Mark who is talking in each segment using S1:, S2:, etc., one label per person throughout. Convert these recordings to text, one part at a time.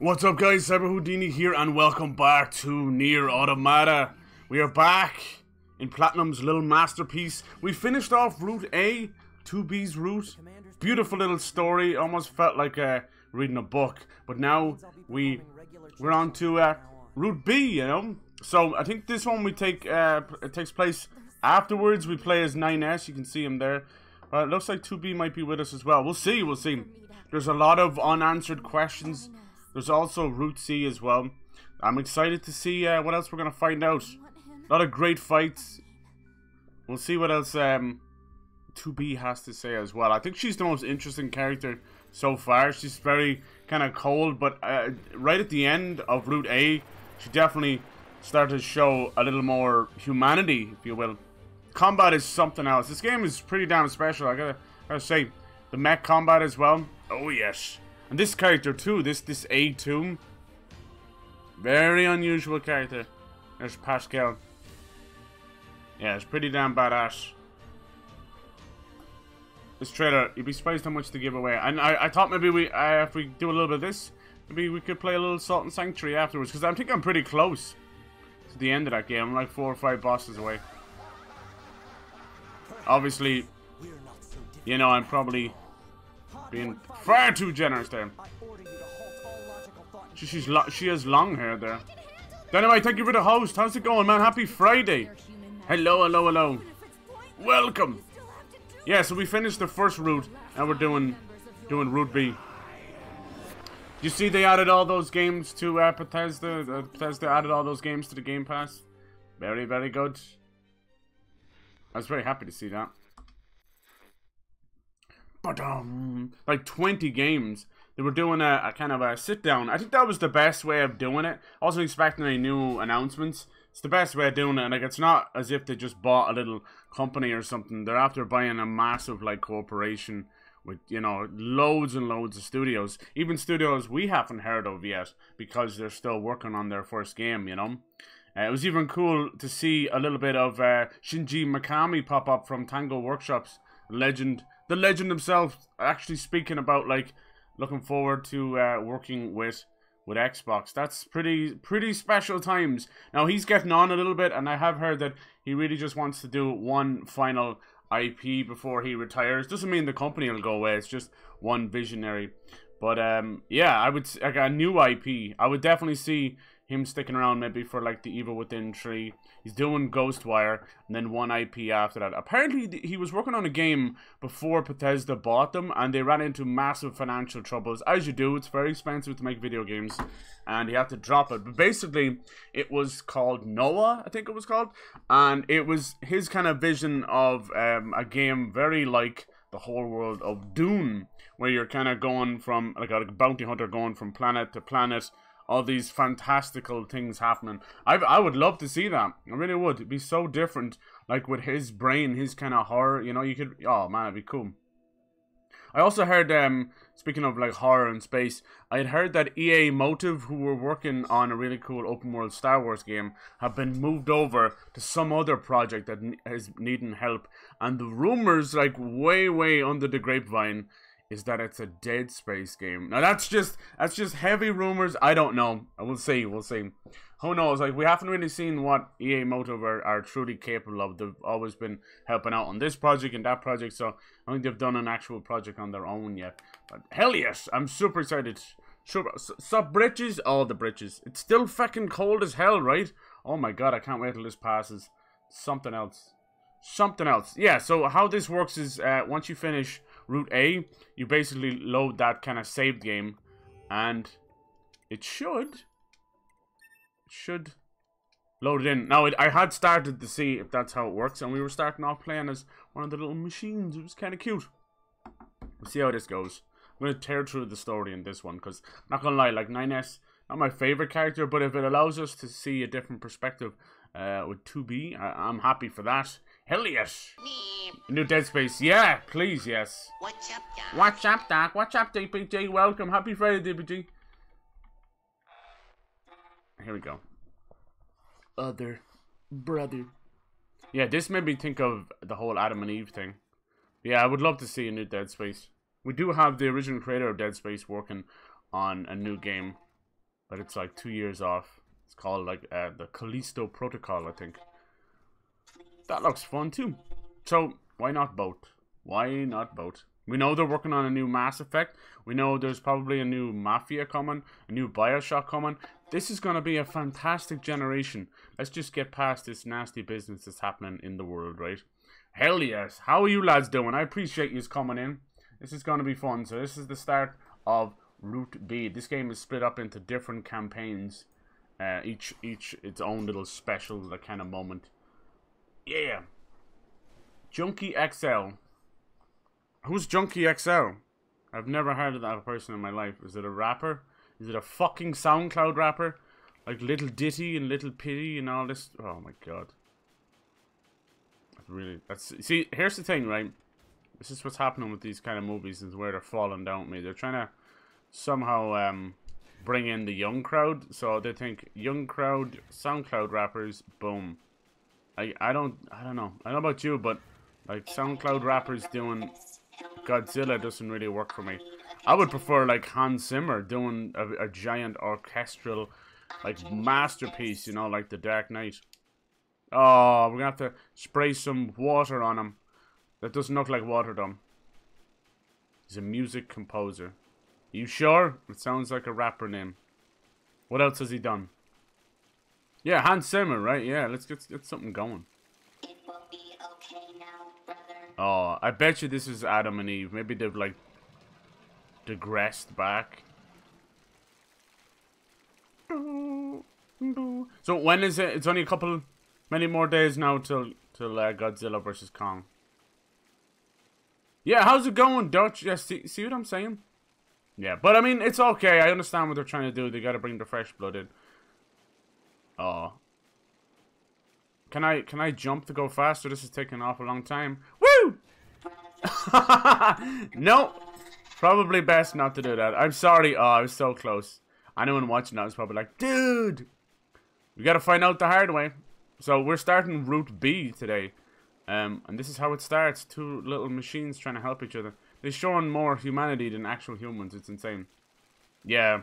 S1: What's up guys, CyberHoudini here and welcome back to Nier Automata. We are back in Platinum's little masterpiece. We finished off Route A, 2B's route. Beautiful little story, almost felt like reading a book. But now we're on to Route B, you know. So I think this one we take, it takes place afterwards. We play as 9S, you can see him there. But it looks like 2B might be with us as well. We'll see. There's a lot of unanswered questions. There's also Route C as well. I'm excited to see what else we're going to find out. A lot of great fights. We'll see what else 2B has to say as well. I think she's the most interesting character so far. She's very kind of cold, but right at the end of Route A, she definitely started to show a little more humanity, if you will. Combat is something else. This game is pretty damn special, I gotta say. The mech combat as well. Oh yes. And this character too, this A2. Very unusual character. There's Pascal. Yeah, it's pretty damn badass. This trailer, you'd be surprised how much to give away. And I thought maybe if we do a little bit of this, maybe we could play a little Salt and Sanctuary afterwards. Because I think I'm pretty close to the end of that game. I'm like 4 or 5 bosses away. Obviously, you know, I'm probably being far too generous there. She has long hair there. Dynamite, thank you for the host. How's it going, man? Happy Friday. Hello. Welcome. Yeah, so we finished the first route, and we're doing Route B. You see they added all those games to Bethesda. Bethesda added all those games to the Game Pass. Very, very good. I was very happy to see that. But like 20 games. They were doing a kind of a sit down. I think that was the best way of doing it. I wasn't expecting any new announcements. It's the best way of doing it. Like, it's not as if they just bought a little company or something. They're after buying a massive like corporation with, you know, loads and loads of studios. Even studios we haven't heard of yet because they're still working on their first game, you know. It was even cool to see a little bit of Shinji Mikami pop up from Tango Workshops. The legend himself, actually speaking about, like, looking forward to working with Xbox. That's pretty special times. Now, he's getting on a little bit, and I have heard that he really just wants to do one final IP before he retires. Doesn't mean the company will go away. It's just one visionary. But, yeah, I would, like, a new IP. I would definitely see him sticking around maybe for like the Evil Within 3. He's doing Ghostwire and then one IP after that. Apparently he was working on a game before Bethesda bought them and they ran into massive financial troubles. As you do, it's very expensive to make video games and he had to drop it. But basically it was called Noah, I think it was called. And it was his kind of vision of a game very like the whole world of Dune, where you're kind of going from like a bounty hunter going from planet to planet. All these fantastical things happening. I would love to see that. I really would. It'd be so different. Like with his brain, his kind of horror. You know, you could... Oh, man, it'd be cool. I also heard, speaking of like horror and space, I had heard that EA Motive, who were working on a really cool open world Star Wars game, have been moved over to some other project that is needing help. And the rumors, like way under the grapevine, is that it's a Dead Space game. Now that's just heavy rumors. I don't know. We'll see. Who knows? Like, we haven't really seen what EA Motive are truly capable of. They've always been helping out on this project and that project, so I don't think they've done an actual project on their own yet. But hell yes, I'm super excited. Sup britches? Oh, the britches. It's still fucking cold as hell, right? Oh my god, I can't wait till this passes. Something else. Yeah, so how this works is once you finish Route A, you basically load that kind of saved game, and it should load it in. Now, I had started to see if that's how it works, and we were starting off playing as one of the little machines. It was kind of cute. We'll see how this goes. I'm going to tear through the story in this one, because, not going to lie, like 9S, not my favorite character, but if it allows us to see a different perspective with 2B, I'm happy for that. Hell yes! New Dead Space, yeah, please, yes.
S2: What's up, Doc?
S1: What's up, Doc? What's up, DPG? Welcome, happy Friday, DPG. Here we go. Other brother. Yeah, this made me think of the whole Adam and Eve thing. Yeah, I would love to see a new Dead Space. We do have the original creator of Dead Space working on a new game. but it's like 2 years off. It's called like the Callisto Protocol, I think. That looks fun too. So why not both? Why not both? We know they're working on a new Mass Effect. We know there's probably a new Mafia coming, a new Bioshock coming. This is going to be a fantastic generation. Let's just get past this nasty business that's happening in the world, right? Hell yes. How are you lads doing? I appreciate you coming in. This is going to be fun. So this is the start of Route B. This game is split up into different campaigns. Each its own little special, like, kind of moment. Yeah. Junkie XL. Who's Junkie XL? I've never heard of that person in my life. Is it a rapper? Is it a fucking SoundCloud rapper? Like Little Ditty and Little Pity and all this? Oh my god. See, here's the thing, right? This is what's happening with these kind of movies, is where they're falling down with me. They're trying to somehow bring in the young crowd. So they think young crowd, SoundCloud rappers, boom. I don't know. I don't know about you, but like SoundCloud rappers doing Godzilla doesn't really work for me. I would prefer like Hans Zimmer doing a giant orchestral like masterpiece, you know, like The Dark Knight. Oh, we're gonna have to spray some water on him. That doesn't look like water though. He's a music composer. You sure? It sounds like a rapper name. What else has he done? Yeah, Hans Zimmer, right? Yeah, let's get something going.
S2: It will be okay now, brother.
S1: Oh, I bet you this is Adam and Eve. Maybe they've like digressed back. So when is it? It's only many more days now till Godzilla vs. Kong. Yeah, how's it going, Dutch? Yeah, see what I'm saying? Yeah, but I mean, it's okay. I understand what they're trying to do. They gotta bring the fresh blood in. Oh. Can I jump to go faster? This is taking off a long time. Woo! No. Probably best not to do that. I'm sorry. Oh, I was so close. Anyone watching that was probably like, dude, we gotta find out the hard way. So we're starting Route B today. And this is how it starts. Two little machines trying to help each other. They're showing more humanity than actual humans. It's insane. Yeah.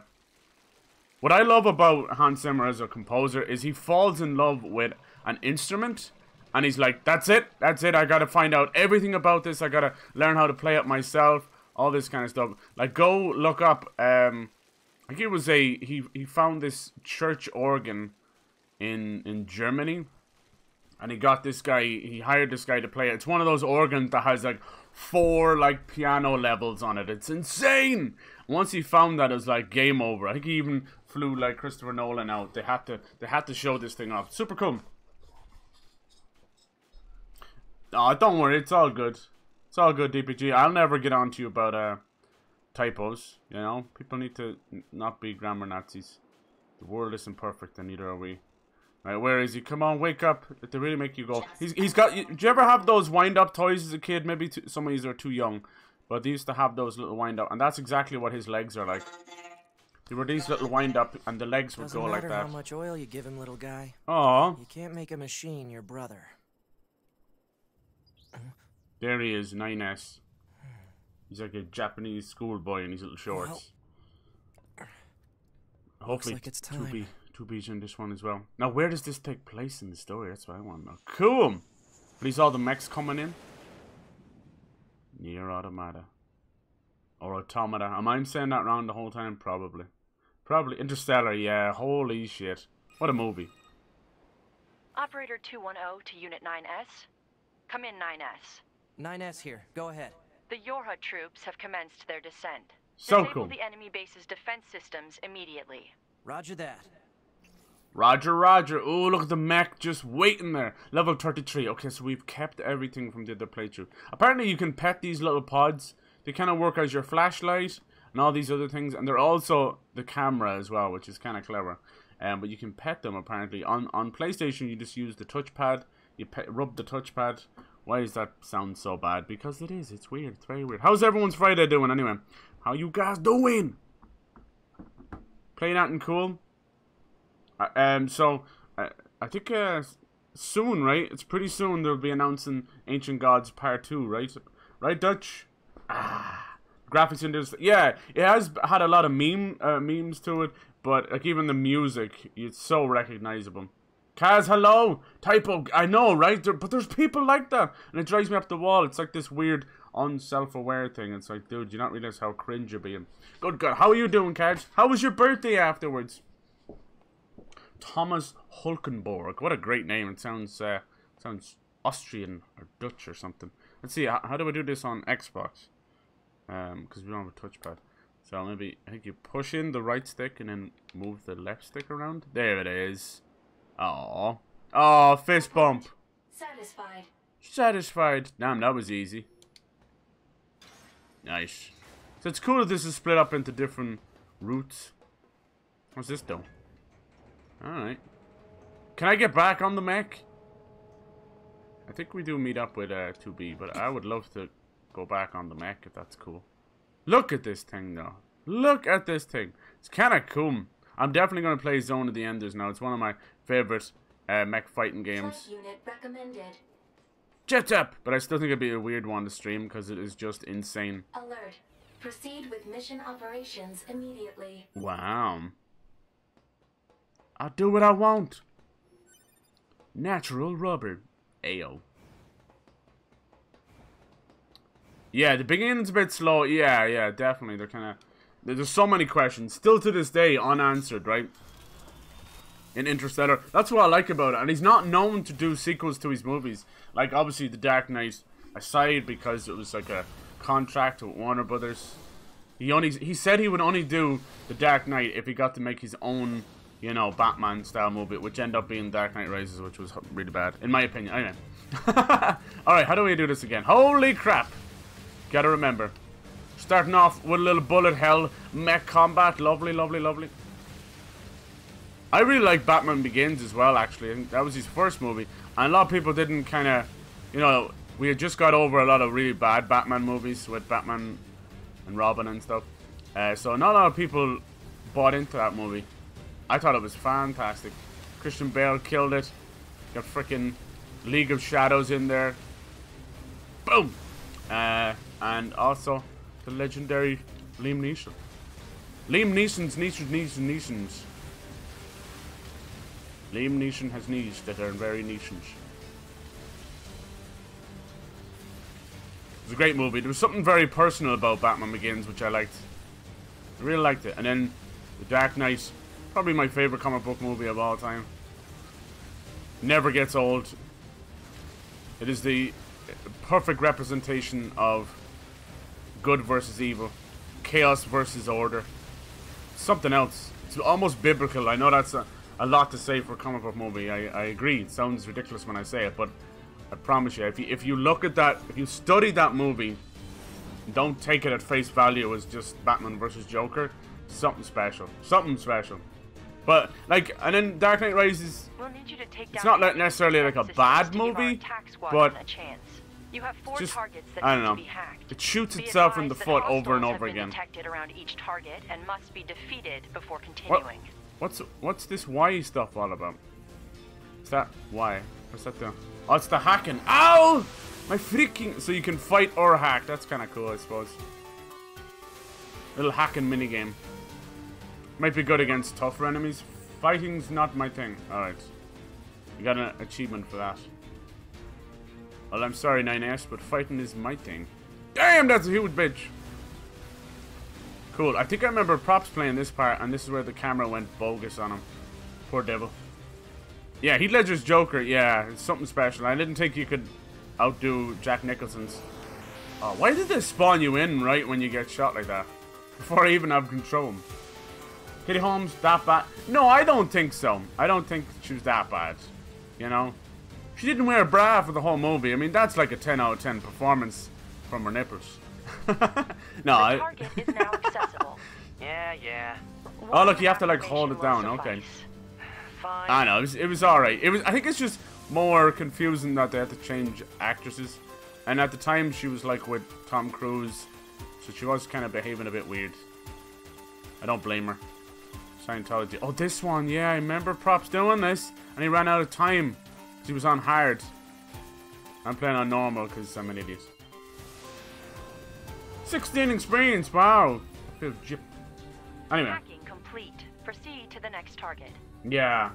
S1: What I love about Hans Zimmer as a composer is he falls in love with an instrument. And he's like, that's it. That's it. I gotta find out everything about this. I gotta learn how to play it myself. All this kind of stuff. Like, go look up, I think it was he found this church organ in Germany. And he got this guy, he hired this guy to play it. It's one of those organs that has like 4 like piano levels on it. It's insane. Once he found that, it was like game over. I think he even flew like Christopher Nolan out. They had to show this thing off. Super cool. Oh, don't worry, it's all good. It's all good, DPG. I'll never get on to you about typos. You know, people need to not be grammar Nazis. The world isn't perfect, and neither are we. Right, where is he? Come on, wake up. They really make you go. He's got... Did you ever have those wind-up toys as a kid? Maybe some of these are too young. But they used to have those little wind-up. And that's exactly what his legs are like. They were these little wind-up, and the legs would go like that.
S3: Doesn't matter how much oil you give him, little guy.
S1: Aww.
S3: You can't make a machine your brother.
S1: There he is, 9S. He's like a Japanese schoolboy in his little shorts.
S3: Well,
S1: hopefully
S3: looks like it's time.
S1: 2B's in this one as well. Now, where does this take place in the story? That's what I want to know. Cool! These all the mechs coming in. Nier Automata. Or Automata. Am I saying that wrong the whole time? Probably. Probably. Interstellar, yeah. Holy shit. What a movie.
S4: Operator 210 to Unit 9S. Come in, 9S.
S3: 9S here. Go ahead.
S4: The Yorha troops have commenced their descent.
S1: So
S4: Disable
S1: cool.
S4: the enemy base's defense systems immediately.
S3: Roger that.
S1: Roger, roger. Oh, look at the mech just waiting there. Level 33. Okay, so we've kept everything from the other playthrough. Apparently, you can pet these little pods. They kind of work as your flashlight and all these other things. And they're also the camera as well, which is kind of clever. But you can pet them, apparently. On PlayStation, you just use the touchpad. You rub the touchpad. Why does that sound so bad? Because it is. It's weird. It's very weird. How's everyone's Friday doing anyway? How you guys doing? Playing out and cool? I think soon, right? It's pretty soon they'll be announcing Ancient Gods Part 2, right? Right, Dutch? Graphics in this. Yeah, it has had a lot of memes to it, but like even the music, it's so recognizable. Kaz, hello! Typo, I know, right? But there's people like that, and it drives me up the wall. It's like this weird, unself-aware thing. It's like, dude, you not realize how cringe you're being. Good God, how are you doing, Kaz? How was your birthday afterwards? Thomas Hulkenborg. What a great name. It sounds Austrian or Dutch or something. Let's see, how do I do this on Xbox? Because we don't have a touchpad. So maybe, I think you push in the right stick and then move the left stick around. There it is. Oh, oh, fist bump.
S2: Satisfied.
S1: Satisfied. Damn, that was easy. Nice. So it's cool that this is split up into different routes. What's this do? Alright. Can I get back on the mech? I think we do meet up with 2B, but I would love to go back on the mech if that's cool. Look at this thing, though. Look at this thing. It's kind of cool. I'm definitely going to play Zone of the Enders now. It's one of my favorite mech fighting games.
S2: Unit recommended.
S1: Jet up! But I still think it'd be a weird one to stream because it is just insane.
S2: Alert. Proceed with mission operations immediately.
S1: Wow. I'll do what I want. Natural rubber. Ayo. Yeah, the beginning's a bit slow. Yeah, definitely. They're kind of... There's so many questions. Still to this day, unanswered, right? In Interstellar. That's what I like about it. And he's not known to do sequels to his movies. Like, obviously, The Dark Knight aside, because it was like a contract with Warner Brothers. He said he would only do The Dark Knight if he got to make his own, you know, Batman-style movie, which ended up being Dark Knight Rises, which was really bad, in my opinion. Anyway. Alright, how do we do this again? Holy crap! Gotta remember. Starting off with a little bullet hell mech combat. Lovely, lovely, lovely. I really like Batman Begins as well, actually. I think that was his first movie. And a lot of people didn't kind of, you know, we had just got over a lot of really bad Batman movies with Batman and Robin and stuff. So not a lot of people bought into that movie. I thought it was fantastic. Christian Bale killed it. Got freaking League of Shadows in there. Boom! And also the legendary Liam Neeson. Liam Neeson's. Liam Neeson has knees that are very Neesons. It was a great movie. There was something very personal about Batman Begins, which I liked. I really liked it. And then The Dark Knight, probably my favorite comic book movie of all time. Never gets old. It is the perfect representation of good versus evil, chaos versus order. Something else. It's almost biblical. I know that's a lot to say for a comic book movie. I agree. It sounds ridiculous when I say it, but I promise you, if you look at that, if you study that movie, don't take it at face value as just Batman versus Joker. Something special. Something special. But, like, and then Dark Knight Rises,
S4: We'll need you to take
S1: it's
S4: down
S1: not necessarily like a bad movie, but
S4: you have 4
S1: just,
S4: targets that
S1: I don't
S4: need
S1: know,
S4: to be hacked.
S1: it shoots
S4: Be
S1: itself in the
S4: advised that
S1: foot over and
S4: hostiles
S1: over
S4: have been
S1: again.
S4: detected around each target and must be defeated before continuing.
S1: What's this Y stuff all about? Is that Y? What's that do? Oh, it's the hacking. Ow! My freaking... So you can fight or hack. That's kind of cool, I suppose. Little hacking minigame. Might be good against tougher enemies. Fighting's not my thing. Alright. You got an achievement for that. Well, I'm sorry, 9S, but fighting is my thing. Damn, that's a huge bitch! Cool. I think I remember Props playing this part, and this is where the camera went bogus on him. Poor devil. Yeah, Heath Ledger's Joker, yeah, it's something special. I didn't think you could outdo Jack Nicholson's. Oh, why did they spawn you in right when you get shot like that? Before I even have control. Kitty Holmes, that bad? No, I don't think so. I don't think she was that bad. You know? She didn't wear a bra for the whole movie. I mean, that's like a 10 out of 10 performance from her nipples. No,
S4: the target is now accessible.
S3: Yeah.
S1: Oh, look, you have to, like, hold it down. Okay.
S4: Fine.
S1: I know, it was alright. I think it's just more confusing that they had to change actresses. And at the time, she was, like, with Tom Cruise. So she was kind of behaving a bit weird. I don't blame her. Scientology. Oh, this one. Yeah, I remember Props doing this. And he ran out of time. Because he was on hard. I'm playing on normal because I'm an idiot. 16 experience. Wow. I feel gypped. Anyway.
S4: Hacking complete. Proceed to the next target.
S1: Yeah.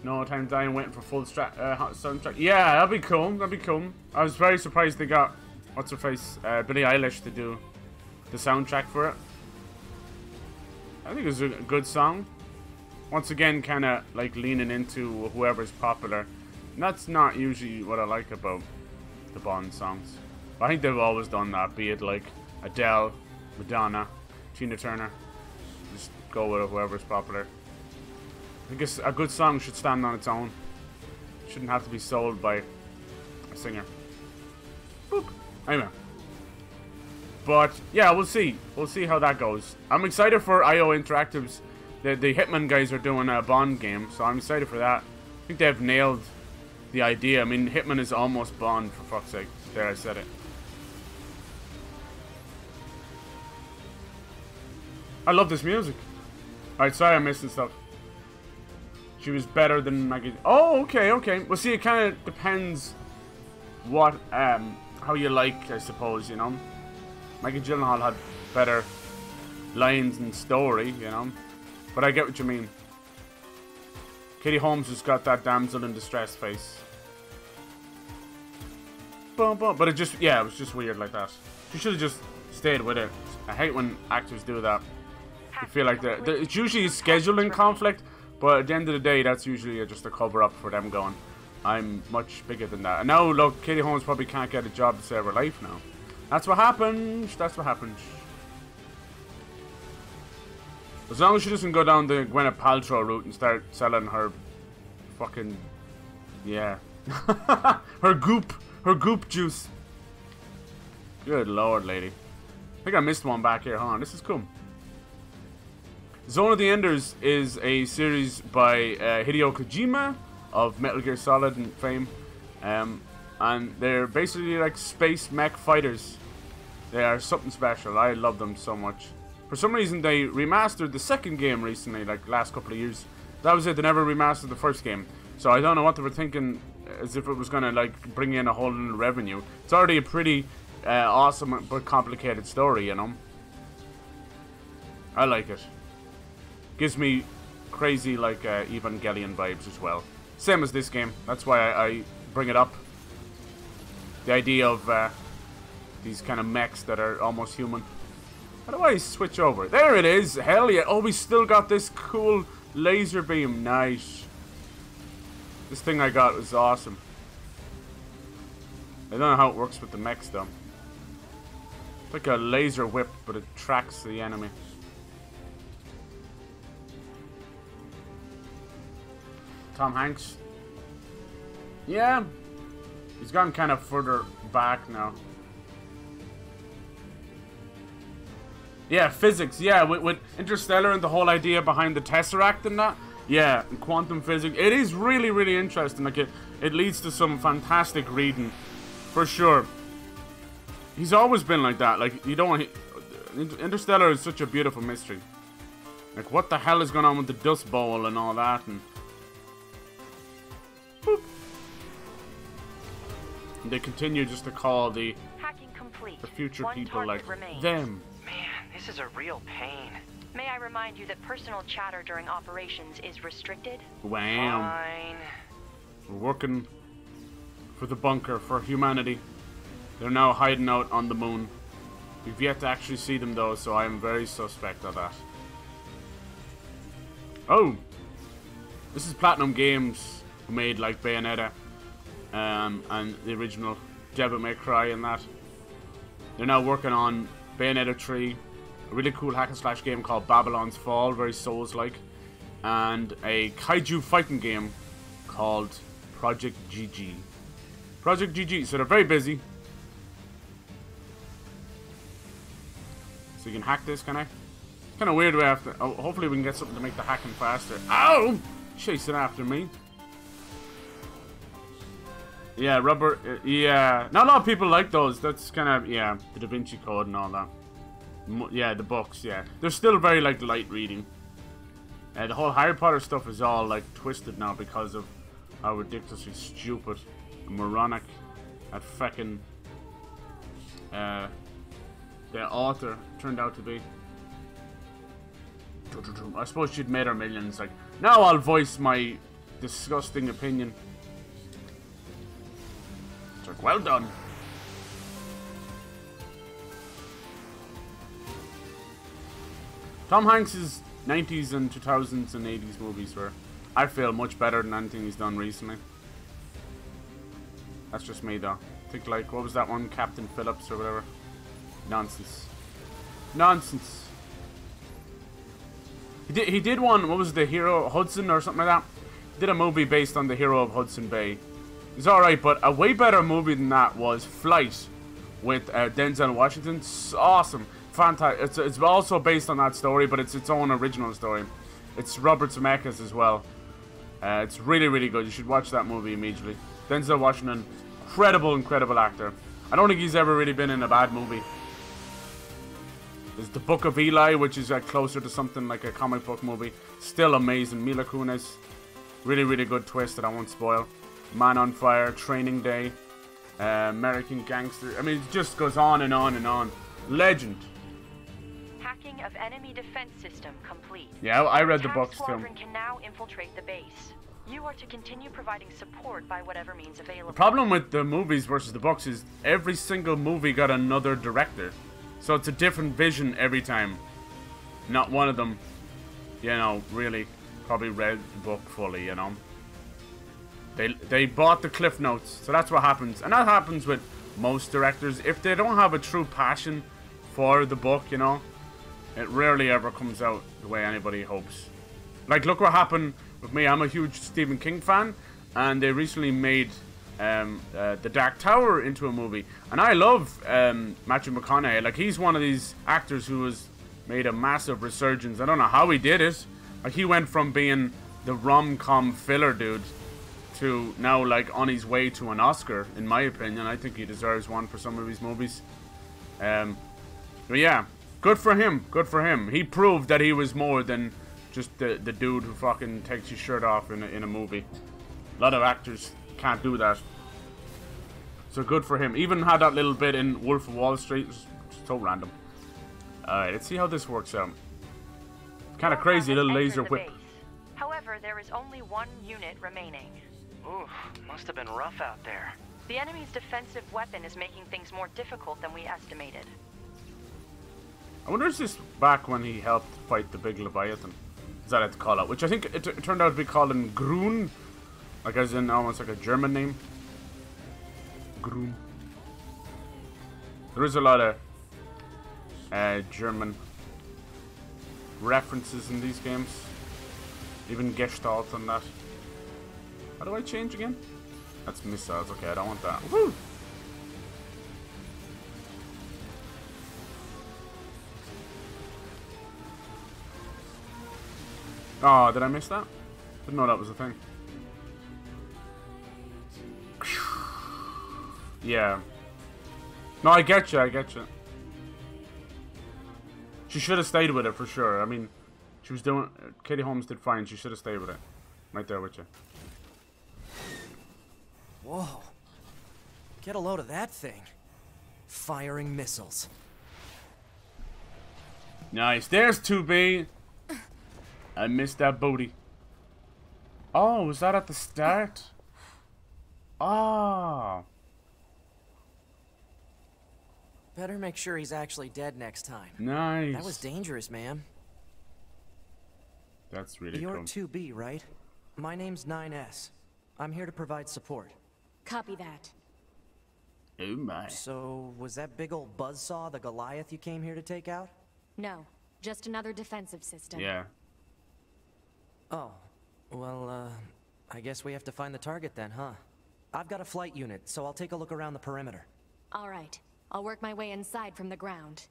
S1: No time dying, waiting for full soundtrack. Yeah, that'd be cool. That'd be cool. I was very surprised they got what's her face, Billie Eilish to do the soundtrack for it. I think it was a good song. Once again, kind of like leaning into whoever's popular. And that's not usually what I like about the Bond songs. But I think they've always done that, be it like Adele, Madonna, Tina Turner. Just go with whoever's popular. I guess a good song should stand on its own. Shouldn't have to be sold by a singer. Boop. Anyway. But yeah, we'll see. We'll see how that goes. I'm excited for IO Interactive's. The Hitman guys are doing a Bond game, so I'm excited for that. I think they've nailed the idea. I mean, Hitman is almost Bond, for fuck's sake. There, I said it. I love this music. Alright, sorry I'm missing stuff. She was better than Maggie. Oh, okay, okay. Well, see, it kind of depends what, how you like, I suppose, you know. Maggie Gyllenhaal had better lines and story, you know. But I get what you mean. Katie Holmes has got that damsel in distress face. Boom, boom. But it just, yeah, it was just weird like that. She should have just stayed with it. I hate when actors do that. I feel like it's usually a scheduling conflict, but at the end of the day, that's usually just a cover-up for them going, I'm much bigger than that. And now, look, Katie Holmes probably can't get a job to save her life now. That's what happens. That's what happens. As long as she doesn't go down the Gwyneth Paltrow route and start selling her fucking, yeah, her goop juice. Good lord, lady. I think I missed one back here. Hold on, this is cool. Zone of the Enders is a series by Hideo Kojima of Metal Gear Solid and fame. And they're basically like space mech fighters. They are something special. I love them so much. For some reason, they remastered the second game recently, like last couple of years. That was it. They never remastered the first game. So I don't know what they were thinking, as if it was going to like bring in a whole new revenue. It's already a pretty awesome but complicated story, you know. I like it. Gives me crazy like Evangelion vibes as well. Same as this game. That's why I bring it up. The idea of these kind of mechs that are almost human. How do I switch over? There it is. Hell yeah. Oh, we still got this cool laser beam. Nice. This thing I got was awesome. I don't know how it works with the mechs though. It's like a laser whip, but it tracks the enemy. Tom Hanks. Yeah. He's gone kind of further back now. Yeah, physics. Yeah, with Interstellar and the whole idea behind the Tesseract and that. Yeah, and quantum physics. It is really, really interesting. Like it leads to some fantastic reading, for sure. He's always been like that. Like you don't want. Interstellar is such a beautiful mystery. Like what the hell is going on with the Dust Bowl and all that and. Boop. And they continue just to call the
S4: Hacking complete.
S1: future
S4: One
S1: people like
S4: target remains.
S1: them.
S3: Man, this is a real pain.
S4: May I remind you that personal chatter during operations is restricted?
S1: Wham.
S3: Fine.
S1: We're working for the bunker, for humanity. They're now hiding out on the moon. We've yet to actually see them though, so I am very suspect of that. Oh! This is Platinum Games, who made like Bayonetta and the original Devil May Cry and that. They're now working on Bayonetta 3, a really cool hack and slash game called Babylon's Fall, very Souls-like, and a kaiju fighting game called Project GG. Project GG, so they're very busy. So you can hack this, can I? Kind of weird way after. Oh, hopefully we can get something to make the hacking faster. Ow! Chasing after me. Yeah, rubber. Yeah, not a lot of people like those. That's kind of, yeah, the Da Vinci Code and all that. Yeah, the books. Yeah, they're still very like light reading. The whole Harry Potter stuff is all like twisted now because of how ridiculously stupid and moronic that feckin' the author turned out to be. I suppose she'd made her millions. Like, now I'll voice my disgusting opinion. It's like, well done. Tom Hanks's 90s and 2000s and 80s movies were, I feel, much better than anything he's done recently. That's just me, though. I think, like, what was that one? Captain Phillips or whatever. Nonsense. Nonsense. He did one, what was it, the Hero Hudson or something like that? He did a movie based on the hero of Hudson Bay. It's alright, but a way better movie than that was Flight with Denzel Washington. It's awesome. Fantastic. It's also based on that story, but it's its own original story. It's Robert Zemeckis as well. It's really, really good. You should watch that movie immediately. Denzel Washington, incredible actor. I don't think he's ever really been in a bad movie. There's The Book of Eli, which is closer to something like a comic book movie. Still amazing. Mila Kunis, really, really good twist that I won't spoil. Man on Fire, Training Day, American Gangster. I mean, it just goes on and on and on. Legend.
S4: Hacking of enemy defense system complete.
S1: Yeah, I read the books too.
S4: Squadron can now infiltrate the base. You are to continue providing support by whatever means available.
S1: The problem with the movies versus the books is every single movie got another director. So it's a different vision every time. Not one of them, you know, really probably read the book fully, you know. They bought the Cliff Notes. So that's what happens. And that happens with most directors. If they don't have a true passion for the book, you know, it rarely ever comes out the way anybody hopes. Like, look what happened with me. I'm a huge Stephen King fan, and they recently made The Dark Tower into a movie. And I love Matthew McConaughey. Like, he's one of these actors who has made a massive resurgence. I don't know how he did it. Like, he went from being the rom-com filler dude to now, like, on his way to an Oscar, in my opinion. I think he deserves one for some of his movies. But yeah, good for him. Good for him. He proved that he was more than just the dude who fucking takes his shirt off in a movie. A lot of actors can't do that. So good for him. Even had that little bit in Wolf of Wall Street. It's so random. Alright, let's see how this works out. Kind of crazy, little laser whip.
S4: However, there is only one unit remaining.
S3: Oof, must have been rough out there.
S4: The enemy's defensive weapon is making things more difficult than we estimated.
S1: I wonder if this back when he helped fight the big Leviathan. Is that it call out? Which I think it turned out to be called in Grun. Like as in almost like a German name. Grun. There is a lot of German references in these games. Even Gestalt and that. How do I change again? That's missiles. Okay, I don't want that. Woo! Oh, did I miss that? Didn't know that was a thing. Yeah. No, I get you, I get you. She should have stayed with it for sure. I mean, she was doing... Katie Holmes did fine. She should have stayed with it. Right there with you.
S5: Whoa. Get a load of that thing. Firing missiles.
S1: Nice. There's 2B. I missed that booty. Oh, was that at the start? Ah.
S5: Better make sure he's actually dead next time.
S1: Nice.
S5: That was dangerous, man.
S1: That's really
S5: You're
S1: cool.
S5: 2B, right? My name's 9S. I'm here to provide support.
S2: Copy that.
S1: Oh my.
S5: So, was that big old buzzsaw the Goliath you came here to take out?
S2: No, just another defensive system.
S1: Yeah.
S5: Oh. Well, I guess we have to find the target then, huh? I've got a flight unit, so I'll take a look around the perimeter.
S2: All right. I'll work my way inside from the ground.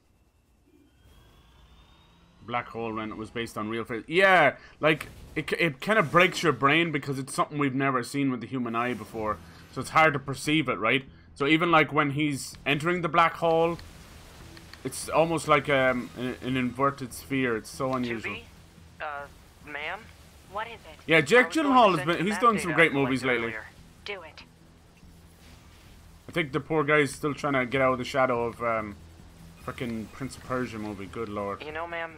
S1: Black hole when it was based on real physics. Yeah, like it kind of breaks your brain because it's something we've never seen with the human eye before, so it's hard to perceive it, right? So even like when he's entering the black hole, it's almost like an inverted sphere. It's so unusual.
S3: 2B? Ma'am?
S4: What is it?
S1: Yeah, Jake Gyllenhaal has been, he's done some great movies lately.
S4: Do it.
S1: I think the poor guy's still trying to get out of the shadow of frickin' Prince of Persia movie. Good lord.
S3: You know, ma'am,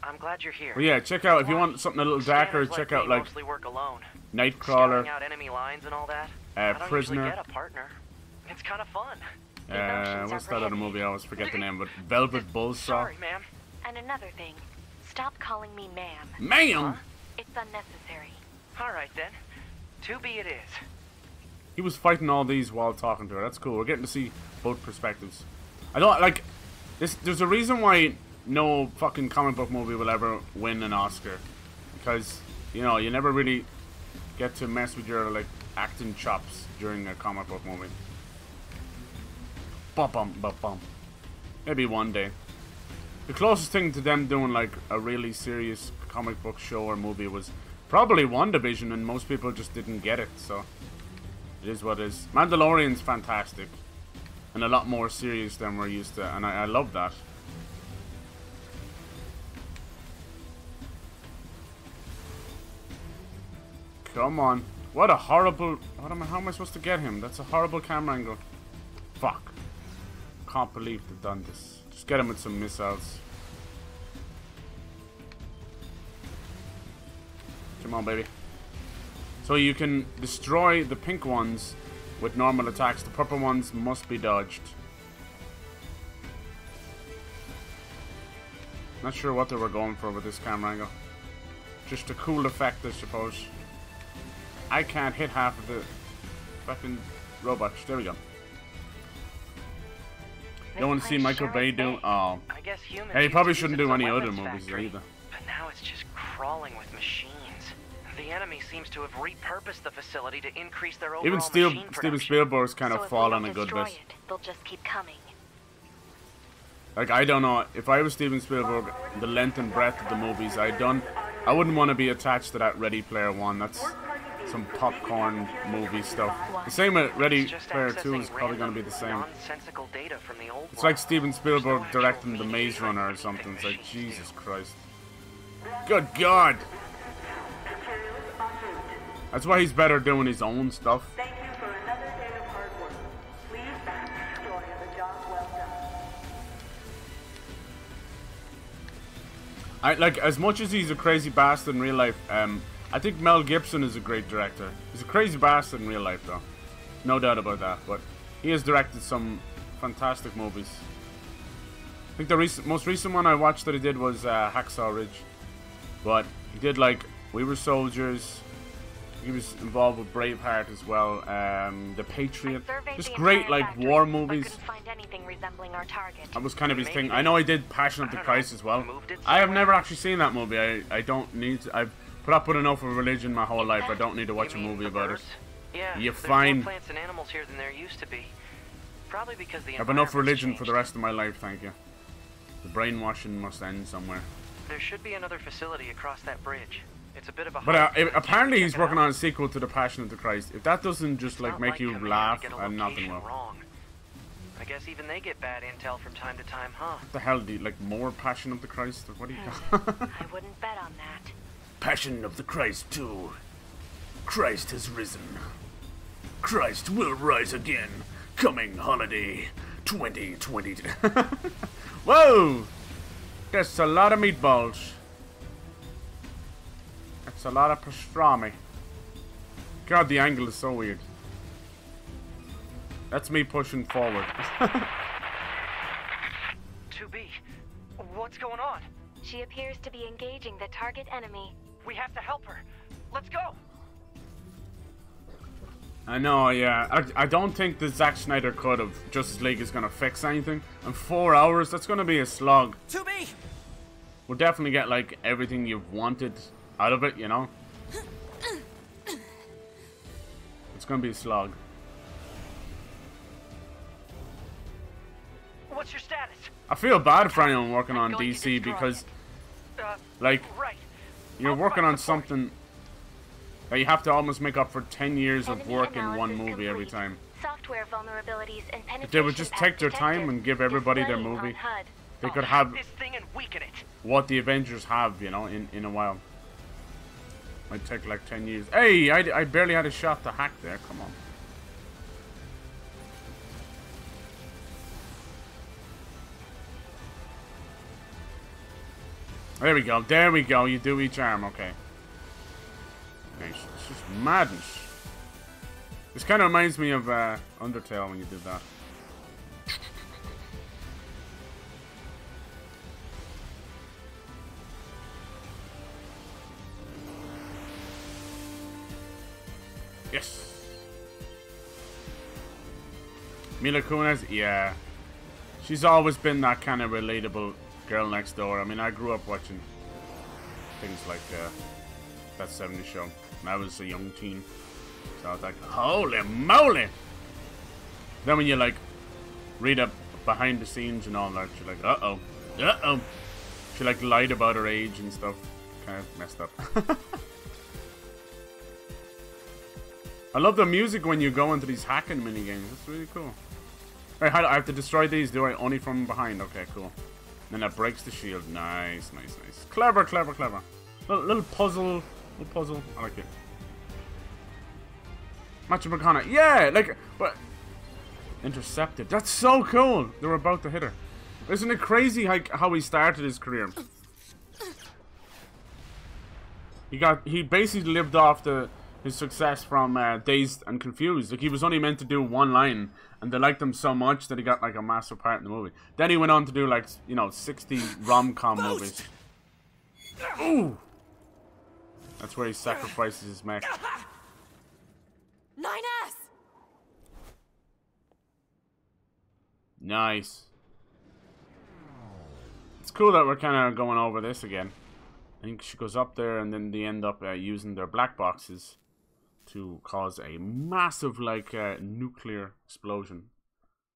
S3: I'm glad you're here.
S1: Well, yeah, check out, if you want something a little darker,
S3: Scanners
S1: check
S3: me
S1: out, like,
S3: mostly work alone.
S1: Nightcrawler,
S3: Scouting out enemy lines and all that. I don't
S1: Prisoner.
S3: usually get a partner. It's kind of fun.
S1: What's that other movie? I always forget the name, but Velvet Buzzsaw.
S3: Sorry, ma'am.
S4: And another thing, stop calling me ma'am.
S1: Ma'am!
S4: It's unnecessary.
S3: All right then. 2B it is.
S1: He was fighting all these while talking to her. That's cool. We're getting to see both perspectives. I don't, like, there's a reason why no fucking comic book movie will ever win an Oscar. Because, you know, you never really get to mess with your, like, acting chops during a comic book movie. Bum bum bum. Maybe one day. The closest thing to them doing like a really serious comic book show or movie was probably WandaVision, and most people just didn't get it, so it is what it is. Mandalorian's fantastic and a lot more serious than we're used to, and I love that. Come on. What a horrible... how am I supposed to get him? That's a horrible camera angle. Fuck. Can't believe they've done this. Just get him with some missiles. Come on, baby. So you can destroy the pink ones with normal attacks. The purple ones must be dodged. Not sure what they were going for with this camera angle. Just a cool effect, I suppose. I can't hit half of the fucking robots. There we go. You don't want to see Michael Bay do... Oh.
S3: I guess humans
S1: Hey, he probably
S3: used to
S1: shouldn't
S3: use
S1: do
S3: it as a
S1: any other
S3: weapons
S1: movies
S3: factory,
S1: either.
S3: But now it's just crawling with machines. The enemy seems to have repurposed the facility to increase their overall
S1: Even
S3: machine
S1: Steven
S3: production.
S1: Spielberg's kind
S4: So
S1: of
S4: if we
S1: fallen
S4: don't
S1: a good
S4: destroy
S1: bit.
S4: it, they'll just keep coming.
S1: Like, I don't know. If I was Steven Spielberg, the length and breadth of the movies I wouldn't want to be attached to that Ready Player One. That's some popcorn movie stuff. The same with Ready Player 2 is probably going to be the same.
S3: Nonsensical data from the old
S1: It's like
S3: world.
S1: Steven Spielberg directing The Maze Runner or something. It's like, Jesus Christ. Good God! That's why he's better doing his own stuff.
S6: Thank you for another day of hard work. Please enjoy the job well done.
S1: Like, as much as he's a crazy bastard in real life, I think Mel Gibson is a great director. He's a crazy bastard in real life, though. No doubt about that. But he has directed some fantastic movies. I think the most recent one I watched that he did was Hacksaw Ridge. But he did, like, We Were Soldiers. He was involved with Braveheart as well. The Patriot. Just great, like, war movies.
S4: Couldn't find anything resembling our target.
S1: That was kind of his thing. I know he did Passion of the Christ as well. I have never actually seen that movie. I don't need to. I've put up with enough of religion my whole life. I don't need to watch a movie about it.
S3: Yeah,
S1: You're
S3: there's
S1: fine.
S3: more plants and animals here than there used to be. Probably because the
S1: I have enough religion
S3: environment's
S1: for the
S3: changed.
S1: rest of my life, thank you. The brainwashing must end somewhere.
S3: There should be another facility across that bridge. It's a bit of a
S1: But
S3: hike, but
S1: apparently
S3: check
S1: he's
S3: it
S1: working
S3: out.
S1: on a sequel to The Passion of the Christ. If that doesn't just
S3: It's
S1: like
S3: not
S1: make you
S3: Command to
S1: laugh,
S3: get a
S1: nothing
S3: location
S1: will.
S3: wrong. I guess even they get bad intel from time to time, huh?
S1: What the hell do you like? More Passion of the Christ? Or what do you
S4: I wouldn't bet on that.
S1: Passion of the Christ 2. Christ has risen. Christ will rise again. Coming holiday 2022. Whoa! That's a lot of meatballs. That's a lot of pastrami. God, the angle is so weird. That's me pushing forward.
S3: 2B, what's going on?
S4: She appears to be engaging the target enemy.
S3: We have to help her. Let's go.
S1: I know, yeah. I don't think the Zack Snyder cut of Justice League is going to fix anything. In 4 hours, that's going to be a slog.
S5: 2B!
S1: We'll definitely get, like, everything you've wanted out of it, you know? It's going to be a slog.
S3: What's your status?
S1: I feel bad for anyone working on
S4: going to
S1: DC
S4: destroy
S1: because,
S4: it.
S1: like,
S3: Right.
S1: you're
S3: I'll
S1: working
S3: provide
S1: on
S3: support.
S1: something that you have to almost make up for 10 years of
S4: Enemy
S1: work in one
S4: analysis
S1: movie every
S4: complete.
S1: time.
S4: Software vulnerabilities and penetration
S1: If they would just take their time and give everybody their
S4: displaying
S1: movie,
S4: on HUD.
S1: they could
S3: Oh,
S1: have
S3: this thing and weaken it.
S1: what the Avengers have, you know, in a while. Might take like 10 years. Hey, I barely had a shot to hack there. Come on. There we go. There we go. You do each arm. Okay. Nice. It's just madness. This kind of reminds me of Undertale when you did that. Yes. Mila Kunis, yeah. She's always been that kind of relatable girl next door. I mean, I grew up watching things like That 70s Show when I was a young teen. So I was like, holy moly! Then when you like read up behind the scenes and all that, you're like, uh-oh. Uh-oh. She like lied about her age and stuff. Kind of messed up. I love the music when you go into these hacking minigames. That's really cool. Right, I have to destroy these, do I? Only from behind. Okay, cool. Then that breaks the shield. Nice, nice, nice. Clever, clever, clever. Little puzzle. Little puzzle. I like it. Match of Makana. Yeah, like, but intercepted. That's so cool. They were about to hit her. Isn't it crazy how he started his career? He basically lived off his success from Dazed and Confused. Like, he was only meant to do one line, and they liked him so much that he got like a massive part in the movie. Then he went on to do like, you know, 60 rom-com movies. Ooh! That's where he sacrifices his mech.
S7: 9S!
S1: Nice. It's cool that we're kind of going over this again. I think she goes up there, and then they end up using their black boxes to cause a massive, like, nuclear explosion.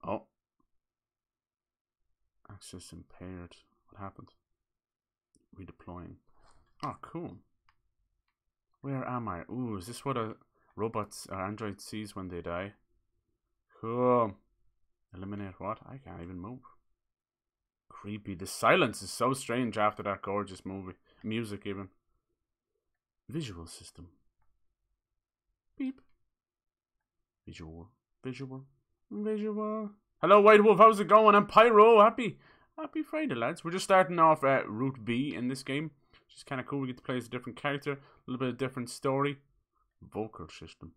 S1: Oh. Access impaired. What happened? Redeploying. Oh, cool. Where am I? Ooh, is this what a robots or android sees when they die? Cool. Eliminate what? I can't even move. Creepy. The silence is so strange after that gorgeous music even. Visual system. Beep. Visual. Visual. Visual. Hello, White Wolf. How's it going? I'm Pyro. Happy Friday, lads. We're just starting off at Route B in this game. Which is kind of cool. We get to play as a different character. A little bit of different story. Vocal system.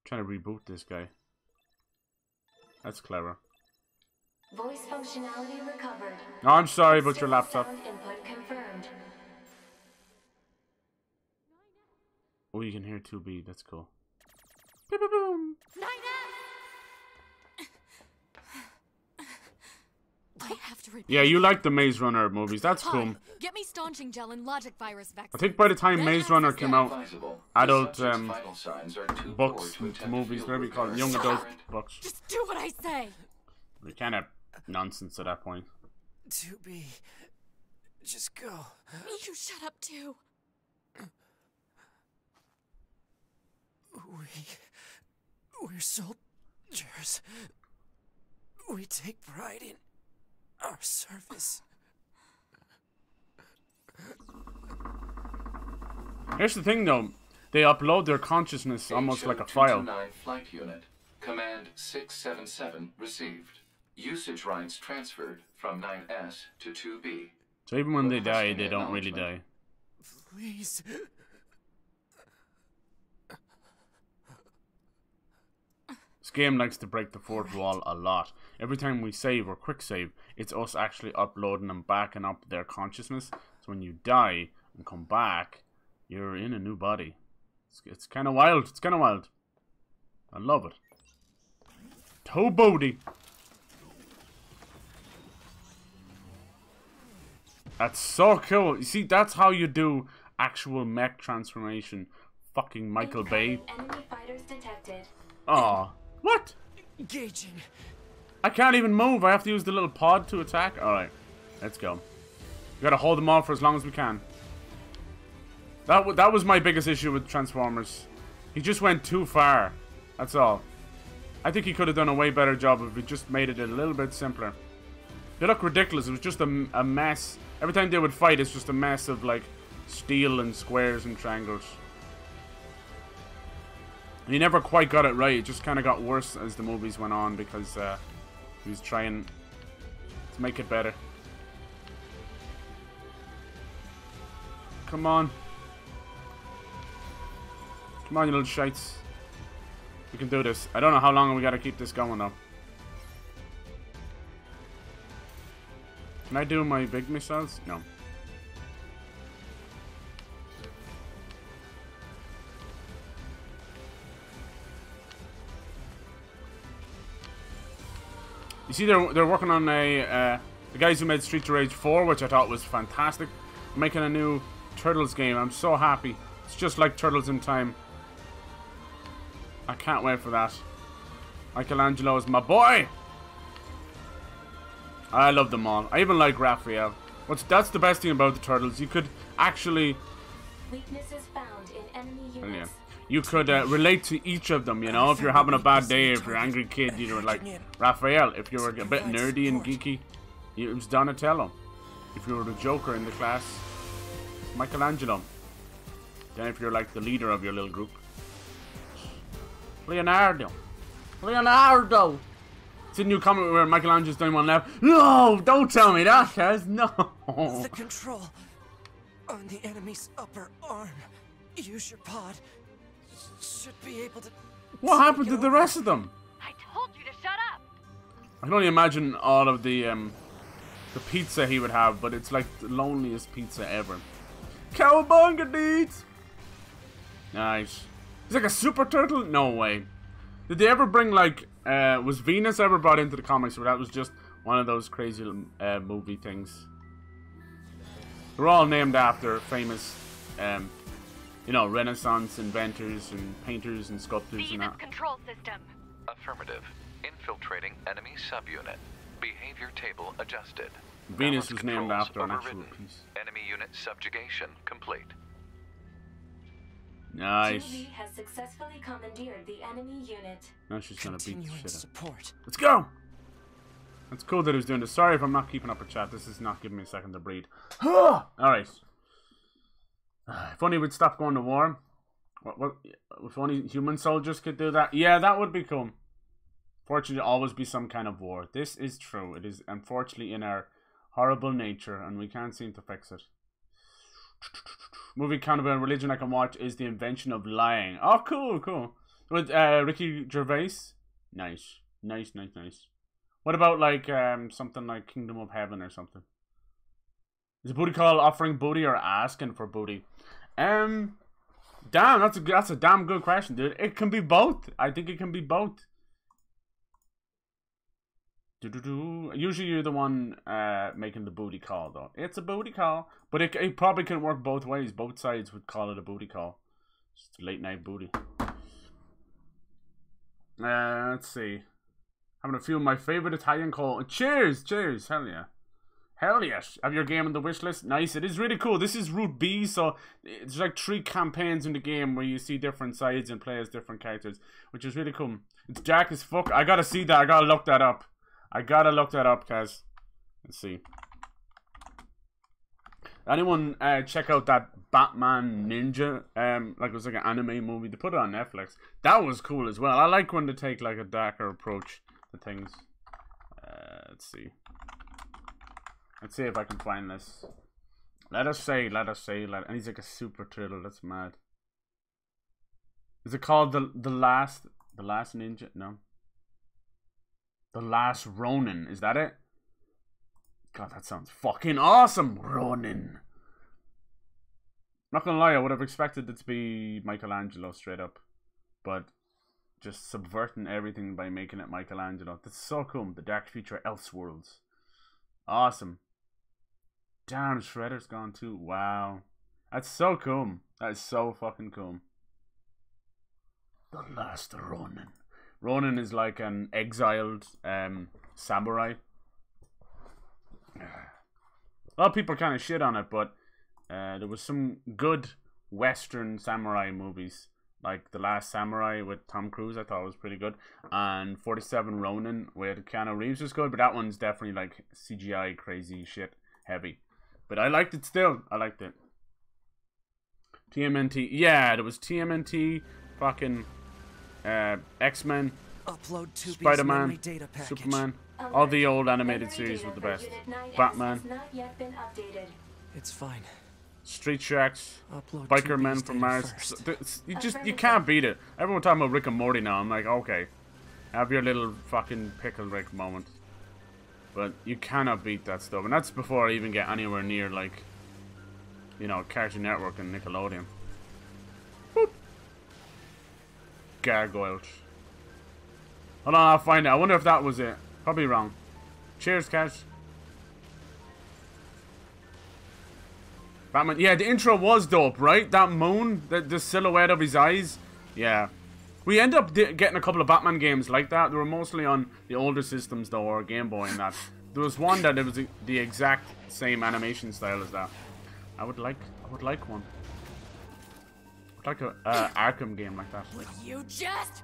S1: Trying to reboot this guy. That's clever.
S2: Voice functionality recovered.
S1: No, I'm sorry about your laptop.
S2: Sound input confirmed.
S1: Oh, you can hear 2B. That's cool. Boom, boom, boom.
S7: 9S! I have to repeat.
S1: Yeah, you like the Maze Runner movies. That's cool.
S7: Get me staunching gel and logic virus vaccine.
S1: I think by the time
S7: Then
S1: Maze
S7: access
S1: Runner
S7: that.
S1: came out,
S8: Advisable.
S1: adult
S8: The subject's vital signs are too
S1: books,
S8: poor to attempt
S1: movies,
S8: field
S1: whatever you call it,
S8: repair.
S1: young adult books.
S7: Just do what I say.
S1: They're kind of nonsense at that point.
S5: 2B. Just go.
S7: You shut up too.
S5: We're soldiers. We take pride in our service.
S1: Here's the thing, though. They upload their consciousness almost like a file.
S8: HO229 flight unit. Command 677 received. Usage rights transferred from 9S to 2B.
S1: So even when they die, they don't really die.
S5: Please.
S1: This game likes to break the fourth wall a lot. Every time we save or quick save, it's us actually uploading and backing up their consciousness. So when you die and come back, you're in a new body. It's kind of wild. It's kind of wild. I love it. Tobody. That's so cool. You see, that's how you do actual mech transformation. Fucking Michael Bay.
S2: Enemy fighters detected.
S1: Aw. What?
S5: Engaging.
S1: I can't even move. I have to use the little pod to attack. Alright. Let's go. We gotta hold them off for as long as we can. That was my biggest issue with Transformers. He just went too far. That's all. I think he could have done a way better job if he just made it a little bit simpler. They look ridiculous. It was just a mess. Every time they would fight, it's just a mess of, like, steel and squares and triangles. And he never quite got it right. It just kind of got worse as the movies went on because he was trying to make it better. Come on. Come on, you little shites. We can do this. I don't know how long we gotta keep this going, though. Can I do my big missiles? No. You see, they're working on a the guys who made Streets of Rage 4, which I thought was fantastic, making a new Turtles game. I'm so happy. It's just like Turtles in Time. I can't wait for that. Michelangelo is my boy. I love them all. I even like Raphael. That's the best thing about the Turtles. You could actually
S2: Weaknesses found in enemy units.
S1: yeah. You could relate to each of them, you know. If you're having a bad day, if you're an angry kid, you're like Raphael. If you were a bit nerdy and geeky, it was Donatello. If you were the Joker in the class, Michelangelo. Then if you're like the leader of your little group, Leonardo. It's a new comment where Michelangelo's doing one left. No, don't tell me that, Kaz. No.
S5: The control on the enemy's upper arm. Use your pod. Should be able to.
S1: What happened to the rest of them?
S4: I told you to shut up!
S1: I can only imagine all of the pizza he would have, but it's like the loneliest pizza ever. Cowabunga deeds! Nice. He's like a super turtle? No way. Did they ever bring like was Venus ever brought into the comics, or that was just one of those crazy movie things? They're all named after famous you know, Renaissance inventors and painters and sculptors and that.
S4: Control system.
S8: Affirmative. Infiltrating enemy subunit. Behavior table adjusted.
S1: Venus
S8: Balance
S1: was named
S8: controls
S1: after an actual
S8: overridden.
S1: piece.
S8: Enemy unit subjugation complete.
S1: Nice.
S2: Julie has successfully commandeered the enemy unit.
S1: Now she's gonna beat the
S5: Continuing
S1: shit out.
S5: support.
S1: Let's go! That's cool that he was doing this. Sorry if I'm not keeping up with chat. This is not giving me a second to breathe. Alright. If only we'd stop going to war. What? If only human soldiers could do that. Yeah, that would be cool. Fortunately, always be some kind of war. This is true. It is unfortunately in our horrible nature, and we can't seem to fix it. Movie kind of a religion I can watch is The Invention of Lying. Oh, cool, cool. With Ricky Gervais. Nice. What about like something like Kingdom of Heaven or something? Is a booty call offering booty or asking for booty? Damn, that's a damn good question, dude. It can be both. I think it can be both. Usually you're the one making the booty call, though. It's a booty call, but it probably can work both ways. Both sides would call it a booty call. Just late night booty. Let's see. Having a few of my favorite Italian call. Cheers, hell yeah. Hell yes. Have your game on the wish list? Nice. It is really cool. This is Route B, so it's like 3 campaigns in the game where you see different sides and play as different characters, which is really cool. It's dark as fuck. I gotta see that. I gotta look that up. Kaz. Let's see. Anyone check out that Batman Ninja? Like it was like an anime movie. They put it on Netflix. That was cool as well. I like when they take like a darker approach to things. Let's see. Let's see if I can find this. Let us say. And he's like a super turtle. That's mad. Is it called the last ninja? No. The Last Ronin. Is that it? God, that sounds fucking awesome. Ronin. Not gonna lie, I would have expected it to be Michelangelo straight up, but just subverting everything by making it Michelangelo. That's so cool. The Dark Future Elseworlds. Awesome. Damn, Shredder's gone too. Wow. That's so cool. That is so fucking cool. The Last Ronin. Ronin is like an exiled samurai. A lot of people kind of shit on it, but there was some good Western samurai movies. Like The Last Samurai with Tom Cruise, I thought was pretty good. And 47 Ronin with Keanu Reeves was good, but that one's definitely like CGI crazy shit heavy. But I liked it still. I liked it. TMNT. Yeah, there was TMNT, fucking X-Men, Spider-Man, Superman. All the old animated series were the best. Batman.
S2: Not yet been updated.
S5: It's fine.
S1: Street Shacks,
S5: Upload
S1: Biker
S5: 2B's
S1: Men from
S5: data
S1: Mars.
S5: first.
S1: You can't beat it. Everyone talking about Rick and Morty now. I'm like, okay, have your little fucking pickle Rick moment. But you cannot beat that stuff, and that's before I even get anywhere near like, you know, Cartoon Network and Nickelodeon. Boop. Gargoyles. Hold on, I'll find it. I wonder if that was it. Probably wrong. Cheers, Cash. Batman. Yeah, the intro was dope, right? That moon, the silhouette of his eyes. Yeah. We end up getting a couple of Batman games like that. They were mostly on the older systems, though, or Game Boy and that. There was one that it was the exact same animation style as that. I would like one. I'd like a Arkham game like that.
S7: Would you just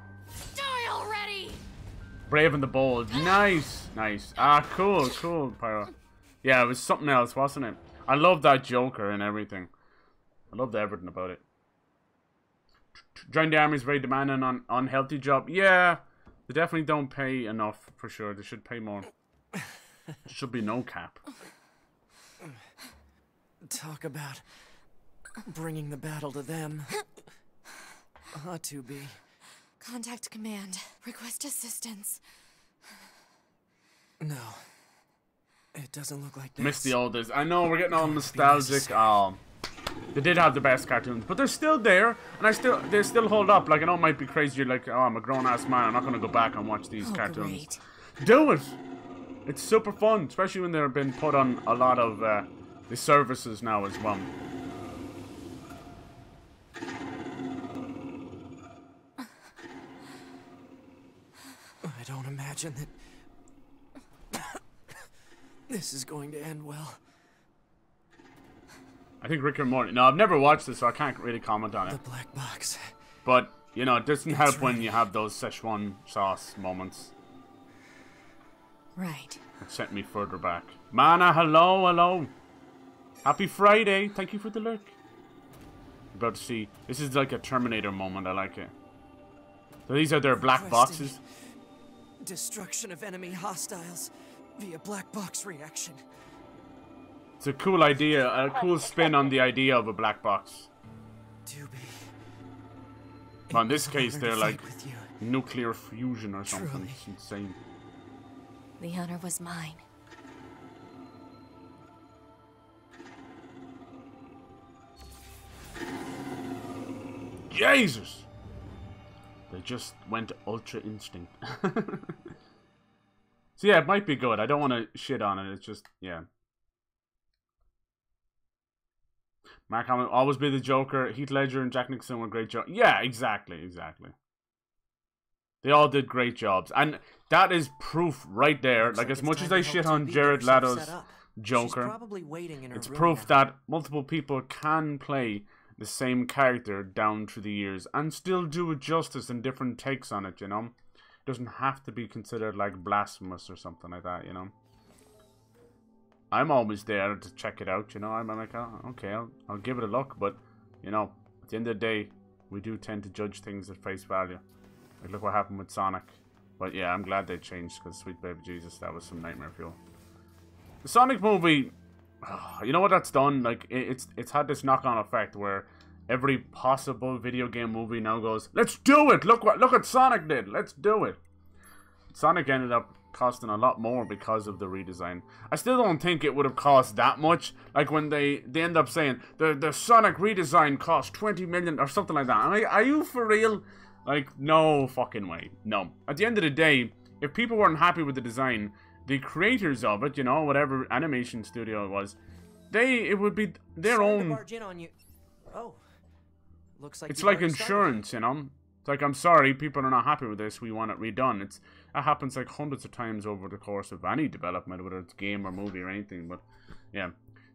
S7: die already?
S1: Brave and the Bold. Nice, nice. Ah, cool, Pyro. Yeah, it was something else, wasn't it? I love that Joker and everything. I loved everything about it. Join the army is very demanding on unhealthy job. Yeah, they definitely don't pay enough for sure. They should pay more. There should be no cap.
S5: Talk about bringing the battle to them. 2B.
S7: Contact command. Request assistance.
S5: No. It doesn't look like this.
S1: Miss the old days. I know we're getting all nostalgic. They did have the best cartoons, but they're still there, and they still hold up. Like, I know it might be crazy. You're like, oh, I'm a grown-ass man. I'm not gonna go back and watch these cartoons.
S7: Great.
S1: Do it. It's super fun, especially when they're been put on a lot of the services now as well.
S5: I don't imagine that this is going to end well.
S1: I think Rick and Morty. No, I've never watched this, so I can't really comment on it.
S5: The black box.
S1: But, you know, it doesn't help when you have those Szechuan sauce moments.
S7: Right.
S1: It sent me further back. Mana, hello. Happy Friday. Thank you for the lurk. About to see. This is like a Terminator moment. I like it. So these are their black boxes.
S5: Destruction of enemy hostiles via black box reaction.
S1: It's a cool idea, a cool spin on the idea of a black box.
S5: 2B.
S1: But in this case, they're like nuclear fusion or something.
S5: Truly.
S1: It's insane.
S7: The honor was mine.
S1: Jesus! They just went Ultra Instinct. So yeah, it might be good. I don't want to shit on it. It's just, yeah. Mark Hamill always be the Joker. Heath Ledger and Jack Nicholson were great jobs. Yeah, exactly. They all did great jobs. And that is proof right there. Like, as much as I shit on Jared Leto's Joker, it's proof that multiple people can play the same character down through the years and still do it justice and different takes on it, you know? It doesn't have to be considered, like, blasphemous or something like that, you know? I'm always there to check it out, you know? I'm like, oh, okay, I'll give it a look, but, you know, at the end of the day, we do tend to judge things at face value. Like, look what happened with Sonic. But yeah, I'm glad they changed, because Sweet Baby Jesus, that was some nightmare fuel. The Sonic movie, you know what that's done? Like, it's had this knock-on effect where every possible video game movie now goes, let's do it! Look what Sonic did! Let's do it! Sonic ended up costing a lot more because of the redesign. I still don't think it would have cost that much. Like when they end up saying the Sonic redesign cost 20 million or something like that. I'm like, are you for real? Like, no fucking way. No. At the end of the day, if people weren't happy with the design, the creators of it, you know, whatever animation studio it was, it would be their own.
S5: Barge in on you. Oh. Looks like
S1: it's like insurance, you know? It's like, I'm sorry, people are not happy with this, we want it redone. That happens like hundreds of times over the course of any development, whether it's game or movie or anything, but yeah.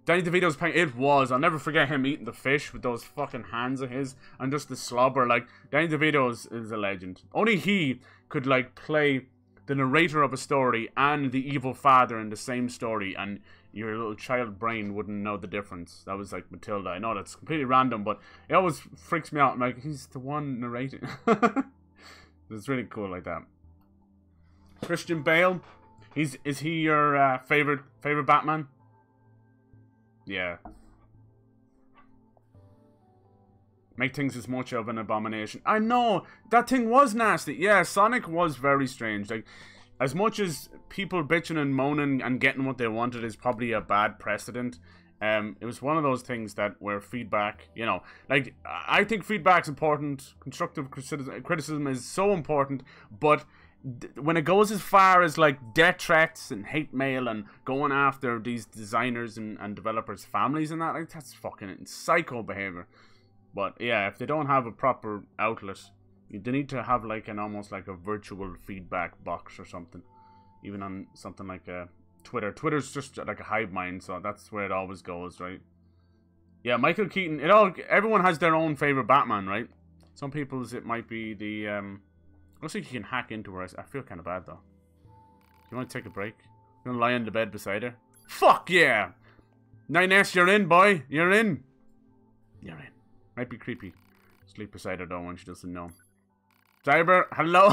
S1: Danny DeVito's playing, it was, I'll never forget him eating the fish with those fucking hands of his, and just the slobber, like, Danny DeVito is a legend. Only he could, like, play the narrator of a story and the evil father in the same story, and your little child brain wouldn't know the difference. That was like Matilda. I know that's completely random, but it always freaks me out. I'm like, he's the one narrating. It's really cool like that. Christian Bale, is he your favorite Batman? Yeah. make things as much of an abomination. I know, that thing was nasty. Yeah, Sonic was very strange. Like, as much as people bitching and moaning and getting what they wanted is probably a bad precedent, it was one of those things that where feedback, you know, like, I think feedback's important, constructive criticism is so important, but when it goes as far as, like, death threats and hate mail and going after these designers and developers' families and that, like, that's fucking psycho behavior. But, yeah, if they don't have a proper outlet, they need to have, like, an almost like a virtual feedback box or something. Even on something like Twitter. Twitter's just like a hive mind, so that's where it always goes, right? Yeah, Michael Keaton. Everyone has their own favorite Batman, right? Some people's it might be the looks like you can hack into her. I feel kind of bad though. You want to take a break? You want to lie on the bed beside her? Fuck yeah! 9S, you're in, boy. You're in. You're in. Might be creepy. Sleep beside her though when she doesn't know. Cyber, hello.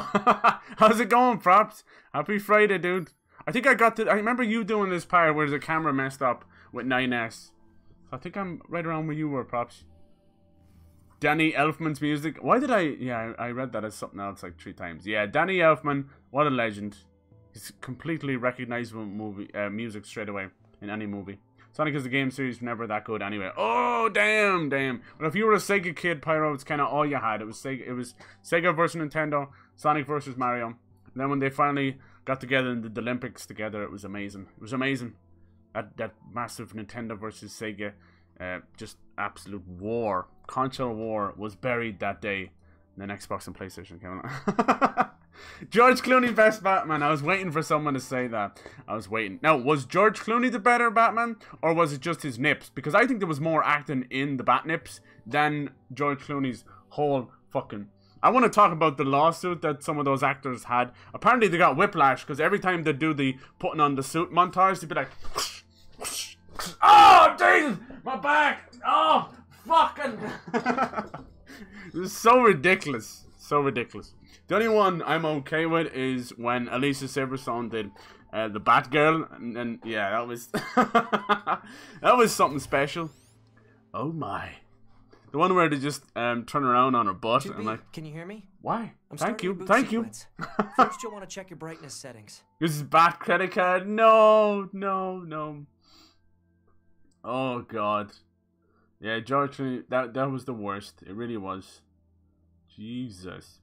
S1: How's it going, props? Happy Friday, dude. I think I remember you doing this part where the camera messed up with 9S. I think I'm right around where you were, props. Danny Elfman's music. Why did I... Yeah, I read that as something else like 3 times. Yeah, Danny Elfman, what a legend. He's completely recognizable music straight away in any movie. Sonic as a game series never that good anyway. Oh, damn. But if you were a Sega kid, Pyro, it's kind of all you had. It was Sega versus Nintendo, Sonic versus Mario. And then when they finally got together and did the Olympics together, it was amazing. It was amazing. That massive Nintendo versus Sega, just absolute war. Console war was buried that day. And then Xbox and PlayStation came out. George Clooney best Batman. I was waiting for someone to say that. I was waiting. Now, was George Clooney the better Batman? Or was it just his nips? Because I think there was more acting in the bat nips than George Clooney's whole fucking... I want to talk about the lawsuit that some of those actors had. Apparently they got whiplash because every time they do the putting on the suit montage, they'd be like... Oh, Jesus! My back! Oh, fucking... It's so ridiculous. So ridiculous. The only one I'm okay with is when Alicia Silverstone did the Batgirl, and yeah, that was that was something special. Oh my! The one where they just turn around on her butt. And like,
S5: can you hear me?
S1: Why?
S5: I'm
S1: Thank you.
S5: Sequence. First, you'll want to check your brightness settings.
S1: This is Bat credit card. No. Oh God. Yeah, George, that was the worst. It really was. Jesus.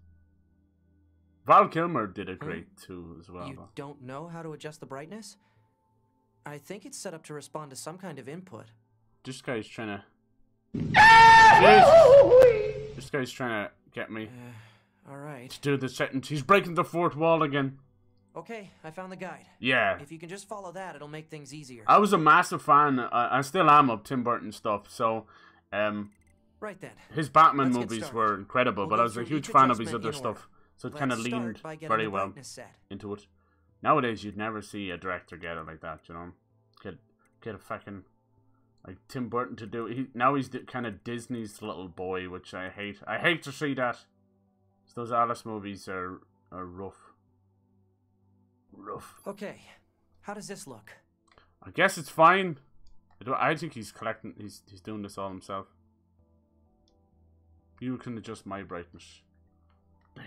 S1: Val Kilmer did it great too as well.
S5: You don't know how to adjust the brightness? I think it's set up to respond to some kind of input.
S1: This guy's trying to... This guy's trying to get me.
S5: Alright.
S1: To do the settings. He's breaking the fourth wall again.
S5: Okay, I found the guide.
S1: Yeah.
S5: If you can just follow that, it'll make things easier.
S1: I was a massive fan. I still am of Tim Burton stuff. So,
S5: right then.
S1: His Batman movies were incredible, but I was a huge fan of his other stuff. So it kind of leaned very well into it. Nowadays, you'd never see a director get it like that, you know? Get a fucking... Like, Tim Burton to do... Now he's kind of Disney's little boy, which I hate. I hate to see that. So those Alice movies are rough.
S5: Okay, how does this look?
S1: I guess it's fine. I think he's collecting... He's doing this all himself. You can adjust my brightness. Damn.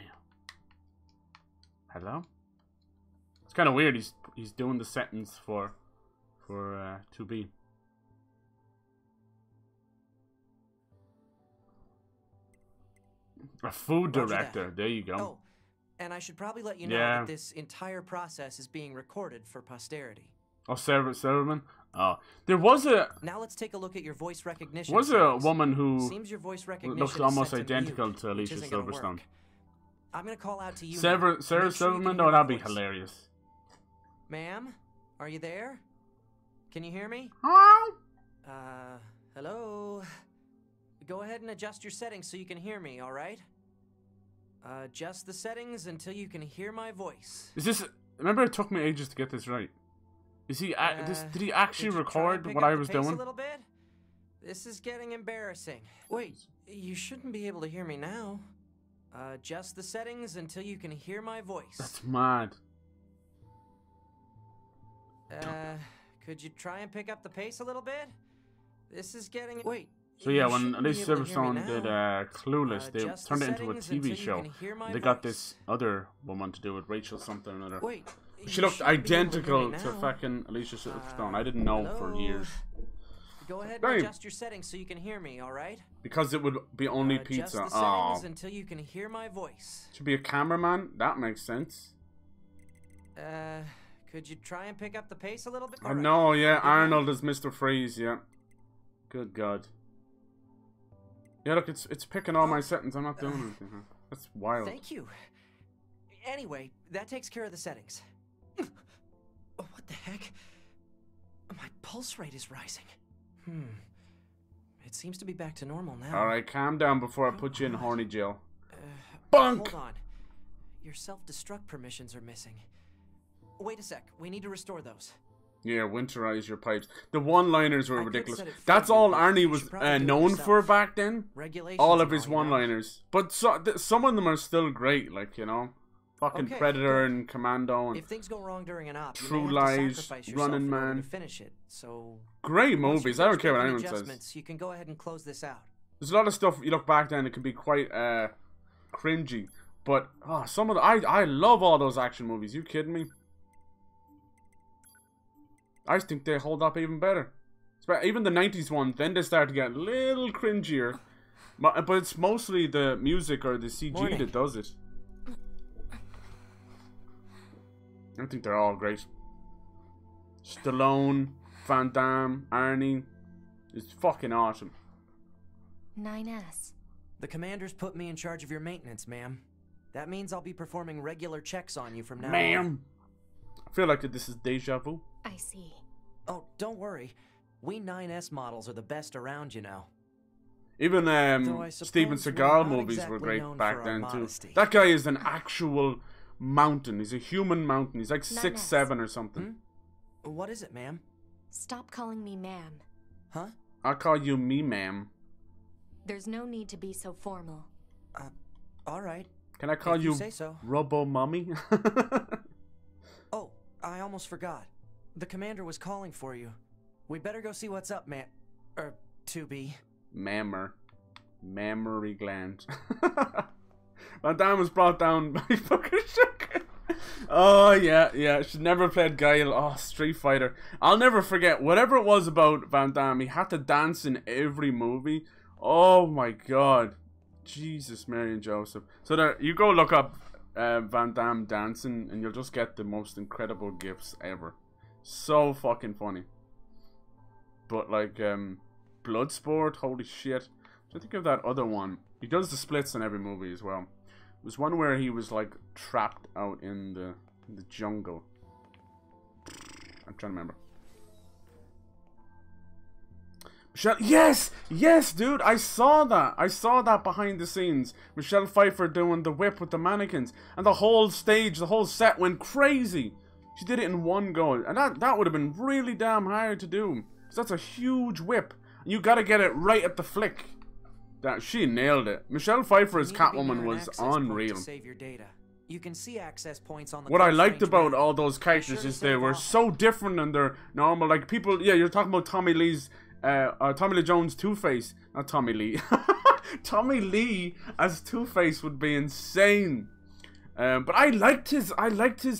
S1: Hello? It's kind of weird. He's doing the settings for 2B. A food director. There you go.
S5: Oh, and I should probably let you know that this entire process is being recorded for posterity.
S1: Oh, Silverman? Oh, there was a...
S5: Now let's take a look at your voice recognition.
S1: Was a woman who
S5: seems your voice recognition
S1: looks almost identical to Alicia Silverstone.
S5: I'm gonna call out to you.
S1: Sarah Silverman? No, that'd be hilarious.
S5: Ma'am, are you there? Can you hear me?
S1: Hello?
S5: Hello? Go ahead and adjust your settings so you can hear me, alright? Adjust the settings until you can hear my voice.
S1: Is this... Remember it took me ages to get this right. Is he... did he actually record what I was doing?
S5: A little bit? This is getting embarrassing. Wait, you shouldn't be able to hear me now. Adjust the settings until you can hear my voice.
S1: That's mad.
S5: Could you try and pick up the pace a little bit? This is getting... Wait,
S1: So yeah,
S5: You
S1: when
S5: shouldn't
S1: Alicia
S5: be able to hear me
S1: Silverstone did
S5: now.
S1: Clueless, they
S5: Adjust the
S1: turned it into a
S5: settings until
S1: TV
S5: you
S1: show.
S5: can hear my
S1: They got
S5: voice.
S1: this other woman to do it, Rachel something or another.
S5: Wait,
S1: She
S5: you
S1: looked
S5: shouldn't be able to hear me
S1: identical to
S5: now.
S1: fucking Alicia Silverstone. I didn't know for
S5: Hello?
S1: years.
S5: Go ahead
S1: Damn.
S5: and adjust your settings so you can hear me, alright?
S1: Because it would be only
S5: Adjust
S1: pizza.
S5: the
S1: Oh,
S5: settings until you can hear my voice.
S1: should be a cameraman. That makes sense.
S5: Could you try and pick up the pace a little bit?
S1: I know, yeah. Arnold is Mr. Freeze, yeah. Good God. Yeah, look, it's picking all my settings. I'm not doing anything. Huh? That's wild.
S5: Thank you. Anyway, that takes care of the settings. Oh, what the heck? My pulse rate is rising. It seems to be back to normal now.
S1: Alright, calm down before I put you in horny jail.
S5: Hold
S1: Bunk!
S5: on. Your self-destruct permissions are missing. Wait a sec. We need to restore those.
S1: Yeah, winterize your pipes. The one-liners were
S5: I could
S1: ridiculous.
S5: set it for
S1: That's
S5: you,
S1: all
S5: but
S1: Arnie
S5: you
S1: was
S5: should probably do it
S1: known for
S5: yourself.
S1: back then.
S5: Regulations
S1: All of
S5: and
S1: his
S5: all, you know?
S1: one-liners. But some of them are still great, like, you know. Fucking
S5: Okay,
S1: Predator
S5: good.
S1: and Commando and
S5: If things go wrong during an op,
S1: True
S5: you may have
S1: Lies,
S5: to sacrifice yourself
S1: Running
S5: in order
S1: Man.
S5: to finish it. So
S1: great
S5: once
S1: movies.
S5: you
S1: I don't
S5: finish
S1: care what
S5: making
S1: anyone says.
S5: adjustments, you can go ahead and close this out.
S1: There's a lot of stuff you look back then it can be quite cringy. But some of the I love all those action movies. You kidding me? I just think they hold up even better. Even the 90s ones, then they start to get a little cringier. But it's mostly the music or the CG
S5: Morning.
S1: that does it. I think they're all great. Stallone, Van Damme, Arnie. It's fucking awesome.
S7: 9S.
S5: The commander's put me in charge of your maintenance, ma'am. That means I'll be performing regular checks on you from now on.
S1: Ma'am. I feel like this is deja vu.
S7: I see.
S5: Oh, don't worry. We 9S models are the best around, you know.
S1: Even
S5: Though I
S1: Steven
S5: suppose we're
S1: Seagal
S5: not
S1: movies were
S5: exactly
S1: great
S5: known
S1: back
S5: for our
S1: then too.
S5: modesty.
S1: That guy is an actual mountain. He's a human mountain. He's like 6'7" or something.
S5: What is it, ma'am?
S7: Stop calling me ma'am.
S5: Huh?
S1: I'll call you me, ma'am.
S7: There's no need to be so formal.
S5: Alright.
S1: Can I call
S5: If you
S1: you
S5: say so.
S1: Robo Mommy?
S5: Oh, I almost forgot. The commander was calling for you. We'd better go see what's up, man. To be.
S1: Mammer. Mammary gland. Van Damme was brought down by fucking sugar. Oh, yeah. She never played Guile. Oh, Street Fighter. I'll never forget. Whatever it was about Van Damme, he had to dance in every movie. Oh, my God. Jesus, Mary and Joseph. So there, you go look up Van Damme dancing, and you'll just get the most incredible gifs ever. So fucking funny. But, like, Bloodsport, holy shit. I think of that other one. He does the splits in every movie as well. It was one where he was like trapped out in the jungle. I'm trying to remember. Michelle, yes, dude, I saw that behind the scenes. Michelle Pfeiffer doing the whip with the mannequins, and the whole stage, the whole set went crazy. She did it in one go, and that would have been really damn hard to do. 'Cause that's a huge whip. You gotta get it right at the flick. That she nailed it. Michelle Pfeiffer as Catwoman was unreal.
S5: Save your data. You can see access points on the
S1: What I
S5: close
S1: liked
S5: range
S1: about
S5: map.
S1: all those characters
S5: Be sure
S1: is
S5: to
S1: they
S5: save
S1: were
S5: often.
S1: so different than their normal. Like people, yeah, you're talking about Tommy Lee's, Tommy Lee Jones' Two-Face, not Tommy Lee. Tommy Lee as Two-Face would be insane. But I liked his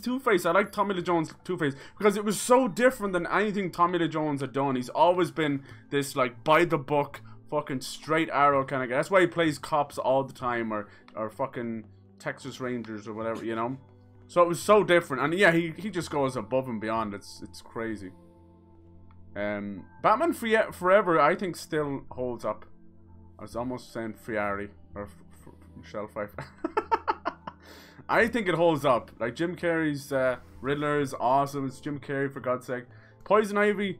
S1: Two-Face. I liked Tommy Lee Jones' Two-Face because it was so different than anything Tommy Lee Jones had done. He's always been this like by the book, fucking straight arrow kind of guy. That's why he plays cops all the time, or fucking Texas Rangers or whatever, you know. So it was so different, and yeah, he just goes above and beyond. It's crazy. Batman Forever, I think, still holds up. I was almost saying Friari or Michelle Pfeiffer. I think it holds up. Like Jim Carrey's Riddler is awesome. It's Jim Carrey, for God's sake. Poison Ivy.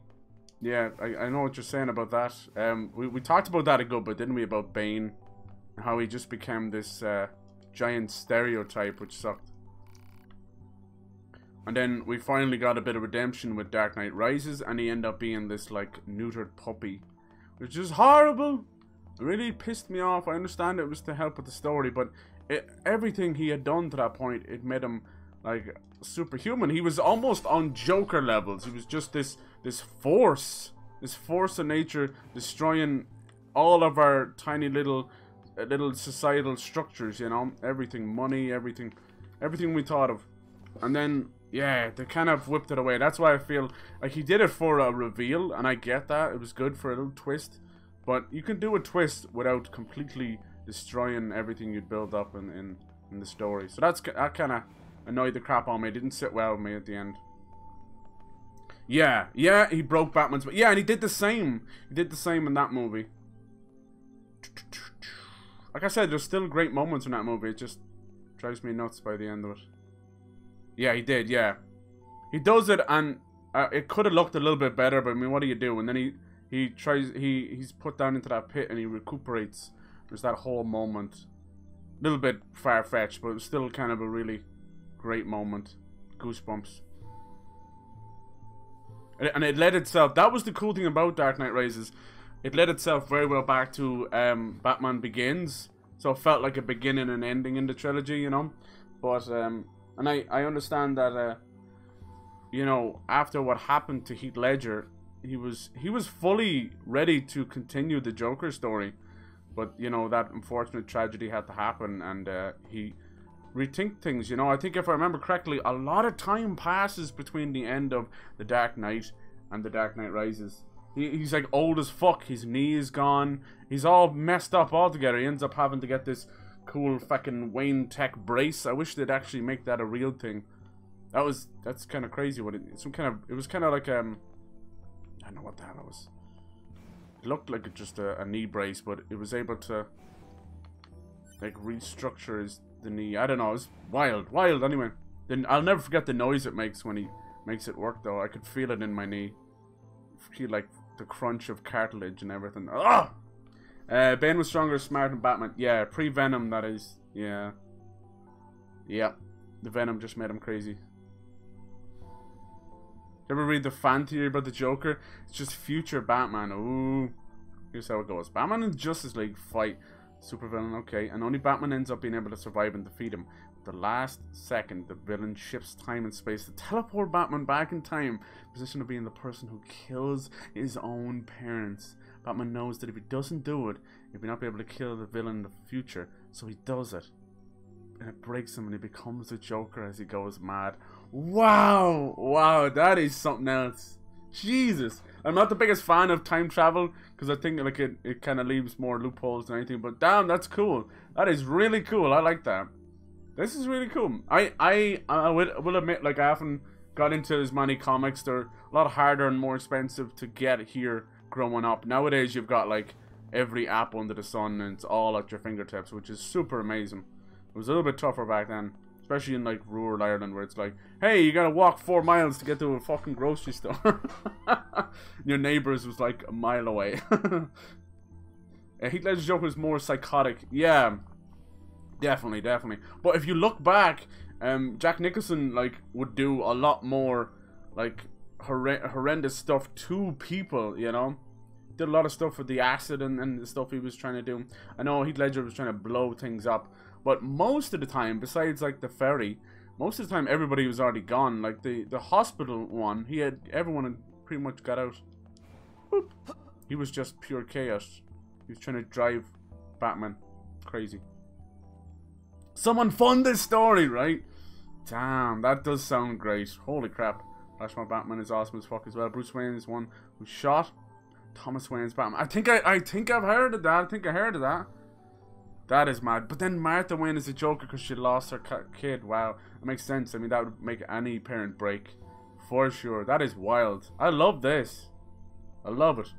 S1: Yeah, I know what you're saying about that. We talked about that a good bit, didn't we? About Bane. How he just became this giant stereotype, which sucked. And then we finally got a bit of redemption with Dark Knight Rises, and he ended up being this, like, neutered puppy. Which is horrible. It really pissed me off. I understand it was to help with the story, but everything he had done to that point, it made him, like, superhuman. He was almost on Joker levels. He was just this force of nature destroying all of our tiny little societal structures, you know, everything, money, everything we thought of. And then, yeah, they kind of whipped it away. That's why I feel like he did it for a reveal, and I get that. It was good for a little twist. But you can do a twist without completely destroying everything you'd build up in the story. So that kind of annoyed the crap on me. It didn't sit well with me at the end. Yeah, he broke Batman's... Yeah, and he did the same. He did the same in that movie. Like I said, there's still great moments in that movie. It just drives me nuts by the end of it. Yeah, he did, yeah. He does it, and it could have looked a little bit better, but I mean, what do you do? And then he's put down into that pit, and he recuperates. There's that whole moment. A little bit far-fetched, but it was still kind of a really great moment. Goosebumps. And it led itself... That was the cool thing about Dark Knight Rises. It led itself very well back to Batman Begins. So it felt like a beginning and ending in the trilogy, you know? But... And I understand that, you know, after what happened to Heath Ledger, he was fully ready to continue the Joker story. But, you know, that unfortunate tragedy had to happen, and he rethink things, you know. I think if I remember correctly, a lot of time passes between the end of The Dark Knight and The Dark Knight Rises. He's like old as fuck, his knee is gone, he's all messed up altogether. He ends up having to get this cool fucking Wayne Tech brace. I wish they'd actually make that a real thing. That's kind of crazy. It was kind of like I don't know what the hell it was. It looked like just a knee brace, but it was able to like restructure the knee. I don't know. It was wild. Anyway, then I'll never forget the noise it makes when he makes it work. Though I could feel it in my knee. Feel like the crunch of cartilage and everything. Ah. Bane was stronger, smarter than Batman. Yeah, pre-Venom, that is. Yeah. Yeah. The Venom just made him crazy. You ever read the fan theory about the Joker? It's just future Batman. Ooh. Here's how it goes. Batman and Justice League fight supervillain, okay, and only Batman ends up being able to survive and defeat him. At the last second, the villain shifts time and space to teleport Batman back in time, position of being the person who kills his own parents. Batman knows that if he doesn't do it, he'll not be able to kill the villain in the future, so he does it. And it breaks him and he becomes the Joker as he goes mad. Wow! Wow, that is something else. Jesus! I'm not the biggest fan of time travel, because I think like it kind of leaves more loopholes than anything, but damn, that's cool. That is really cool. I like that. This is really cool. I will admit, like, I haven't got into as many comics. They're a lot harder and more expensive to get here growing up. Nowadays, you've got, like, every app under the sun, and it's all at your fingertips, which is super amazing. It was a little bit tougher back then, especially in, like, rural Ireland, where it's like, hey, you gotta walk 4 miles to get to a fucking grocery store. Your neighbors was, like, a mile away. Heath Ledger's Joker was more psychotic. Yeah. Definitely. But if you look back, Jack Nicholson, like, would do a lot more, like, horrendous stuff to people, you know? Did a lot of stuff with the acid and the stuff he was trying to do. I know Heath Ledger was trying to blow things up, but most of the time, besides, like, the ferry, most of the time everybody was already gone. Like, the hospital one, everyone had pretty much got out. Boop. He was just pure chaos. He was trying to drive Batman crazy. Someone fund this story, right? Damn, that does sound great. Holy crap. Flashpoint Batman is awesome as fuck as well. Bruce Wayne is one who shot Thomas Wayne's Batman. I think I've heard of that. I think I heard of that. That is mad. But then Martha Wayne is a Joker because she lost her kid. Wow. That makes sense. I mean, that would make any parent break. For sure. That is wild. I love this. I love it.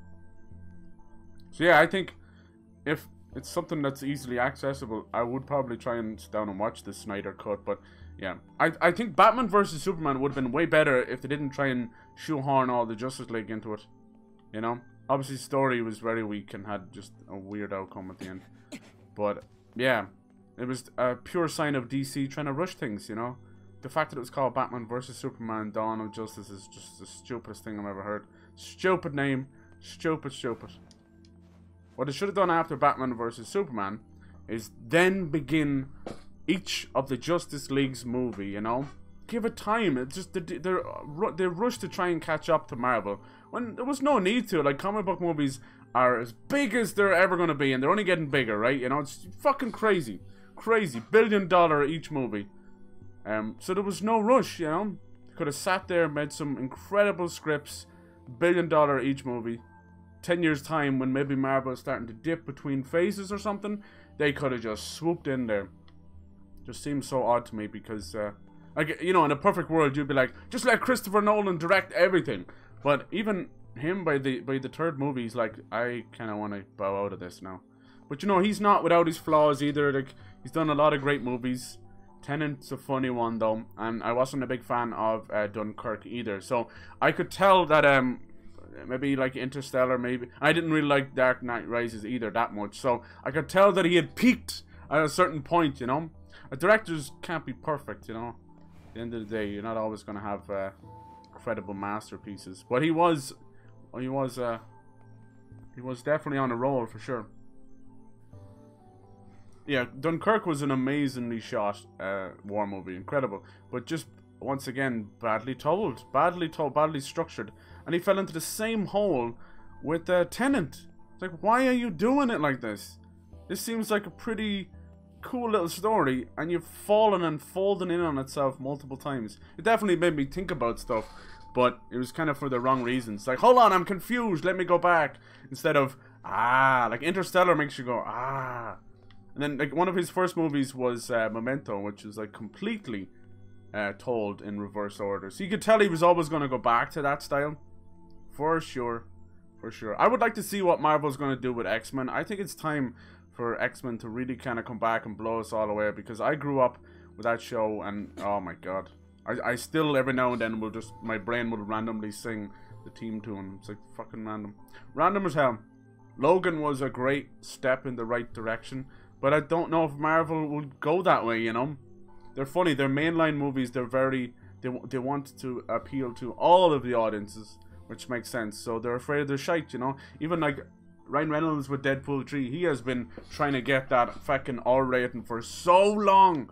S1: So yeah, I think if it's something that's easily accessible, I would probably try and sit down and watch the Snyder Cut, but yeah. I think Batman vs. Superman would have been way better if they didn't try and shoehorn all the Justice League into it. You know? Obviously, the story was very weak and had just a weird outcome at the end. But, yeah. It was a pure sign of DC trying to rush things, you know? The fact that it was called Batman vs. Superman Dawn of Justice is just the stupidest thing I've ever heard. Stupid name. Stupid. What they should have done after Batman vs. Superman is then begin each of the Justice League's movie, you know? Give it time. It's just they rushed to try and catch up to Marvel when there was no need to. Like, comic book movies are as big as they're ever going to be, and they're only getting bigger, right? You know, it's fucking crazy. Crazy. $1 billion each movie. So there was no rush, you know? They could have sat there and made some incredible scripts. $1 billion each movie. 10 years time, when maybe Marvel is starting to dip between phases or something, they could have just swooped in there. Just seems so odd to me because, like, you know, in a perfect world, you'd be like, just let Christopher Nolan direct everything. But even him, by the third movie, he's like, I kind of want to bow out of this now. But, you know, he's not without his flaws either. Like, he's done a lot of great movies. Tenant's a funny one, though. And I wasn't a big fan of Dunkirk either. So, I could tell that, maybe like Interstellar, maybe. I didn't really like Dark Knight Rises either that much. So, I could tell that he had peaked at a certain point, you know. Directors can't be perfect, you know. At the end of the day, you're not always going to have credible masterpieces. But he was definitely on a roll for sure. Yeah, Dunkirk was an amazingly shot war movie, incredible. But just once again, badly told, badly structured, and he fell into the same hole with Tenant. It's like, why are you doing it like this? This seems like a pretty cool little story, and you've fallen and folded in on itself multiple times. It definitely made me think about stuff, but it was kind of for the wrong reasons. Like, hold on, I'm confused, let me go back. Instead of, like Interstellar makes you go, And then, like, one of his first movies was Memento, which is, like, completely told in reverse order. So you could tell he was always going to go back to that style. For sure. For sure. I would like to see what Marvel's going to do with X-Men. I think it's time for X-Men to really kind of come back and blow us all away, because I grew up with that show, and oh my god, I still every now and then will just, my brain will randomly sing the theme tune. It's like fucking random as hell. Logan was a great step in the right direction, but I don't know if Marvel will go that way, you know. They're funny, they're mainline movies, they're very, they want to appeal to all of the audiences, which makes sense, so they're afraid of their shite, you know. Even like Ryan Reynolds with Deadpool 3, he has been trying to get that fucking R rating for so long.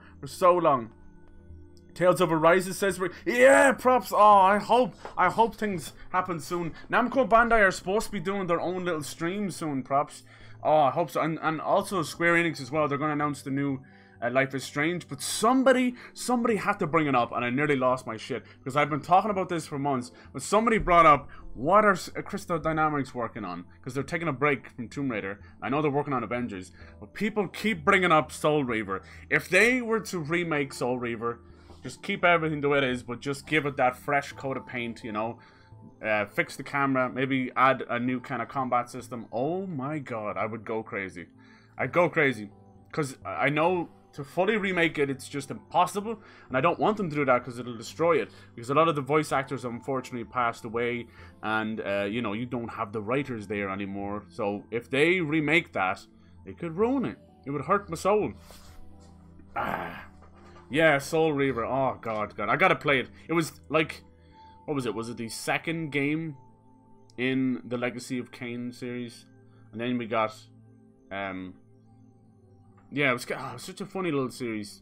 S1: Tales of Arise says, yeah, props. Oh, I hope things happen soon. Namco Bandai are supposed to be doing their own little stream soon, props. Oh, I hope so. And also Square Enix as well. They're going to announce the new Life is Strange, but somebody had to bring it up, and I nearly lost my shit, because I've been talking about this for months, but somebody brought up, what are Crystal Dynamics working on? Because they're taking a break from Tomb Raider. I know they're working on Avengers, but people keep bringing up Soul Reaver. If they were to remake Soul Reaver, just keep everything the way it is, but just give it that fresh coat of paint, you know, fix the camera, maybe add a new kind of combat system. Oh my god, I would go crazy. I'd go crazy, because I know to fully remake it, it's just impossible, and I don't want them to do that because it'll destroy it, because a lot of the voice actors unfortunately passed away, and you know, you don't have the writers there anymore. So if they remake that, they could ruin it. It would hurt my soul. Yeah, Soul Reaver. Oh god, I gotta play it. It was like, what was it? Was it the second game in the Legacy of Kain series? And then we got yeah, it was such a funny little series,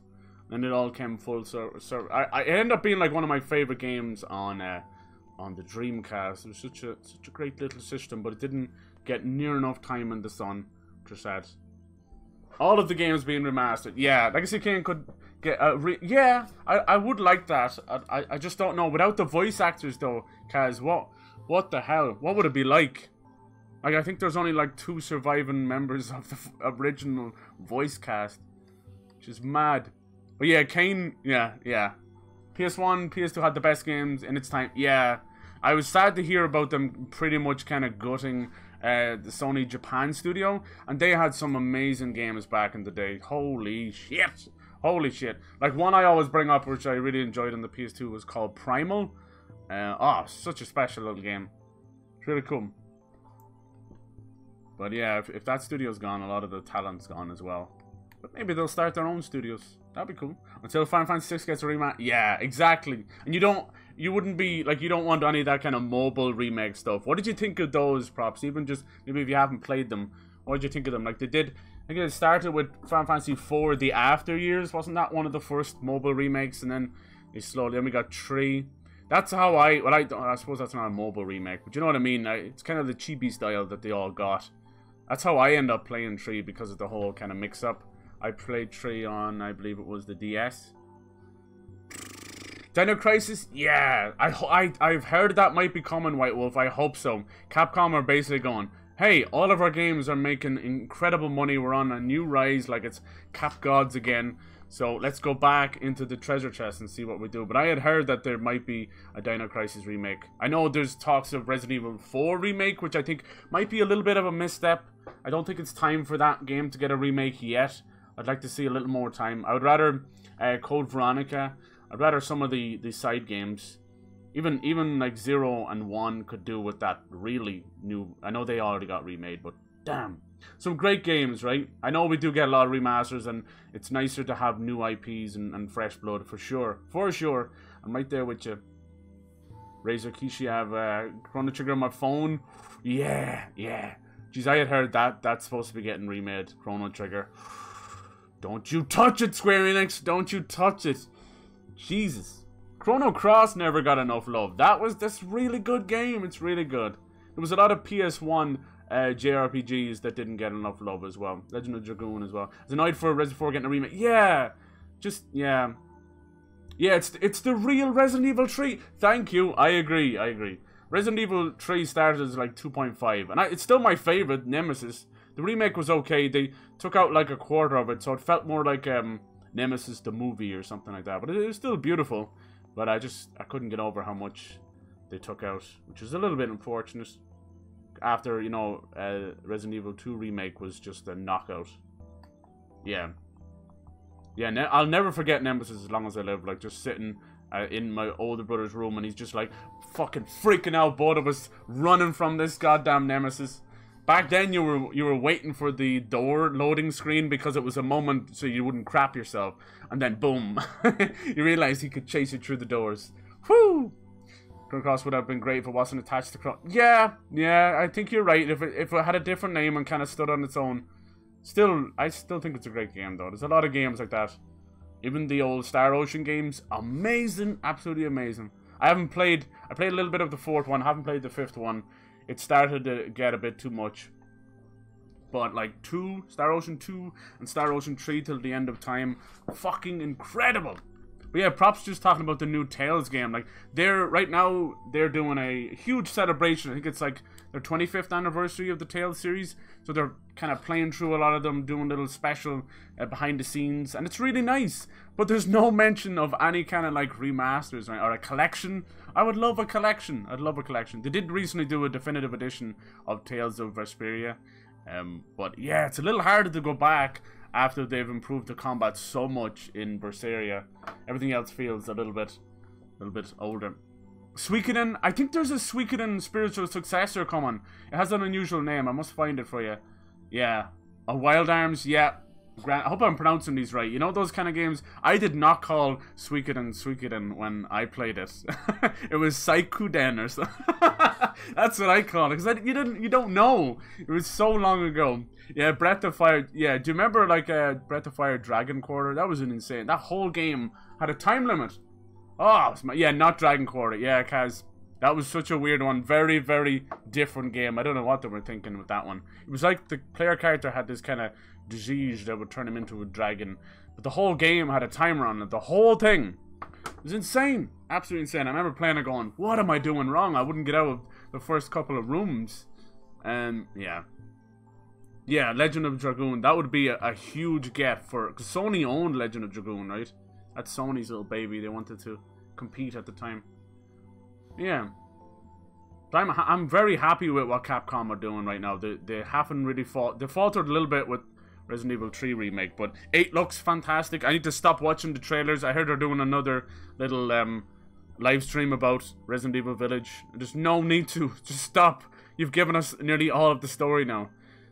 S1: and it all came full circle. I ended up being like one of my favorite games on the Dreamcast. It was such a great little system, but it didn't get near enough time in the sun, which is sad. All of the games being remastered. Yeah, Legacy of Kain could get yeah, I would like that. I just don't know. Without the voice actors though, Kaz, what the hell? What would it be like? Like, I think there's only like 2 surviving members of the original voice cast, which is mad. But yeah, Kain, yeah. PS1, PS2 had the best games in its time. Yeah, I was sad to hear about them pretty much kind of gutting the Sony Japan studio, and they had some amazing games back in the day. Holy shit. Like, one I always bring up, which I really enjoyed on the PS2, was called Primal. Such a special little game. It's really cool. But yeah, if that studio's gone, a lot of the talent's gone as well. But maybe they'll start their own studios. That'd be cool. Until Final Fantasy VI gets a remake. Yeah, exactly. And you wouldn't be, like, you don't want any of that kind of mobile remake stuff. What did you think of those, props? Even just, maybe if you haven't played them, what did you think of them? Like, they did, I think it started with Final Fantasy IV, The After Years. Wasn't that one of the first mobile remakes? And then they slowly, then we got 3. That's how I suppose that's not a mobile remake, but you know what I mean? It's kind of the cheapy style that they all got. That's how I end up playing 3 because of the whole kind of mix-up. I played 3 on, I believe it was the DS. Dino Crisis? Yeah. I've heard that might be coming, White Wolf. I hope so. Capcom are basically going, hey, all of our games are making incredible money. We're on a new rise, like it's Cap Gods again. So let's go back into the treasure chest and see what we do. But I had heard that there might be a Dino Crisis remake. I know there's talks of Resident Evil 4 remake, which I think might be a little bit of a misstep. I don't think it's time for that game to get a remake yet. I'd like to see a little more time. I would rather Code Veronica. I'd rather some of the side games. Even like 0 and 1 could do with that really new... I know they already got remade, but damn. Some great games, right? I know we do get a lot of remasters, and it's nicer to have new IPs and fresh blood, for sure. For sure. I'm right there with you. Razor Kishi, I have Chrono Trigger on my phone. Yeah. Jeez, I had heard that. That's supposed to be getting remade. Chrono Trigger. Don't you touch it, Square Enix. Don't you touch it. Jesus. Chrono Cross never got enough love. That's really good game. It's really good. There was a lot of PS1 JRPGs that didn't get enough love as well. Legend of Dragoon as well. I was annoyed for Resident 4 getting a remake. Yeah. Yeah, it's the real Resident Evil 3. Thank you. I agree. Resident Evil 3 started as like 2.5. And it's still my favorite, Nemesis. The remake was okay. They took out like a quarter of it, so it felt more like Nemesis the movie or something like that. But it was still beautiful. But I couldn't get over how much they took out, which is a little bit unfortunate. After, you know, Resident Evil 2 remake was just a knockout. Yeah, I'll never forget Nemesis as long as I live. Like, just sitting in my older brother's room, and he's just like fucking freaking out, both of us running from this goddamn Nemesis. Back then, you were waiting for the door loading screen because it was a moment so you wouldn't crap yourself, and then boom, you realize he could chase you through the doors. Whoo! Chrono Cross would have been great if it wasn't attached to Chrono. Yeah, I think you're right. If it had a different name and kind of stood on its own, I still think it's a great game though. There's a lot of games like that. Even the old Star Ocean games, amazing, absolutely amazing. I played a little bit of the 4th one. Haven't played the 5th one. It started to get a bit too much. But like Star Ocean 2 and Star Ocean 3 till the end of time, fucking incredible. But yeah, props just talking about the new Tales game. Like, right now they're doing a huge celebration. I think it's like their 25th anniversary of the Tales series. So they're kind of playing through a lot of them, doing little special behind the scenes. And it's really nice. But there's no mention of any kind of like remasters or a collection. I would love a collection. I'd love a collection. They did recently do a definitive edition of Tales of Vesperia. But yeah, it's a little harder to go back after they've improved the combat so much in Berseria. Everything else feels a little bit older. Suikoden, I think there's a Suikoden spiritual successor coming. It has an unusual name. I must find it for you. Yeah. A Wild Arms, yeah. I hope I'm pronouncing these right. You know those kind of games? I did not call Suikoden when I played it. It was Saikuden or something. That's what I call it. Because you don't know. It was so long ago. Yeah, Breath of Fire. Yeah, do you remember like Breath of Fire Dragon Quarter? That was insane. That whole game had a time limit. Oh, yeah, not Dragon Quarter. Yeah, Kaz. That was such a weird one. Very, very different game. I don't know what they were thinking with that one. It was like the player character had this kind of disease that would turn him into a dragon. But the whole game had a timer on it. The whole thing. It was insane. Absolutely insane. I remember playing it going, what am I doing wrong? I wouldn't get out of the first couple of rooms. And yeah. Yeah, Legend of Dragoon. That would be a huge get for... Because Sony owned Legend of Dragoon, right? That's Sony's little baby. They wanted to compete at the time. Yeah. But I'm very happy with what Capcom are doing right now. They haven't really They faltered a little bit with Resident Evil 3 remake, but 8 looks fantastic. I need to stop watching the trailers. I heard they're doing another little live stream about Resident Evil Village. There's no need to. Just stop. You've given us nearly all of the story now.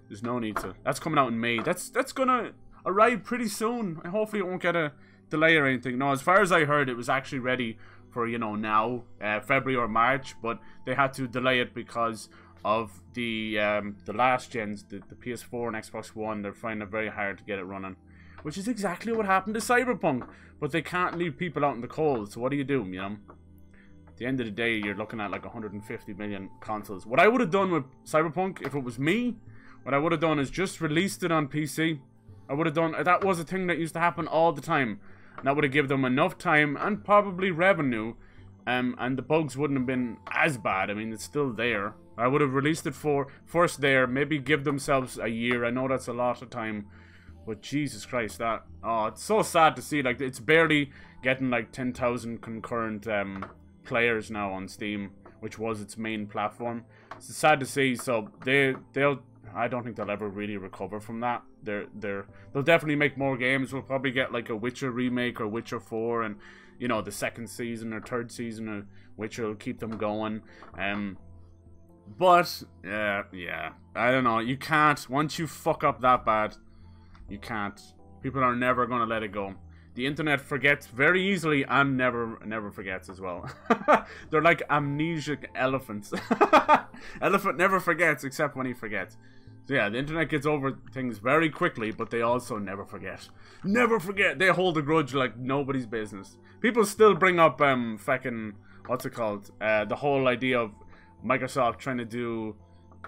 S1: There's no need to. That's coming out in May. That's gonna arrive pretty soon. Hopefully it won't get a delay or anything. No, as far as I heard, it was actually ready for, you know, now, February or March, but they had to delay it because of the last gens, the PS4 and Xbox One. They're finding it very hard to get it running, which is exactly what happened to Cyberpunk. But they can't leave people out in the cold, so what do? You know, At the end of the day, you're looking at like 150 million consoles. What I would have done with Cyberpunk, if it was me, what I would have done is just released it on PC. I would have done, that was a thing that used to happen all the time. And that would have given them enough time and probably revenue. And the bugs wouldn't have been as bad. I mean, it's still there. I would have released it first there, maybe give themselves a year. I know that's a lot of time, but Jesus Christ, it's so sad to see. Like, it's barely getting like 10,000 concurrent players now on Steam, which was its main platform. It's sad to see. So they'll. I don't think they'll ever really recover from that. They'll definitely make more games. We'll probably get like a Witcher remake or Witcher 4, and you know, the second season or third season of Witcher will keep them going. But yeah, I don't know. You can't, once you fuck up that bad, you can't. People are never gonna let it go. The internet forgets very easily and never forgets as well. They're like amnesiac elephants. Elephant never forgets except when he forgets. So yeah, the internet gets over things very quickly, but they also never forget. Never forget. They hold a grudge like nobody's business. People still bring up fucking, what's it called? The whole idea of Microsoft trying to do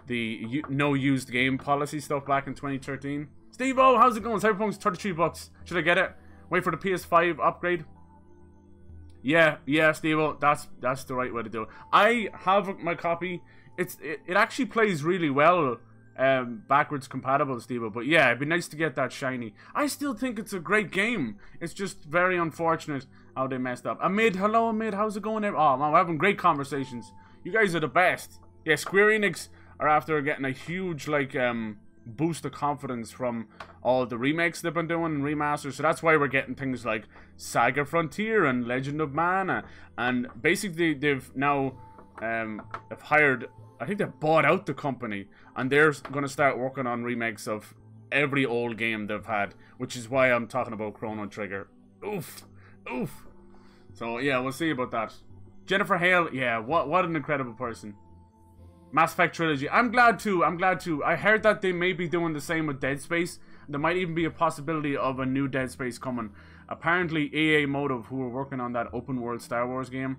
S1: the no used game policy stuff back in 2013. Steve-O, how's it going? Cyberpunk's $33. Should I get it? Wait for the PS5 upgrade? Yeah, Steve-O, that's the right way to do it. I have my copy. It actually plays really well, backwards compatible, Steve-O. But yeah, it'd be nice to get that shiny. I still think it's a great game. It's just very unfortunate how they messed up. Amid, hello Amid, how's it going? Oh man, we're having great conversations. You guys are the best. Yeah, Square Enix are after getting a huge like boost of confidence from all the remakes they've been doing and remasters. So that's why we're getting things like Saga Frontier and Legend of Mana. And basically they've now have hired, I think they bought out the company, and they're going to start working on remakes of every old game they've had, which is why I'm talking about Chrono Trigger. Oof. So yeah, we'll see about that. Jennifer Hale, yeah, what an incredible person. Mass Effect Trilogy. I'm glad too. I heard that they may be doing the same with Dead Space. There might even be a possibility of a new Dead Space coming. Apparently EA Motive, who were working on that open world Star Wars game,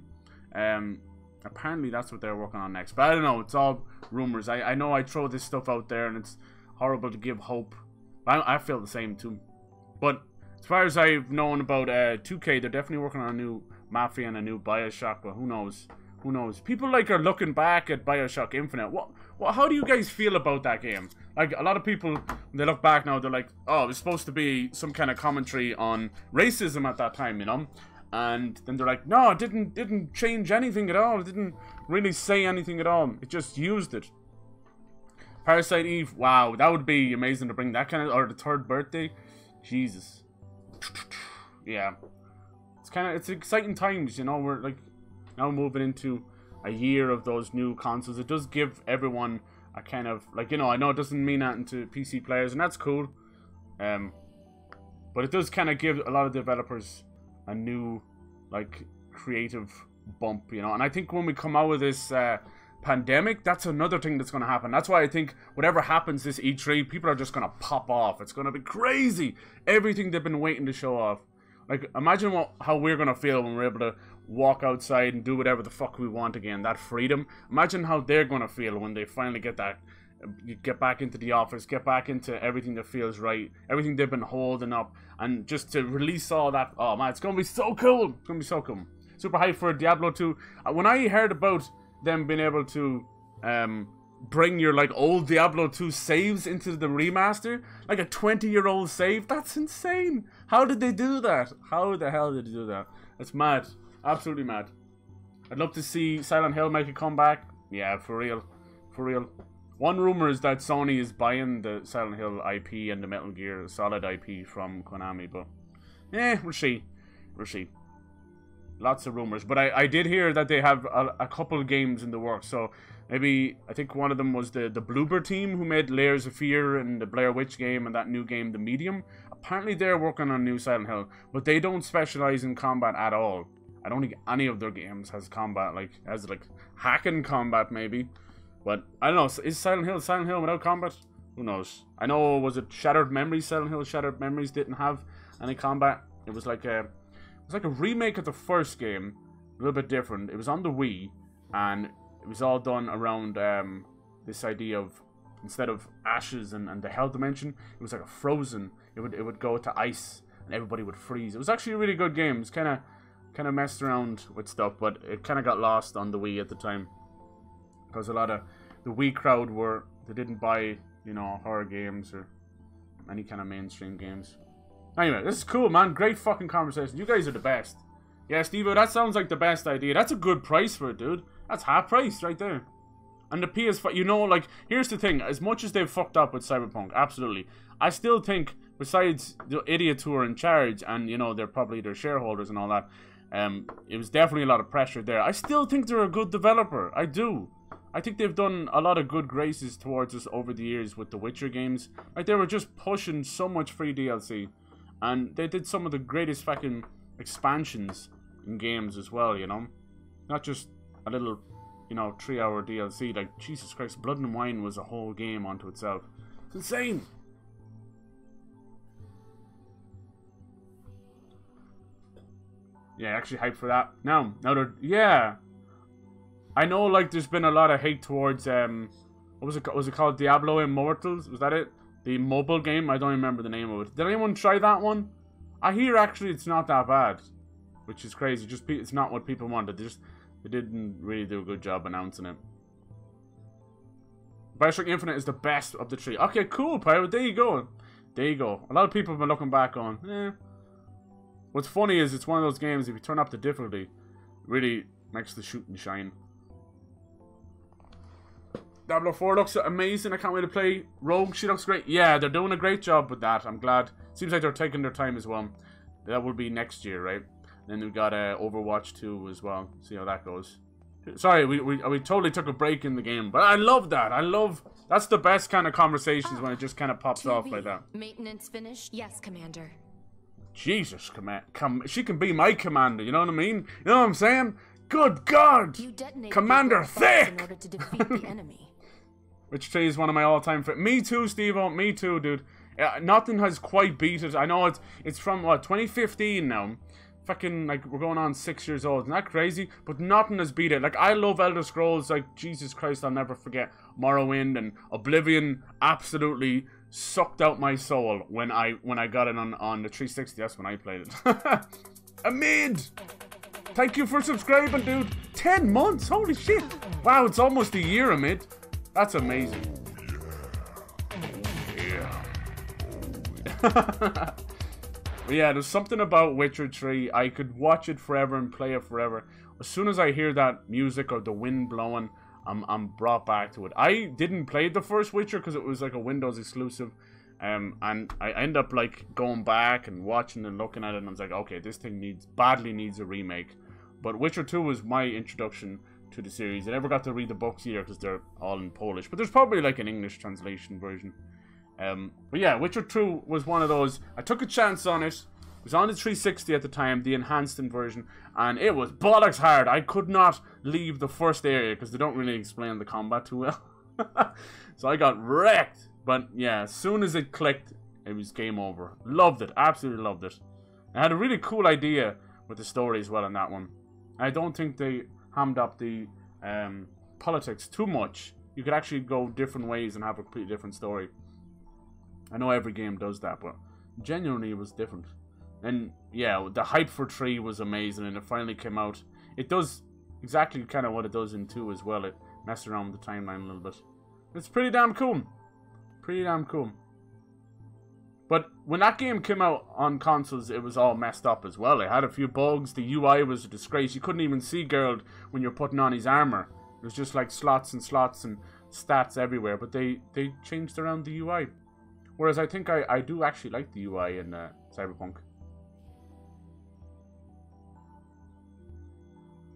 S1: apparently that's what they're working on next. But I don't know, it's all rumors. I know I throw this stuff out there and it's horrible to give hope. I feel the same too. But as far as I've known about 2K, they're definitely working on a new Mafia and a new Bioshock, but who knows? Who knows? People like are looking back at Bioshock Infinite. How do you guys feel about that game? Like, a lot of people, when they look back now, they're like, oh, it was supposed to be some kind of commentary on racism at that time, you know? And then they're like, no, it didn't change anything at all. It didn't really say anything at all. It just used it. Parasite Eve, wow, that would be amazing to bring that kind of, or the third birthday. Jesus. Yeah. It's exciting times, you know? We're like now moving into a year of those new consoles. It does give everyone a kind of, like, you know, I know it doesn't mean nothing to PC players, and that's cool. But it does kind of give a lot of developers a new, like, creative bump, you know? And I think when we come out of this pandemic, that's another thing that's going to happen. That's why I think whatever happens this E3, people are just going to pop off. It's going to be crazy. Everything they've been waiting to show off. Like, imagine how we're going to feel when we're able to walk outside and do whatever the fuck we want again. That freedom. Imagine how they're going to feel when they finally get that, get back into the office, get back into everything that feels right, everything they've been holding up, and just to release all that. Oh man, it's going to be so cool. It's going to be so cool. Super hyped for Diablo 2. When I heard about them being able to bring your like old Diablo 2 saves into the remaster, like a 20-year-old save, that's insane. How did they do that? How the hell did they do that? It's mad. Absolutely mad. I'd love to see Silent Hill make a comeback. Yeah, for real. For real. One rumor is that Sony is buying the Silent Hill IP and the Metal Gear Solid IP from Konami, but we'll see. We'll see. Lots of rumors, but I did hear that they have a couple of games in the works. So maybe, I think one of them was the Bloober team who made Layers of Fear and the Blair Witch game and that new game, The Medium. Apparently they're working on new Silent Hill, but they don't specialize in combat at all. I don't think any of their games has combat, has hacking combat maybe. But I don't know, is Silent Hill without combat? Who knows? I know, was it Shattered Memories? Silent Hill Shattered Memories didn't have any combat. It was like a remake of the first game, little bit different. It was on the Wii, and it was all done around this idea of, instead of ashes and the hell dimension, it was like a frozen. It would go to ice, and everybody would freeze. It was actually a really good game. It was kind of messed around with stuff, but it kind of got lost on the Wii at the time, because a lot of the Wii crowd they didn't buy, you know, horror games or any kind of mainstream games. Anyway, this is cool, man. Great fucking conversation. You guys are the best. Yeah, Steve-O, that sounds like the best idea. That's a good price for it, dude. That's half price right there. And the PS5, you know, like, here's the thing. As much as they've fucked up with Cyberpunk, absolutely, I still think, besides the idiots who are in charge, and, you know, they're probably their shareholders and all that, it was definitely a lot of pressure there. I still think they're a good developer. I do. I think they've done a lot of good graces towards us over the years with the Witcher games. Like, they were just pushing so much free DLC. And they did some of the greatest fucking expansions in games as well, you know? Not just a little, you know, 3-hour DLC. Like, Jesus Christ, Blood and Wine was a whole game unto itself. It's insane! Yeah, actually hyped for that. Now they're, yeah. I know, like, there's been a lot of hate towards, what was it called? Diablo Immortals? Was that it? The mobile game? I don't remember the name of it. Did anyone try that one? I hear, actually, it's not that bad. Which is crazy. Just, it's not what people wanted. They didn't really do a good job announcing it. Bioshock Infinite is the best of the three. Okay, cool, Pirate. There you go. There you go. A lot of people have been looking back on, eh. What's funny is it's one of those games, if you turn up the difficulty, really makes the shooting shine. Diablo 4 looks amazing. I can't wait to play. Rogue, she looks great. Yeah, they're doing a great job with that. I'm glad. Seems like they're taking their time as well. That will be next year, right? Then we've got Overwatch 2 as well. See how that goes. Sorry, we totally took a break in the game, but I love that. That's the best kind of conversations when it just kind of pops off like that.
S7: Maintenance finished? Yes, Commander.
S1: Jesus, she can be my commander. You know what I mean? You know what I'm saying? Good God, Commander Thick.
S7: In order to defeat the enemy.
S1: Witcher 3 is one of my all-time favorites. Me too, Steve-O. Me too, dude. Nothing has quite beat it. I know it's from, what, 2015 now. Fucking, like, we're going on 6 years old. Isn't that crazy? But nothing has beat it. Like, I love Elder Scrolls. Like, Jesus Christ, I'll never forget Morrowind and Oblivion. Absolutely sucked out my soul when I got it on the 360. That's when I played it. Amid! Thank you for subscribing, dude. 10 months? Holy shit. Wow, it's almost a year, Amid. That's amazing. Yeah. But yeah, there's something about Witcher 3. I could watch it forever and play it forever. As soon as I hear that music or the wind blowing, I'm brought back to it. I didn't play the first Witcher because it was like a Windows exclusive. And I end up like going back and watching and looking at it, and I was like, okay, this thing badly needs a remake. But Witcher 2 was my introduction to the series. I never got to read the books either because they're all in Polish. But there's probably like an English translation version. But yeah, Witcher 2 was one of those. I took a chance on it. It was on the 360 at the time, the enhanced version, and it was bollocks hard. I could not leave the first area because they don't really explain the combat too well. So I got wrecked. But yeah, as soon as it clicked, it was game over. Loved it. Absolutely loved it. I had a really cool idea with the story as well in that one. I don't think they hammed up the politics too much. You could actually go different ways and have a completely different story. I know every game does that, but genuinely it was different. And yeah, the hype for 3 was amazing, and it finally came out. It does exactly kind of what it does in 2 as well. It messed around with the timeline a little bit. It's pretty damn cool. Pretty damn cool. But when that game came out on consoles, it was all messed up as well. It had a few bugs. The UI was a disgrace. You couldn't even see Geralt when you're putting on his armor. It was just like slots and slots and stats everywhere. But they changed around the UI. Whereas I think I do actually like the UI in Cyberpunk.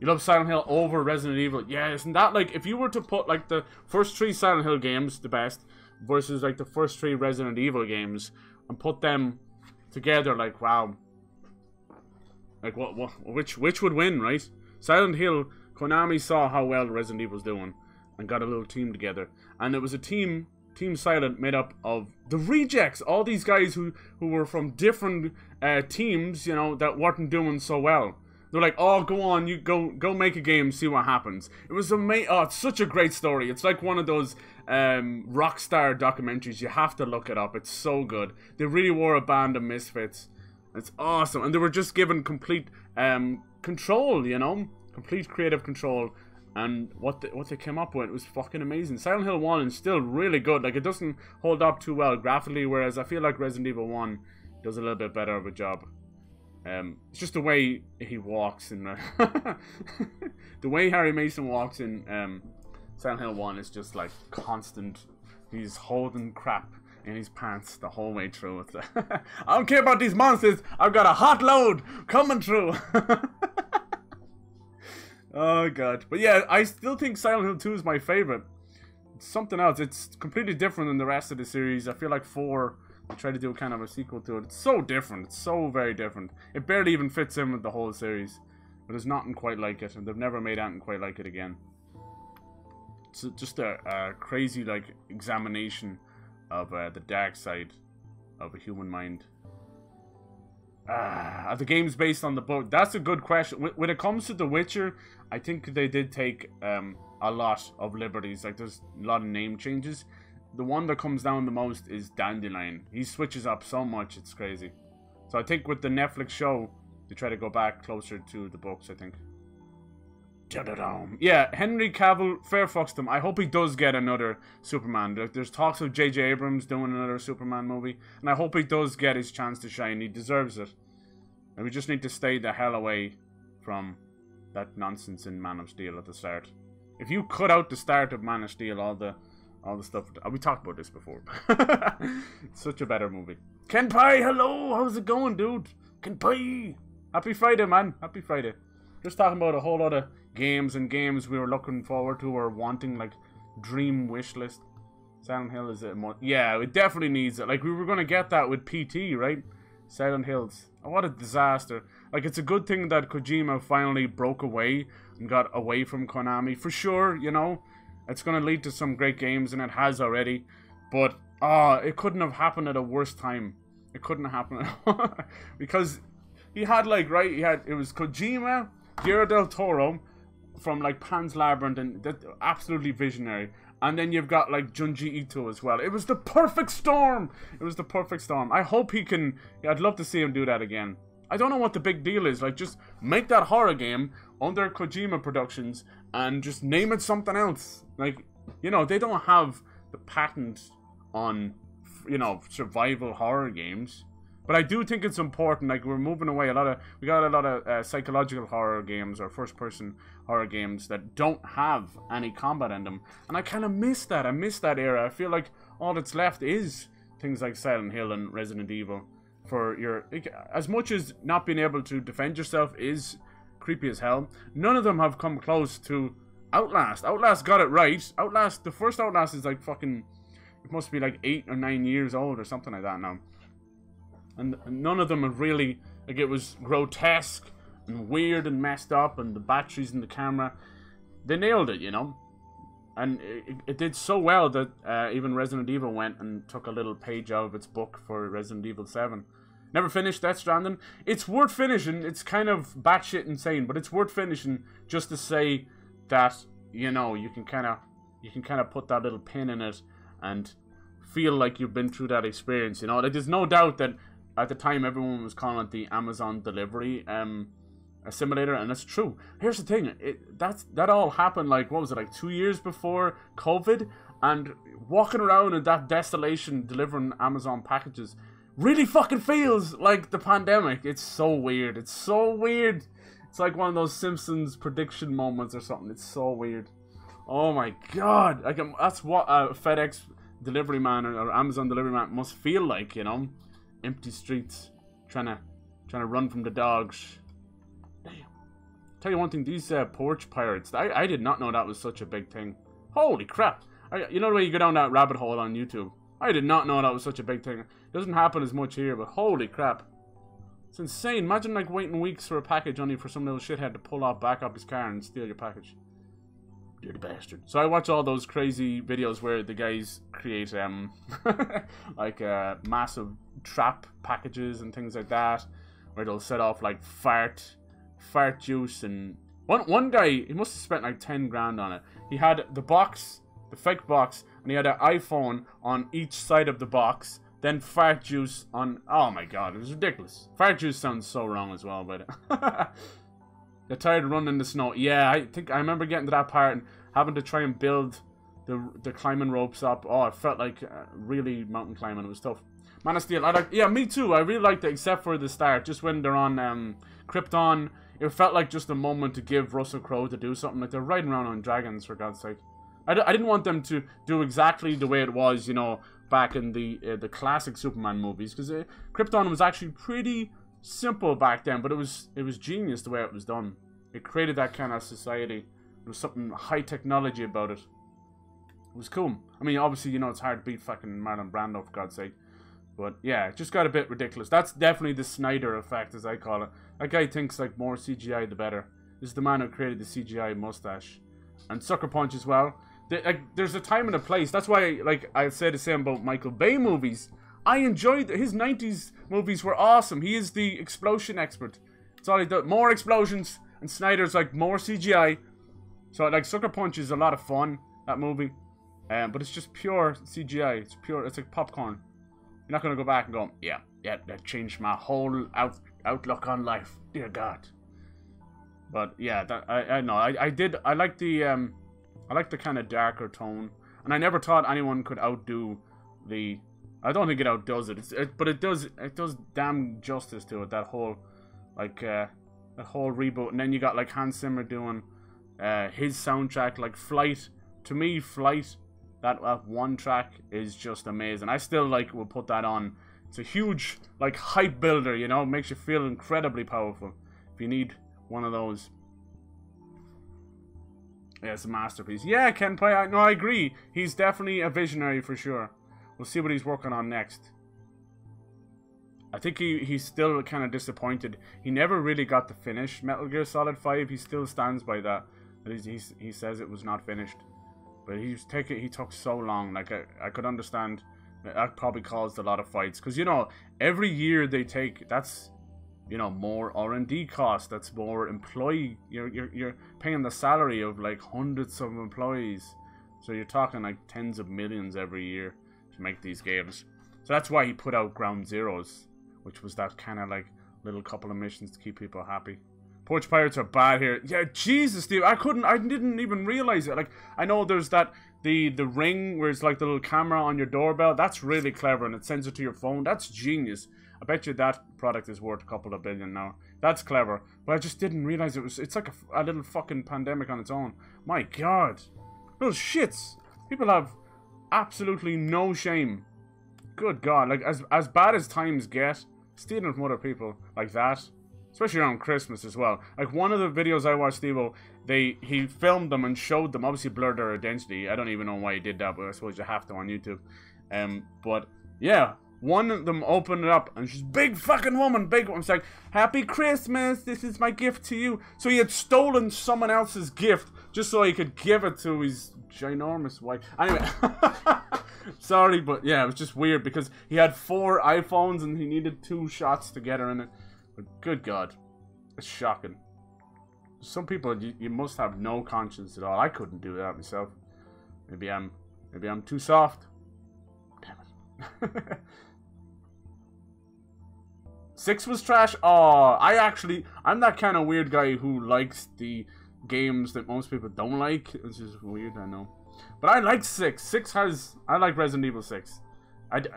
S1: You love Silent Hill over Resident Evil. Yeah, isn't that like, if you were to put like the first 3 Silent Hill games, the best, versus like the first 3 Resident Evil games, and put them together, like, wow. Like, which would win, right? Silent Hill, Konami saw how well Resident Evil was doing and got a little team together. And it was a Team Silent made up of the rejects, all these guys who were from different teams, you know, that weren't doing so well. They're like, oh, go on, you go make a game, see what happens. It was amazing. Oh, it's such a great story. It's like one of those Rockstar documentaries. You have to look it up. It's so good. They really were a band of misfits. It's awesome. And they were just given complete control, you know? Complete creative control. And what they came up with was fucking amazing. Silent Hill 1 is still really good. Like, it doesn't hold up too well graphically, whereas I feel like Resident Evil 1 does a little bit better of a job. It's just the way he walks in the way Harry Mason walks in Silent Hill 1 is just like constant. He's holding crap in his pants the whole way through. It's I don't care about these monsters. I've got a hot load coming through. Oh god. But yeah, I still think Silent Hill 2 is my favorite. It's something else. It's completely different than the rest of the series. I feel like 4, they tried to do kind of a sequel to it. It's so different. It's so very different. It barely even fits in with the whole series. But there's nothing quite like it, and they've never made anything quite like it again. It's just a crazy, like, examination of the dark side of a human mind. Are the games based on the book? That's a good question. When it comes to The Witcher, I think they did take a lot of liberties. Like, there's a lot of name changes. The one that comes down the most is Dandelion. He switches up so much, it's crazy. So I think with the Netflix show, they try to go back closer to the books, I think. Yeah, Henry Cavill, fair fucks them. I hope he does get another Superman. There's talks of J.J. Abrams doing another Superman movie, and I hope he does get his chance to shine. He deserves it. And we just need to stay the hell away from that nonsense in Man of Steel at the start. If you cut out the start of Man of Steel, all the stuff... We talked about this before. It's such a better movie. Ken Pai, hello! How's it going, dude? Ken Pai! Happy Friday, man. Happy Friday. Just talking about a whole lot of games and games we were looking forward to or wanting, like, dream wish list. Silent Hill is a... Yeah, it definitely needs it. Like, we were going to get that with PT, right? Silent Hills. Oh, what a disaster. Like, it's a good thing that Kojima finally broke away and got away from Konami. For sure, you know? It's going to lead to some great games, and it has already. But, it couldn't have happened at a worse time. It couldn't have happened because he had, like, right? It was Kojima, Guillermo del Toro from, like, Pan's Labyrinth, and that absolutely visionary. And then you've got, like, Junji Ito as well. It was the perfect storm. It was the perfect storm. I hope he can... Yeah, I'd love to see him do that again. I don't know what the big deal is. Like, just make that horror game under Kojima Productions and just name it something else. Like, you know, they don't have the patent on, you know, survival horror games. But I do think it's important. Like, we're moving away we got a lot of psychological horror games or first-person horror games that don't have any combat in them. And I kind of miss that. I miss that era. I feel like all that's left is things like Silent Hill and Resident Evil. For your... As much as not being able to defend yourself is creepy as hell, none of them have come close to Outlast. Outlast got it right. The first Outlast is like fucking... It must be like 8 or 9 years old or something like that now. And none of them have really, like, it was grotesque and weird and messed up, and the batteries in the camera, they nailed it, you know. And it did so well that even Resident Evil went and took a little page out of its book for Resident Evil 7. Never finished Death Stranding. It's worth finishing. It's kind of batshit insane, but it's worth finishing just to say that, you know, you can kind of put that little pin in it and feel like you've been through that experience, you know. Like, there's no doubt that at the time, everyone was calling it the Amazon delivery simulator, and that's true. Here's the thing: that all happened, like, what was it, like 2 years before COVID, and walking around in that desolation delivering Amazon packages really fucking feels like the pandemic. It's so weird. It's so weird. It's like one of those Simpsons prediction moments or something. It's so weird. Oh my god! Like, that's what a FedEx delivery man or Amazon delivery man must feel like, you know. Empty streets, trying to run from the dogs. Damn. Tell you one thing, these porch pirates, I did not know that was such a big thing. Holy crap. You know the way you go down that rabbit hole on YouTube? I did not know that was such a big thing. It doesn't happen as much here, but holy crap. It's insane. Imagine, like, waiting weeks for a package only for some little shithead to pull off back up his car and steal your package. Dirty bastard. So I watch all those crazy videos where the guys create like massive trap packages and things like that, where they'll set off like fart fart juice, and one guy, he must have spent like 10 grand on it. He had the box, the fake box, and he had an iPhone on each side of the box, then fart juice on, oh my god, it was ridiculous. Fart juice sounds so wrong as well, but they're tired of running in the snow. Yeah, I think I remember getting to that part and having to try and build the climbing ropes up. Oh, it felt like really mountain climbing. It was tough. Man of Steel, I like, yeah, me too. I really liked it, except for the start. Just when they're on Krypton, it felt like just a moment to give Russell Crowe to do something. Like they're riding around on dragons, for God's sake. I didn't want them to do exactly the way it was, you know, back in the classic Superman movies, because Krypton was actually pretty simple back then, but it was genius the way it was done. It created that kind of society. There was something high technology about it. It was cool. I mean, obviously, you know, it's hard to beat fucking Marlon Brando, for God's sake. But yeah, it just got a bit ridiculous. That's definitely the Snyder effect, as I call it. That guy thinks like more CGI the better. This is the man who created the CGI mustache. And Sucker Punch as well. There's a time and a place. That's why, like, I say the same about Michael Bay movies. I enjoyed his 90s movies were awesome. He is the explosion expert. That's all he does. More explosions. And Snyder's like more CGI. So like Sucker Punch is a lot of fun, that movie. But it's just pure CGI. It's pure, it's like popcorn. You're not going to go back and go, yeah, that changed my whole outlook on life. Dear God. But yeah, I know. I like the kind of darker tone. And I never thought anyone could outdo the... I don't think it outdoes it. But it does damn justice to it. That whole, like, that whole reboot. And then you got, like, Hans Zimmer doing his soundtrack. Like, Flight. To me, Flight... That one track is just amazing. I still will put that on. It's a huge hype builder, you know. It makes you feel incredibly powerful. If you need one of those. Yeah, it's a masterpiece. Yeah, Ken Pai, no, I agree. He's definitely a visionary for sure. We'll see what he's working on next. I think he's still kind of disappointed. He never really got to finish Metal Gear Solid 5. He still stands by that. He says it was not finished. But he took so long. Like, I could understand that probably caused a lot of fights. Because, you know, every year they take, that's, you know, more R&D costs. That's more employee. You're paying the salary of, like, hundreds of employees. So you're talking, like, tens of millions every year to make these games. So that's why he put out Ground Zeroes. Which was that kind of, like, little couple of missions to keep people happy. Porch Pirates are bad here. Yeah, Jesus, dude. I didn't even realize it. Like, I know there's the ring where it's like the little camera on your doorbell. That's really clever, and it sends it to your phone. That's genius. I bet you that product is worth a couple of billion now. That's clever. But I just didn't realize it's like a little fucking pandemic on its own. My God. Those shits. People have absolutely no shame. Good God. Like, as bad as times get, stealing from other people like that... Especially around Christmas as well. Like, one of the videos I watched, Steve-O, he filmed them and showed them, obviously blurred their identity. I don't even know why he did that, but I suppose you have to on YouTube. But, yeah, one of them opened it up, and she's big fucking woman, big one. It's like, Happy Christmas, this is my gift to you. So he had stolen someone else's gift, just so he could give it to his ginormous wife. Anyway, sorry, but yeah, it was just weird, because he had 4 iPhones, and he needed 2 shots to get her in it. But good God, it's shocking. Some people, you must have no conscience at all. I couldn't do that myself. Maybe I'm too soft. Damn it. 6 was trash. Oh, I'm that kind of weird guy who likes the games that most people don't like. It's just weird, I know. But I like 6. I like Resident Evil 6.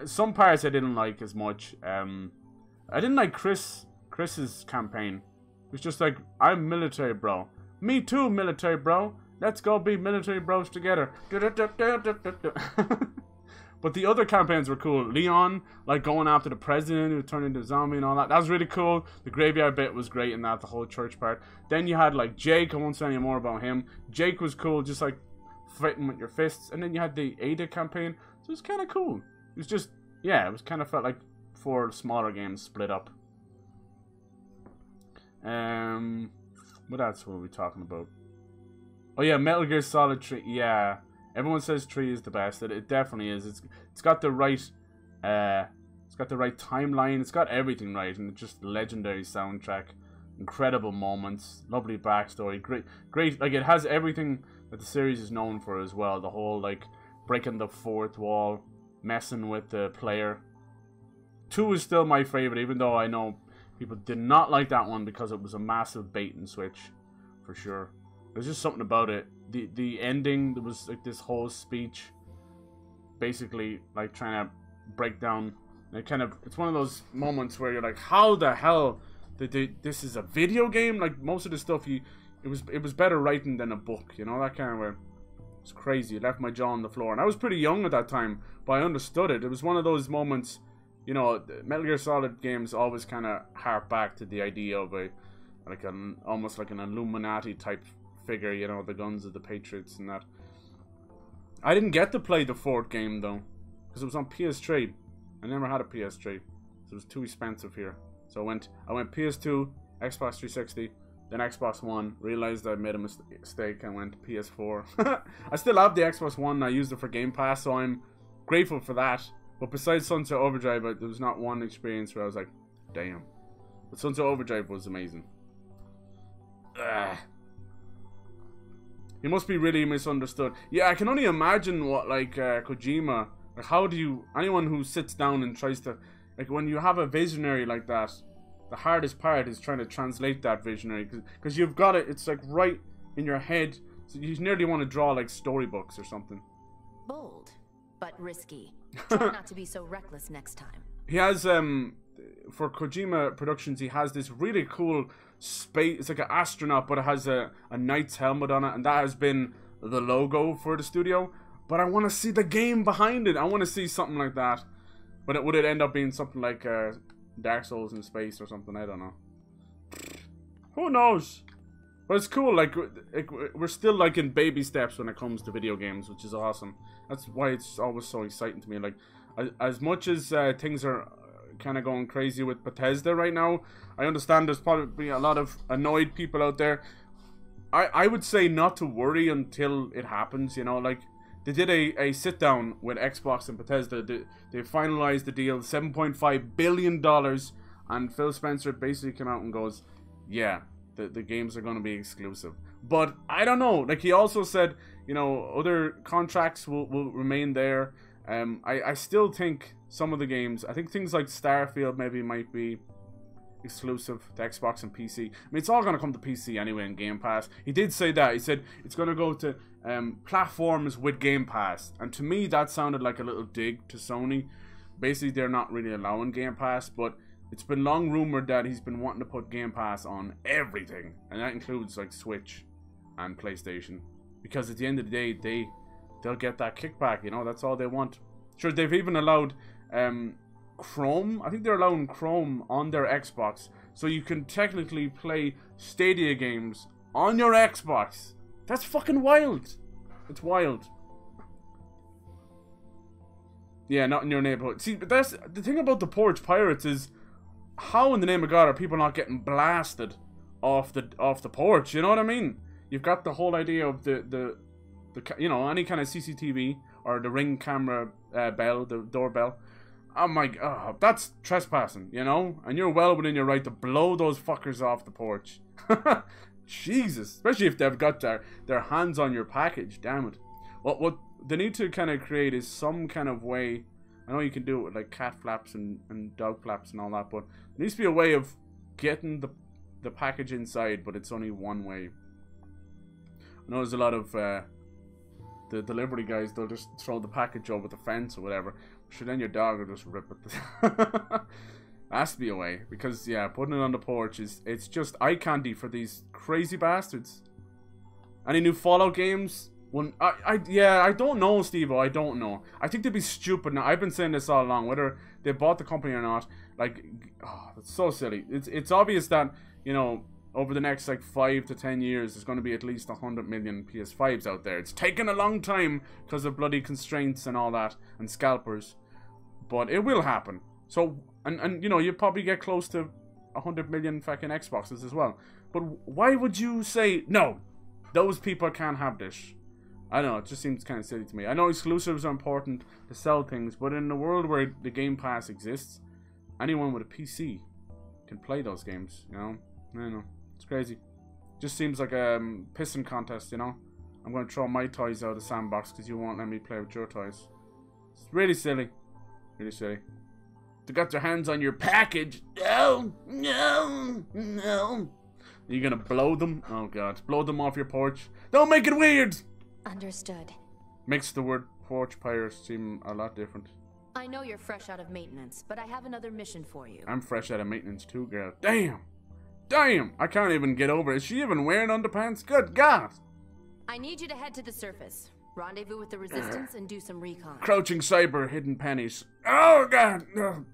S1: Some parts I didn't like as much. I didn't like Chris's campaign. It was just like, I'm military bro. Me too, military bro. Let's go be military bros together. But the other campaigns were cool. Leon, like going after the president who turned into a zombie and all that. That was really cool. The graveyard bit was great in that, the whole church part. Then you had like Jake. I won't say any more about him. Jake was cool, just like fighting with your fists. And then you had the Ada campaign. So it was kind of cool. It was just, yeah, it was kind of felt like 4 smaller games split up. What else were we talking about? Oh yeah, Metal Gear Solid 3. Yeah, everyone says 3 is the best. It definitely is. It's got the right timeline. It's got everything right, and it's just legendary soundtrack. incredible moments, lovely backstory, great, like, it has everything that the series is known for as well. The whole, like, breaking the fourth wall, messing with the player. 2 is still my favorite, even though I know people did not like that one because it was a massive bait and switch, for sure. There's just something about it. The ending, there was like this whole speech, basically like trying to break down. It's one of those moments where you're like, how the hell did this is a video game? Like, most of the stuff it was better writing than a book, you know, that kind of way. It's crazy. It left my jaw on the floor, and I was pretty young at that time, but I understood it. It was one of those moments, you know, Metal Gear Solid games always kind of harp back to the idea of almost like an Illuminati type figure, you know, the guns of the Patriots and that. I didn't get to play the 4th game though, because it was on PS3. I never had a PS3, so it was too expensive here. So I went PS2, Xbox 360, then Xbox One. Realized I made a mistake and went PS4. I still have the Xbox One. I used it for Game Pass, so I'm grateful for that. But besides Sunset Overdrive, there was not one experience where I was like, damn. But Sunset Overdrive was amazing. Ugh. He must be really misunderstood. Yeah, I can only imagine what, like, Kojima, like, how do you, anyone who sits down and tries to, like, when you have a visionary like that, the hardest part is trying to translate that visionary, because you've got it, it's like right in your head, so you nearly want to draw like storybooks or something.
S7: Bold, but risky. Try not to be so reckless next time.
S1: He has, for Kojima Productions, he has this really cool space, it's like an astronaut, but it has a knight's helmet on it, and that has been the logo for the studio. But I want to see the game behind it. I want to see something like that. But would it end up being something like Dark Souls in space or something? I don't know. Who knows? But it's cool. Like we're still like in baby steps when it comes to video games, which is awesome. That's why it's always so exciting to me. Like as much as things are kind of going crazy with Bethesda right now, I understand there's probably a lot of annoyed people out there. I would say not to worry until it happens. You know, like. They did a sit-down with Xbox and Bethesda. They finalized the deal, $7.5 billion, and Phil Spencer basically came out and goes, yeah, the games are going to be exclusive. But I don't know. Like, he also said, you know, other contracts will remain there. I still think some of the games, I think things like Starfield maybe might be exclusive to Xbox and PC. I mean, it's all going to come to PC anyway in Game Pass. He did say that. He said it's going to go to platforms with Game Pass. And to me, that sounded like a little dig to Sony. Basically, they're not really allowing Game Pass, but it's been long rumored that he's been wanting to put Game Pass on everything. And that includes, like, Switch and PlayStation. Because at the end of the day, they'll get that kickback, you know? That's all they want. Sure, they've even allowed Chrome. I think they're allowing Chrome on their Xbox, so you can technically play Stadia games on your Xbox. That's fucking wild. It's wild. Yeah, not in your neighborhood. See, but that's the thing about the Porch Pirates is, how in the name of God are people not getting blasted off the porch? You know what I mean? You've got the whole idea of the you know, any kind of CCTV or the Ring camera bell, the doorbell. Oh my god, that's trespassing, you know? And you're well within your right to blow those fuckers off the porch. Jesus. Especially if they've got their hands on your package, damn it. What they need to kind of create is some kind of way. I know you can do it with like cat flaps and dog flaps and all that, but there needs to be a way of getting the package inside, but it's only one way. I know there's a lot of the delivery guys, they'll just throw the package over the fence or whatever. Sure, then your dog will just rip it. Has to be a way, because yeah, putting it on the porch it's just eye candy for these crazy bastards. Any new Fallout games? I don't know, Steve-O, I don't know. I think they'd be stupid now. I've been saying this all along, whether they bought the company or not. Like, oh, it's so silly. It's obvious that, you know, over the next like 5 to 10 years, there's going to be at least 100 million PS5s out there. It's taken a long time because of bloody constraints and all that, and scalpers. But it will happen. So, and you know, you probably get close to 100 million fucking Xboxes as well. But why would you say, no, those people can't have this? I don't know, it just seems kind of silly to me. I know exclusives are important to sell things, but in a world where the Game Pass exists, anyone with a PC can play those games, you know? I don't know. It's crazy. Just seems like a pissing contest, you know? I'm going to throw my toys out of the sandbox because you won't let me play with your toys. It's really silly. Really silly. They got their hands on your package. No, no, no. Are you going to blow them? Oh, God. Blow them off your porch. Don't make it weird.
S7: Understood.
S1: Makes the word porch pirate seem a lot different.
S7: I know you're fresh out of maintenance, but I have another mission for you.
S1: I'm fresh out of maintenance too, girl. Damn. Damn. I can't even get over it. Is she even wearing underpants? Good God.
S7: I need you to head to the surface. Rendezvous with the resistance and do some recon.
S1: Crouching cyber, hidden pennies. Oh, God. No.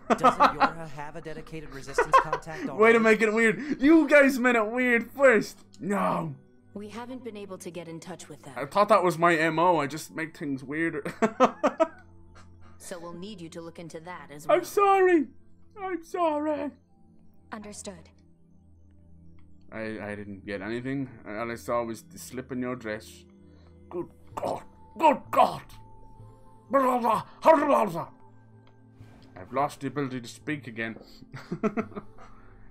S5: Doesn't Yorha have a dedicated resistance contact already?
S1: Way to make it weird. You guys made it weird first. No.
S7: We haven't been able to get in touch with them.
S1: I thought that was my MO. I just make things weirder.
S7: So we'll need you to look into that as well.
S1: I'm sorry. I'm sorry.
S7: Understood.
S1: I didn't get anything. All I saw was the slip in your dress. Good God. Good God. I've lost the ability to speak again.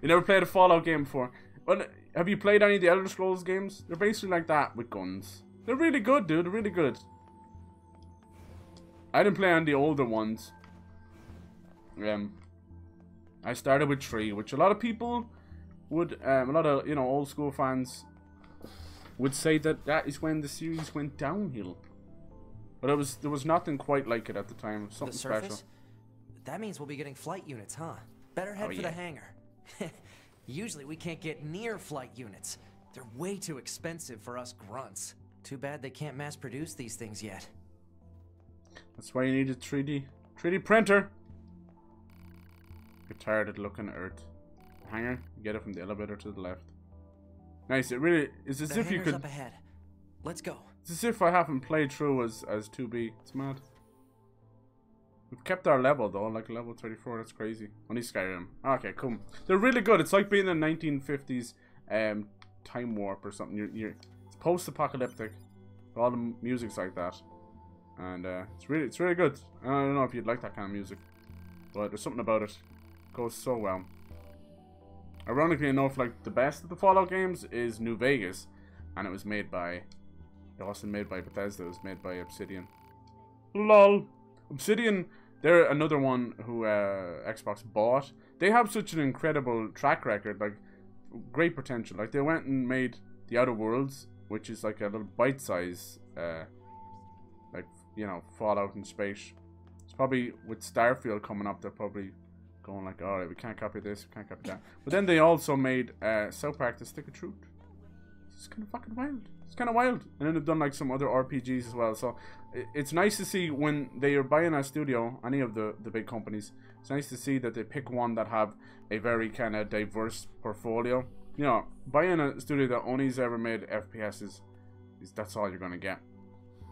S1: You never played a Fallout game before? Well, have you played any of the Elder Scrolls games? They're basically like that with guns. They're really good, dude. They're really good. I didn't play on the older ones. I started with 3, which a lot of people would, a lot of, you know, old school fans would say that that is when the series went downhill. But there was nothing quite like it at the time. Something
S5: the surface?
S1: special.
S5: That means we'll be getting flight units, huh? Better head for the hangar. Usually we can't get near flight units. They're way too expensive for us grunts. Too bad they can't mass produce these things yet.
S1: That's why you need a 3D printer. Retarded looking Earth. Hangar, you get it from the elevator to the left. Nice, it really is as if you could.
S5: Up ahead. Let's go.
S1: It's as if I haven't played through as 2B. It's mad. We've kept our level though, like level 34. That's crazy. Only Skyrim. Okay, cool. They're really good. It's like being in 1950s time warp or something. It's post-apocalyptic. All the music's like that, and it's really good. I don't know if you'd like that kind of music, but there's something about it. It goes so well. Ironically enough, like the best of the Fallout games is New Vegas, and it was made by. It wasn't made by Bethesda. It was made by Obsidian. LOL. Obsidian, they're another one who Xbox bought. They have such an incredible track record, like great potential. Like they went and made The Outer Worlds, which is like a little bite-size, like, you know, Fallout in space. It's probably with Starfield coming up, they're probably going like, all right, we can't copy this, we can't copy that. But then they also made South Park: The Stick of Truth. It's kind of fucking wild. It's kind of wild. And then they've done like some other RPGs as well. So it's nice to see when they are buying a studio, any of the big companies, it's nice to see that they pick one that have a very kind of diverse portfolio. You know, buying a studio that only's ever made FPSs, that's all you're going to get.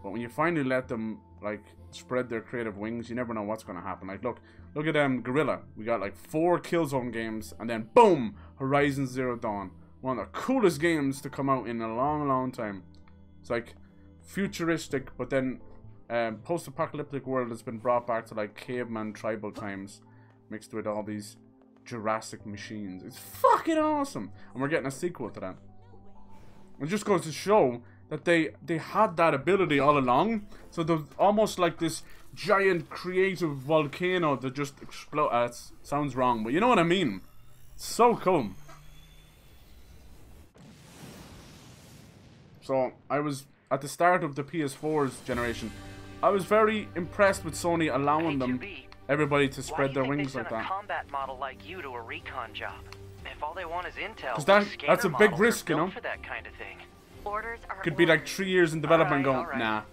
S1: But when you finally let them, like, spread their creative wings, you never know what's going to happen. Like, look at Guerrilla. We got like 4 Killzone games, and then boom, Horizon Zero Dawn. One of the coolest games to come out in a long, long time. It's like futuristic, but then post-apocalyptic world has been brought back to like caveman tribal times, mixed with all these Jurassic machines. It's fucking awesome, and we're getting a sequel to that. It just goes to show that they had that ability all along. So there's almost like this giant creative volcano that just explode. Sounds wrong, but you know what I mean. It's so cool. So I was at the start of the PS4's generation. I was very impressed with Sony allowing them, everybody, to spread their wings like that.
S3: A combat model like you to a recon job. If all they want is intel,
S1: because that's a big risk, you know.
S3: For that kind of thing.
S4: Orders are
S1: Could be like 3 years in development going, nah,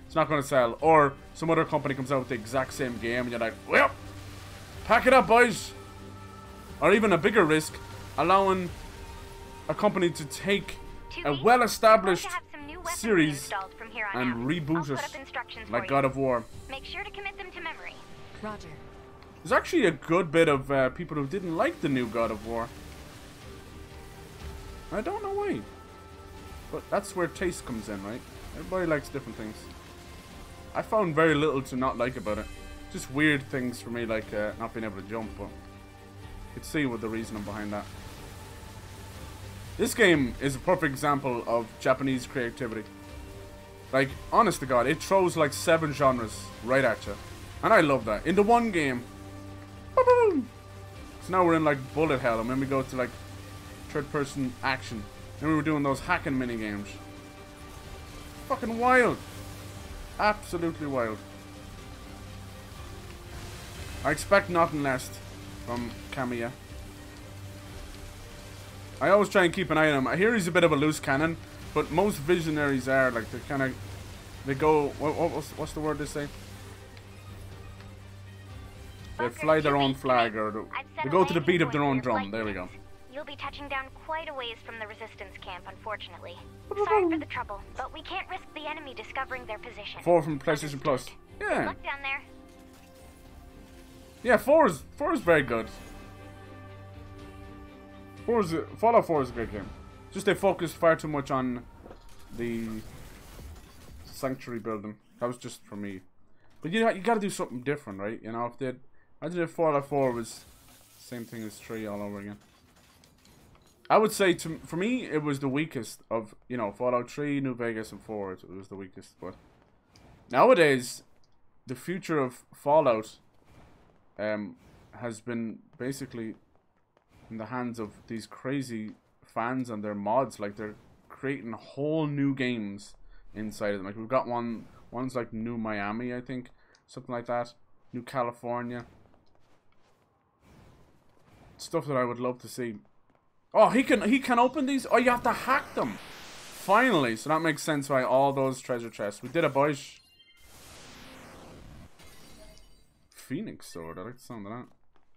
S1: it's not going to sell. Or some other company comes out with the exact same game and you're like, well, pack it up, boys. Or even a bigger risk, allowing a company to take a well-established series and reboot it like God of War.
S9: Make sure to commit them to memory.
S7: Roger.
S1: There's actually a good bit of people who didn't like the new God of War. I don't know why. But that's where taste comes in, right? Everybody likes different things. I found very little to not like about it. Just weird things for me, like not being able to jump, but you could see what the reasoning behind that. This game is a perfect example of Japanese creativity. Like, honest to God, it throws like 7 genres right at you. And I love that. In the one game. Boom! So now we're in like bullet hell, and then we go to like third-person action. Then we were doing those hacking mini games. Fucking wild. Absolutely wild. I expect nothing less from Kamiya. I always try and keep an eye on him. I hear he's a bit of a loose cannon, but most visionaries are like, they kind of, they go, what's the word they say? They fly their own flag, or they go to the beat of their own drum. There we go.
S9: You'll be touching down quite a ways from the resistance camp, unfortunately. Sorry for the trouble, but we can't risk the enemy discovering their position.
S1: 4 from PlayStation Plus.
S9: Good
S1: Yeah.
S9: luck down there.
S1: Yeah, 4 is very good. Fallout 4 is a great game. Just they focused far too much on the sanctuary building. That was just for me. But you gotta do something different, right? You know, imagine if Fallout 4 was the same thing as 3 all over again. I would say for me it was the weakest of, you know, Fallout 3, New Vegas, and 4. It was the weakest. But nowadays, the future of Fallout has been basically in the hands of these crazy fans and their mods. Like, they're creating whole new games inside of them. Like, we've got one's like New Miami, I think, something like that. New California. Stuff that I would love to see. Oh, he can open these. Oh, you have to hack them. Finally, so that makes sense why all those treasure chests. We did a boys. Phoenix sword. I like the sound of that.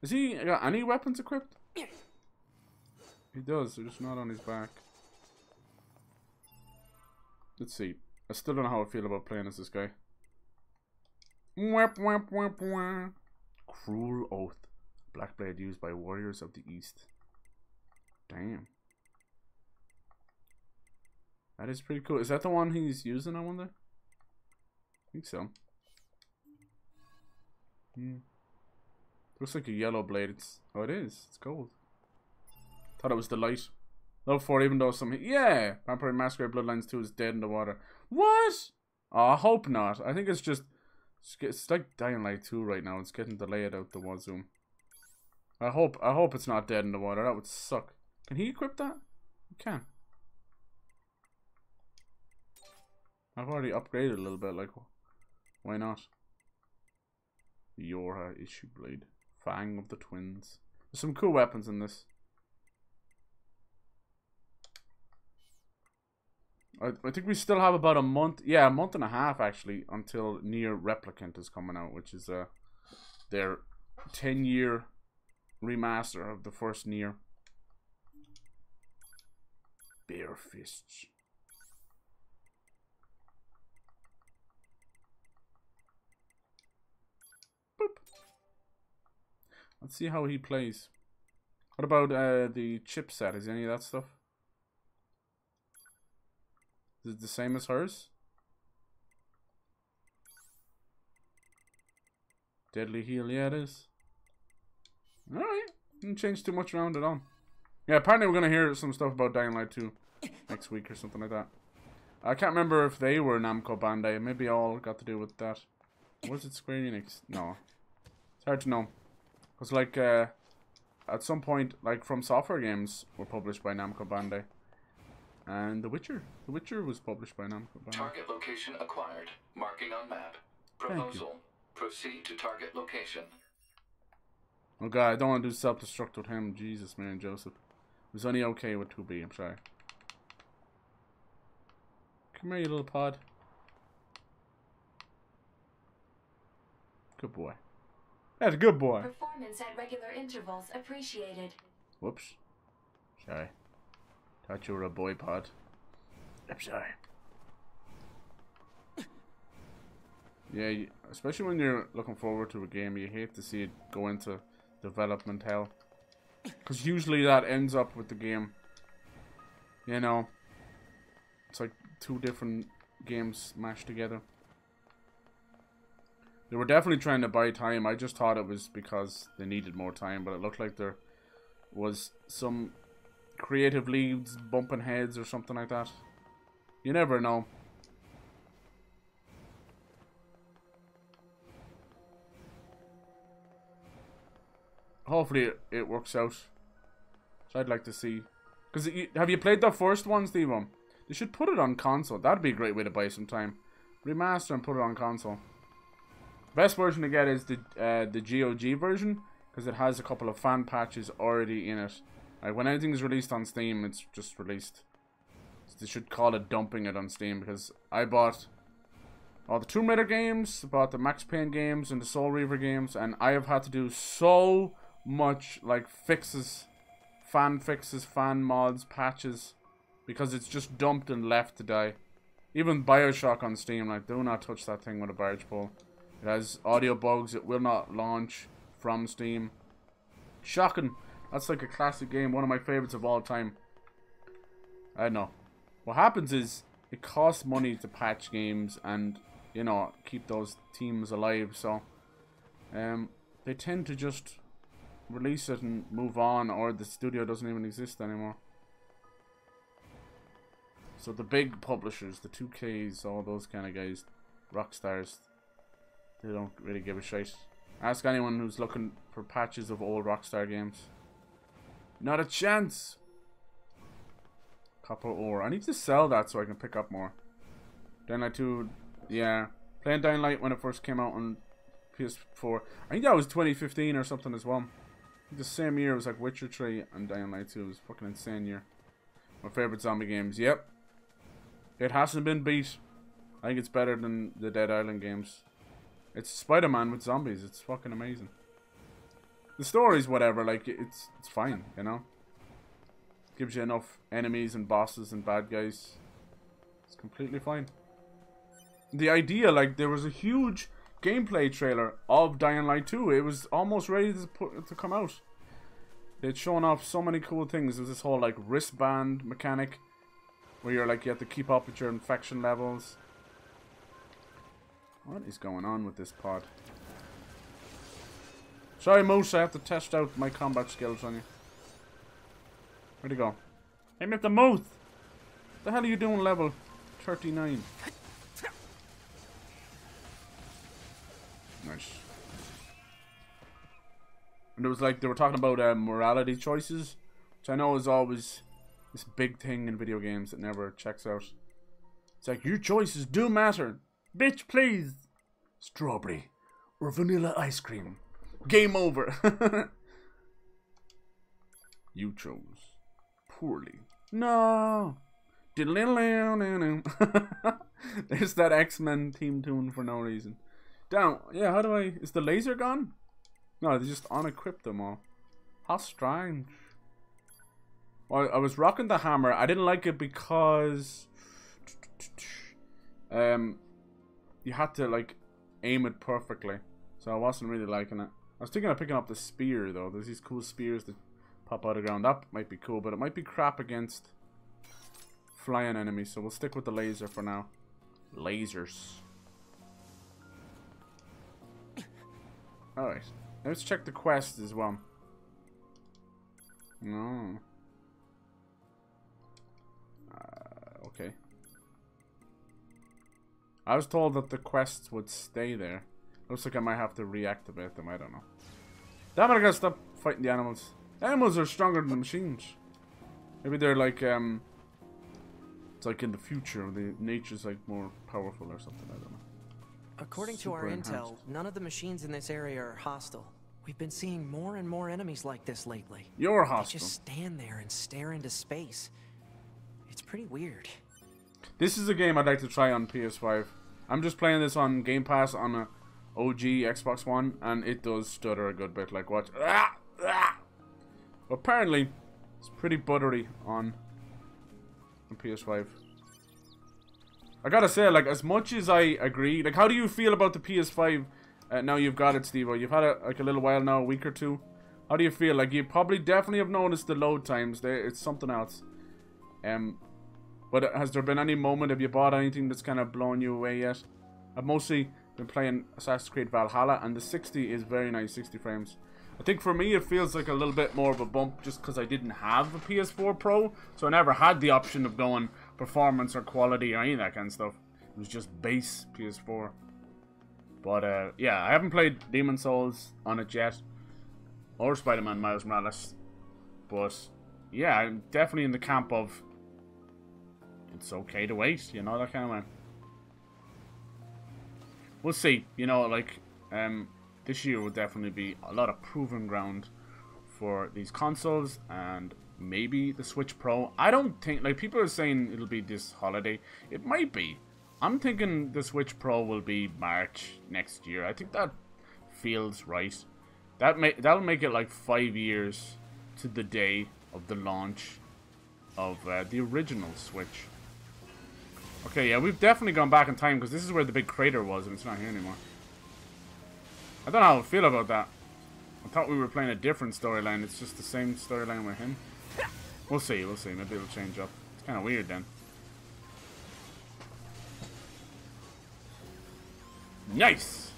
S1: Has he got any weapons equipped? He does. They're just not on his back. Let's see. I still don't know how I feel about playing as this guy. Cruel Oath. Black blade used by warriors of the East. Damn. That is pretty cool. Is that the one he's using, I wonder? I think so. Looks like a yellow blade. Oh, it is. It's gold. Thought it was the light. Level 4, even though some... Yeah! Vampire Masquerade Bloodlines 2 is dead in the water. What? Oh, I hope not. I think it's just... It's like Dying Light 2 right now. It's getting delayed out the wazoo. I hope it's not dead in the water. That would suck. Can he equip that? He can. I've already upgraded a little bit. Like, why not? Yorha Issue Blade. Fang of the Twins. There's some cool weapons in this. I think we still have about a month. Yeah, a month and a half actually until Nier Replicant is coming out, which is their 10-year remaster of the first Nier. Bare fists. Boop. Let's see how he plays. What about the chipset? Is any of that stuff? Is it the same as hers? Deadly heal, yeah it is. Alright, didn't change too much around at all. Yeah, apparently we're gonna hear some stuff about Dying Light 2 next week or something like that. I can't remember if they were Namco Bandai. Maybe all got to do with that. Was it Square Enix? No. It's hard to know. Because like, at some point, like From Software games were published by Namco Bandai. And The Witcher. The Witcher was published by Namco Bandai.
S8: Target location acquired. Marking on map. Proposal. Proceed to target location.
S1: Oh god, I don't want to do self-destruct with him. Jesus, man, Joseph. It was only okay with 2B, I'm sorry. Come here, you little pod. Good boy. That's a good boy.
S2: Performance at regular intervals appreciated.
S1: Whoops. Sorry. Thought you were a boy pod. I'm sorry. Yeah, especially when you're looking forward to a game, you hate to see it go into development hell. Because usually that ends up with the game. You know, it's like 2 different games mashed together. They were definitely trying to buy time. I just thought it was because they needed more time, but it looked like there was some creative leads bumping heads or something like that. You never know. Hopefully it works out. So I'd like to see. Because have you played the first one, Steve? They should put it on console. That'd be a great way to buy some time. Remaster and put it on console. Best version to get is the GOG version, because it has a couple of fan patches already in it. Like when anything is released on Steam, it's just released. So they should call it dumping it on Steam, because I bought all the Tomb Raider games, bought the Max Payne games and the Soul Reaver games, and I have had to do so much like fixes, fan mods, patches, because it's just dumped and left to die. Even BioShock on Steam, like, do not touch that thing with a barge pole. It has audio bugs, it will not launch from Steam. Shocking. That's like a classic game, one of my favorites of all time. I don't know. What happens is, it costs money to patch games and, you know, keep those teams alive, so they tend to just release it and move on, or the studio doesn't even exist anymore. So the big publishers, the 2Ks, all those kind of guys, Rockstars, they don't really give a shit. Ask anyone who's looking for patches of old Rockstar games. Not a chance. Copper ore. I need to sell that so I can pick up more. Dying Light 2, yeah. Playing Dying Light when it first came out on PS4. I think that was 2015 or something as well. The same year it was like Witcher 3 and Dying Light 2. It was a fucking insane year. My favorite zombie games. Yep. It hasn't been beat. I think it's better than the Dead Island games. It's Spider-Man with zombies. It's fucking amazing. The story's whatever. Like, it's fine, you know? Gives you enough enemies and bosses and bad guys. It's completely fine. The idea, like, there was a huge gameplay trailer of Dying Light 2. It was almost ready to come out. They'd shown off so many cool things. There was this whole, like, wristband mechanic where you're, like, you have to keep up with your infection levels. What is going on with this pod? Sorry, Moose, I have to test out my combat skills on you. Where'd he go? Hit me at the mouth! What the hell are you doing level 39? Nice. And it was like, they were talking about morality choices, which I know is always this big thing in video games that never checks out. It's like, your choices do matter. Bitch, please. Strawberry or vanilla ice cream. Game over. You chose poorly. No. There's that X-Men theme tune for no reason. Down. Yeah, how do I... Is the laser gone? No, they just unequipped them all. How strange. Well, I was rocking the hammer. I didn't like it because... you had to, like, aim it perfectly. So I wasn't really liking it. I was thinking of picking up the spear, though. There's these cool spears that pop out of the ground. That might be cool, but it might be crap against flying enemies. So we'll stick with the laser for now. Lasers. Alright. Let's check the quest as well. No. Okay. I was told that the quests would stay there. Looks like I might have to reactivate them. I don't know. Damn it, I gotta stop fighting the animals. Animals are stronger than the machines. Maybe they're like, it's like in the future, the nature's like more powerful or something. I don't know.
S5: According to our intel, none of the machines in this area are hostile. We've been seeing more and more enemies like this lately.
S1: You're hostile.
S5: They just stand there and stare into space. It's pretty weird.
S1: This is a game I'd like to try on PS5. I'm just playing this on Game Pass on a OG Xbox One, and it does stutter a good bit. Like, watch. Apparently, it's pretty buttery on PS5. I gotta say, like, as much as I agree, like, how do you feel about the PS5 now you've got it, Steve? You've had it like a little while now, a week or two. How do you feel? Like, you probably definitely have noticed the load times. It's something else. But has there been any moment, have you bought anything that's kind of blown you away yet? I've mostly been playing Assassin's Creed Valhalla, and the 60 is very nice, 60 frames. I think for me it feels like a little bit more of a bump just because I didn't have a PS4 Pro, so I never had the option of going performance or quality or any of that kind of stuff. It was just base PS4. But yeah, I haven't played Demon's Souls on it yet, or Spider-Man Miles Morales. But yeah, I'm definitely in the camp of it's okay to wait, you know, that kind of way. We'll see, you know, like this year will definitely be a lot of proving ground for these consoles and maybe the Switch Pro. I don't think, like, people are saying it'll be this holiday. It might be. I'm thinking the Switch Pro will be March next year. I think that feels right. That'll make it like 5 years to the day of the launch of the original Switch. Okay, yeah, we've definitely gone back in time because this is where the big crater was and it's not here anymore. I don't know how I feel about that. I thought we were playing a different storyline. It's just the same storyline with him. We'll see, we'll see. Maybe it'll change up. It's kind of weird then. Nice!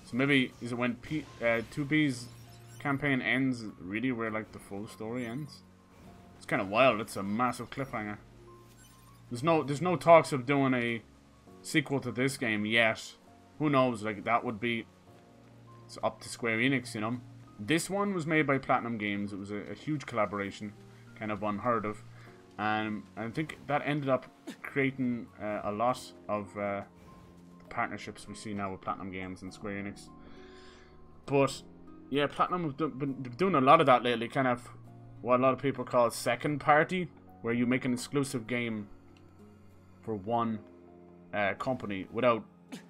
S1: So maybe, is it when 2B's campaign ends really where like the full story ends? It's kind of wild. It's a massive cliffhanger. There's no talks of doing a sequel to this game yet. Who knows? Like, that would be... It's up to Square Enix, you know. This one was made by Platinum Games. It was a huge collaboration. Kind of unheard of. And I think that ended up creating a lot of the partnerships we see now with Platinum Games and Square Enix. But, yeah, Platinum have been doing a lot of that lately. Kind of what a lot of people call second party. Where you make an exclusive game for one company without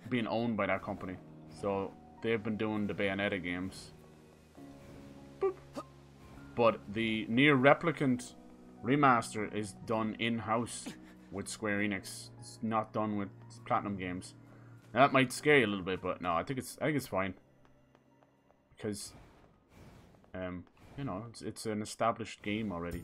S1: being owned by that company. So they've been doing the Bayonetta games. Boop. But the Nier Replicant remaster is done in-house with Square Enix. It's not done with Platinum Games. Now, that might scare you a little bit, but no, I think it's fine. Because you know, it's an established game already.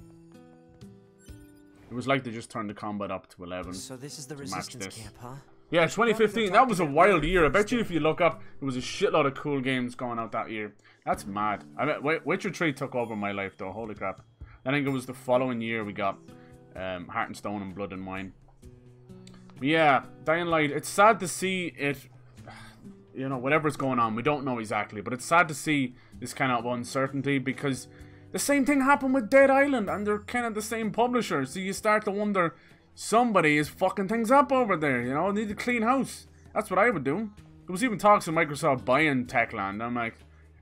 S1: It was like they just turned the combat up to 11.
S5: So this is the Resistance camp, huh?
S1: Yeah, 2015. That was a wild year. I bet you if you look up, there was a shitload of cool games going out that year. That's mad. I mean, Witcher 3 took over my life, though. Holy crap. I think it was the following year we got Heart and Stone and Blood and Wine. But yeah, Dying Light. It's sad to see it. You know, whatever's going on, we don't know exactly, but it's sad to see this kind of uncertainty because the same thing happened with Dead Island, and they're kind of the same publisher, so you start to wonder, somebody is fucking things up over there, you know, need to clean house. That's what I would do. There was even talks of Microsoft buying Techland. I'm like,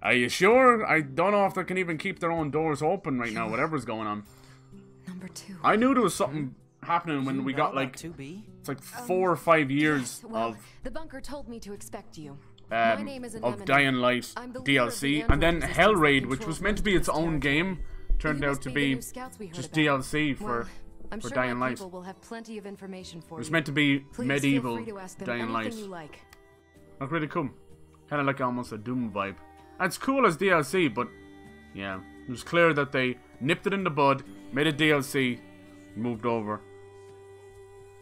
S1: are you sure? I don't know if they can even keep their own doors open right now, whatever's going on.
S7: Number 2.
S1: I knew there was something happening when we got like, it's like 4 or 5 years of...
S7: The bunker told me to expect you. My name is
S1: of Dying Light DLC, and then Hellraid, which was meant to be its own game, turned out to be just DLC for Dying Light.
S7: Will have plenty of information for
S1: it was meant to be medieval Dying Light. That's really cool. Kind of like almost a Doom vibe. And it's cool as DLC, but yeah, it was clear that they nipped it in the bud, made a DLC, moved over.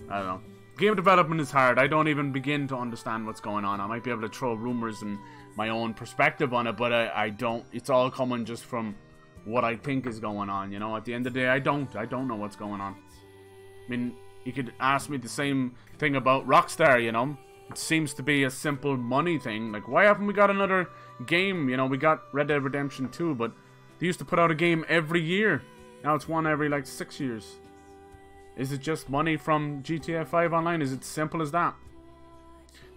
S1: I don't know. Game development is hard. I don't even begin to understand what's going on. I might be able to throw rumors and my own perspective on it, but I don't. It's all coming just from what I think is going on, you know? At the end of the day, I don't know what's going on. I mean, you could ask me the same thing about Rockstar, you know? It seems to be a simple money thing. Like, why haven't we got another game? You know, we got Red Dead Redemption 2, but they used to put out a game every year. Now it's one every, like, 6 years. Is it just money from GTA 5 Online? Is it simple as that?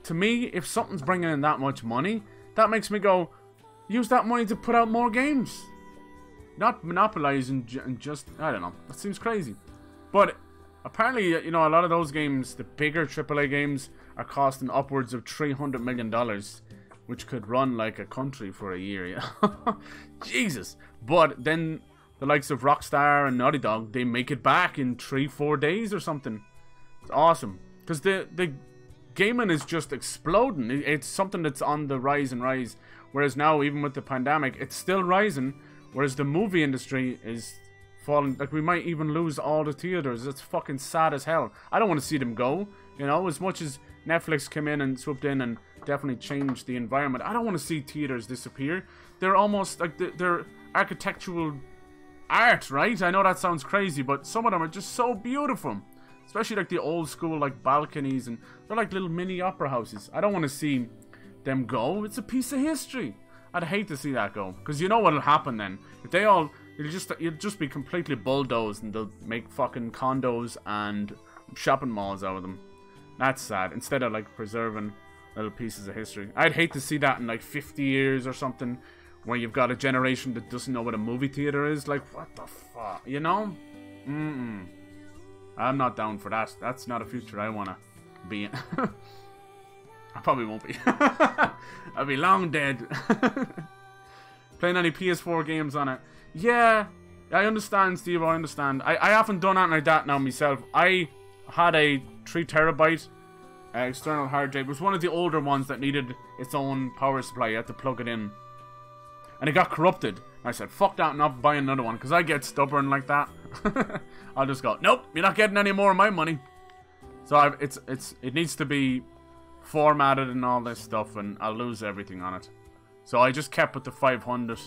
S1: To me, if something's bringing in that much money, that makes me go, use that money to put out more games. Not monopolize and just, I don't know. That seems crazy. But apparently, you know, a lot of those games, the bigger AAA games, are costing upwards of $300 million, which could run like a country for a year. Yeah? Jesus. But then the likes of Rockstar and Naughty Dog, they make it back in 3-4 days or something. It's awesome. Because the gaming is just exploding. It's something that's on the rise and rise. Whereas now, even with the pandemic, it's still rising. Whereas the movie industry is falling. Like, we might even lose all the theaters. It's fucking sad as hell. I don't want to see them go. You know, as much as Netflix came in and swooped in and definitely changed the environment, I don't want to see theaters disappear. They're almost like they're architectural art, right? I know that sounds crazy, but some of them are just so beautiful. Especially like the old school like balconies, and they're like little mini opera houses. I don't want to see them go. It's a piece of history. I'd hate to see that go, because you know what'll happen then. If they all, you'll just be completely bulldozed, and they'll make fucking condos and shopping malls out of them. That's sad. Instead of like preserving little pieces of history. I'd hate to see that in like 50 years or something, where you've got a generation that doesn't know what a movie theater is. Like, what the fuck, you know? I'm not down for that. That's not a future I want to be in. I probably won't be. I'll be long dead. Playing any PS4 games on it. Yeah, I understand, Steve. I understand. I haven't done anything like that now myself. I had a 3 terabyte external hard drive. It was one of the older ones that needed its own power supply. You had to plug it in. And it got corrupted. I said, fuck that, not buying another one, because I get stubborn like that. I'll just go, nope, you're not getting any more of my money. So it needs to be formatted and all this stuff, and I'll lose everything on it. So I just kept with the 500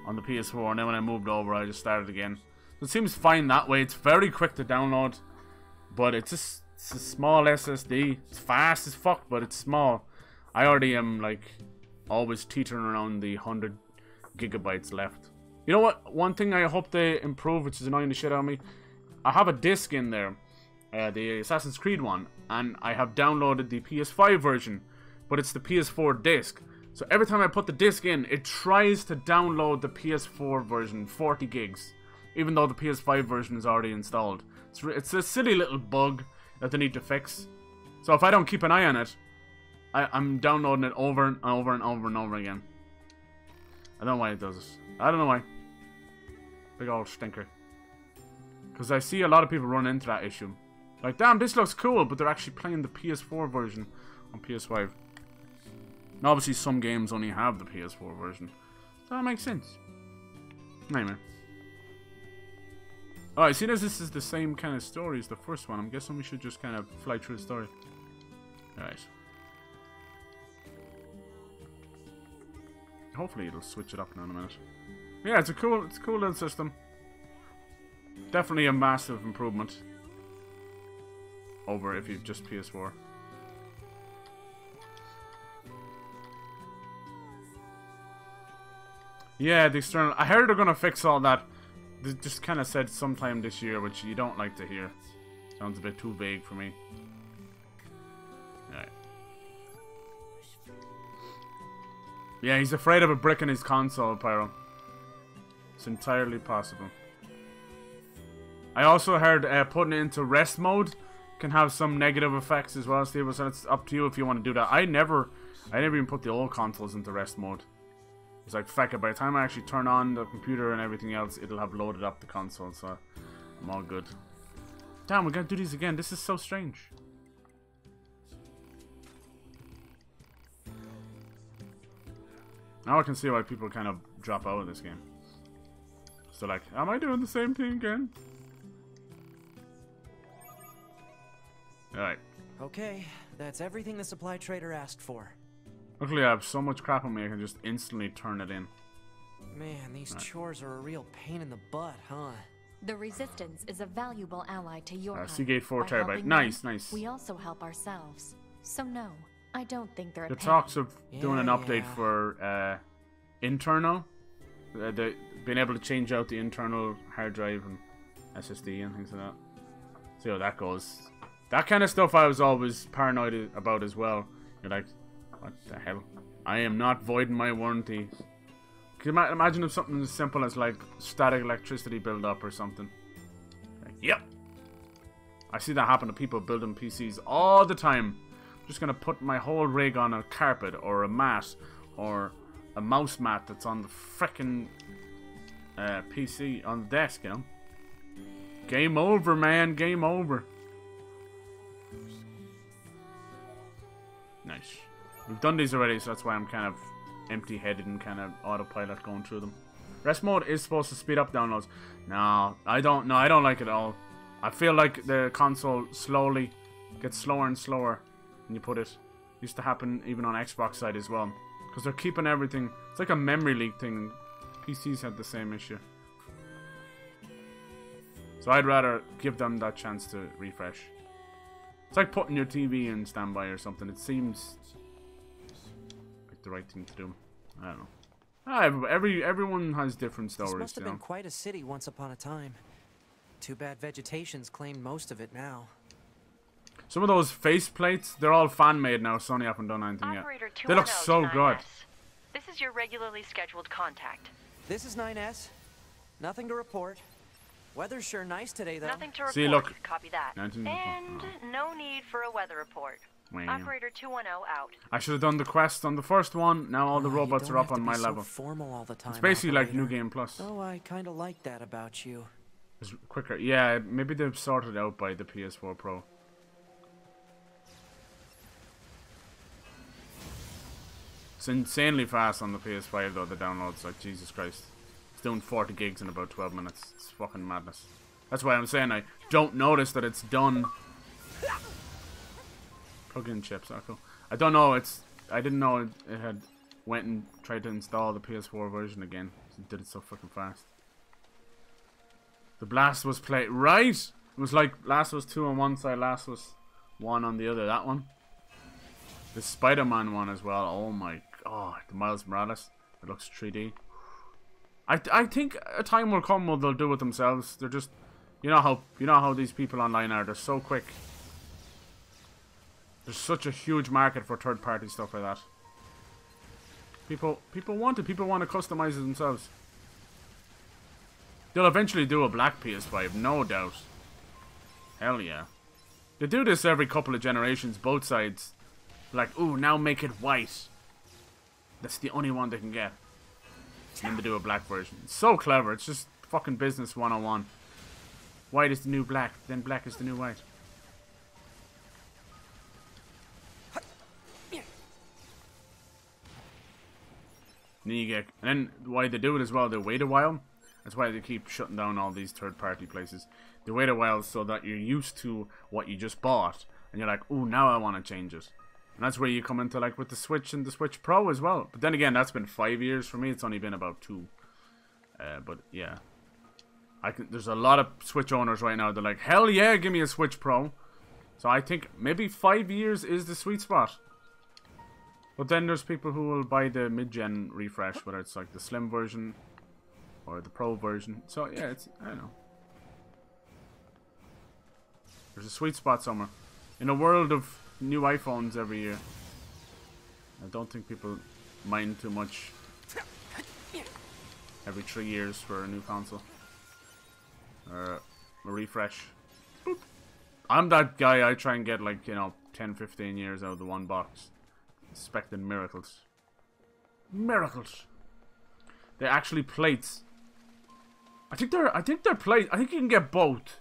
S1: on the PS4, and then when I moved over, I just started again. So it seems fine that way. It's very quick to download, but it's a small SSD. It's fast as fuck, but it's small. I already am like always teetering around the 100 gigabytes left. You know what? One thing I hope they improve, which is annoying the shit out of me, I have a disc in there, the Assassin's Creed one, and I have downloaded the PS5 version, but it's the PS4 disc. So every time I put the disc in, it tries to download the PS4 version, 40 gigs, even though the PS5 version is already installed. It's a silly little bug that they need to fix. So if I don't keep an eye on it, I'm downloading it over and over and over and over again. I don't know why it does it. I don't know why. Big old stinker. Because I see a lot of people run into that issue. Like, damn, this looks cool, but they're actually playing the PS4 version on PS5. And obviously, some games only have the PS4 version. So that makes sense. Anyway. Alright, seeing as this is the same kind of story as the first one, I'm guessing we should just kind of fly through the story. Alright. Hopefully it'll switch it up now in a minute. Yeah, it's a cool little system. Definitely a massive improvement over if you've just PS4. Yeah, the external. I heard they're gonna fix all that. They just kind of said sometime this year, which you don't like to hear. Sounds a bit too vague for me. Alright. Yeah, he's afraid of a brick in his console, Pyro. It's entirely possible. I also heard putting it into rest mode can have some negative effects as well, Steve. So it's up to you if you want to do that. I never even put the old consoles into rest mode. It's like, fuck it, by the time I actually turn on the computer and everything else, it'll have loaded up the console, so I'm all good. Damn, we're gonna do these again. This is so strange. Now I can see why people kind of drop out of this game. So like, am I doing the same thing again? Alright.
S5: Okay, that's everything the supply trader asked for.
S1: Luckily I have so much crap on me I can just instantly turn it in.
S5: Man, these chores are a real pain in the butt, huh?
S7: The Resistance is a valuable ally to your hunt.
S1: Seagate 4
S7: By
S1: terabyte.
S7: helping
S1: Nice,
S7: them,
S1: nice.
S7: We also help ourselves. So no, I don't think they're a
S1: The
S7: pain.
S1: talks of doing an update
S5: yeah.
S1: for internal. Being able to change out the internal hard drive and SSD and things like that. See how that goes. That kind of stuff I was always paranoid about as well. You're like, what the hell? I am not voiding my warranty. Can you imagine if something as simple as like static electricity build up or something? Like, yep. I see that happen to people building PCs all the time. I'm just gonna put my whole rig on a carpet or a mat or a mouse mat that's on the frickin' PC on the desk, you know? Game over, man. Game over. Nice. We've done these already, so that's why I'm kind of empty-headed and kind of autopilot going through them. Rest mode is supposed to speed up downloads. No, I don't like it at all. I feel like the console slowly gets slower and slower when you put it. Used to happen even on Xbox side as well. Because they're keeping everything. It's like a memory leak thing. PCs had the same issue. So I'd rather give them that chance to refresh. It's like putting your TV in standby or something. It seems like the right thing to do. I don't know. Everyone has different stories.
S5: This must have been quite a city once upon a time. Too bad vegetation's claimed most of it now.
S1: Some of those face plates, they're all fan-made now. Sony haven't done anything yet. They look so good.
S4: This is your regularly scheduled contact.
S5: This is 9S. Nothing to report. Weather's sure nice today, though.
S4: Nothing to report.
S1: See, look.
S4: Copy that. And no need for a weather report. Operator 210 out.
S1: I should have done the quest on the first one. Now all the robots are up on my level.
S5: Formal all the time,
S1: it's basically like New Game Plus.
S5: Oh, I kind of like that about you.
S1: It's quicker. Yeah, maybe they've sorted out by the PS4 Pro. It's insanely fast on the PS5 though, the downloads, like Jesus Christ. It's doing 40 gigs in about 12 minutes. It's fucking madness. That's why I'm saying I don't notice that it's done. Plug-in chips, oh cool. I don't know, I didn't know it had went and tried to install the PS4 version again. It did it so fucking fast. The Blast was played right! It was like Last was 2 on one side, Last was 1 on the other, that one. The Spider-Man one as well, oh my god, the Miles Morales, it looks 3D. I think a time will come where they'll do it themselves. They're just, you know how these people online are, they're so quick. There's such a huge market for third-party stuff like that. People want it, people want to customize it themselves. They'll eventually do a black PS5, no doubt. Hell yeah. They do this every couple of generations, both sides. Like, ooh, now make it white. That's the only one they can get. And then they do a black version. It's so clever. It's just fucking business 101. White is the new black, then black is the new white. And then you get, and then why they do it as well, they wait a while. That's why they keep shutting down all these third-party places. They wait a while so that you're used to what you just bought, and you're like, ooh, now I want to change it. And that's where you come into, like, with the Switch and the Switch Pro as well. But then again, that's been 5 years for me. It's only been about 2. But yeah, there's a lot of Switch owners right now. They're like, hell yeah, give me a Switch Pro. So I think maybe 5 years is the sweet spot. But then there's people who will buy the mid-gen refresh, whether it's like the slim version or the pro version. So yeah, it's, I don't know. There's a sweet spot somewhere. In a world of new iPhones every year, I don't think people mind too much every 3 years for a new console. Or a refresh. Boop. I'm that guy, I try and get like, 10, 15 years out of the one box. Expecting miracles. Miracles. They're actually plates. I think they're plates. I think you can get both.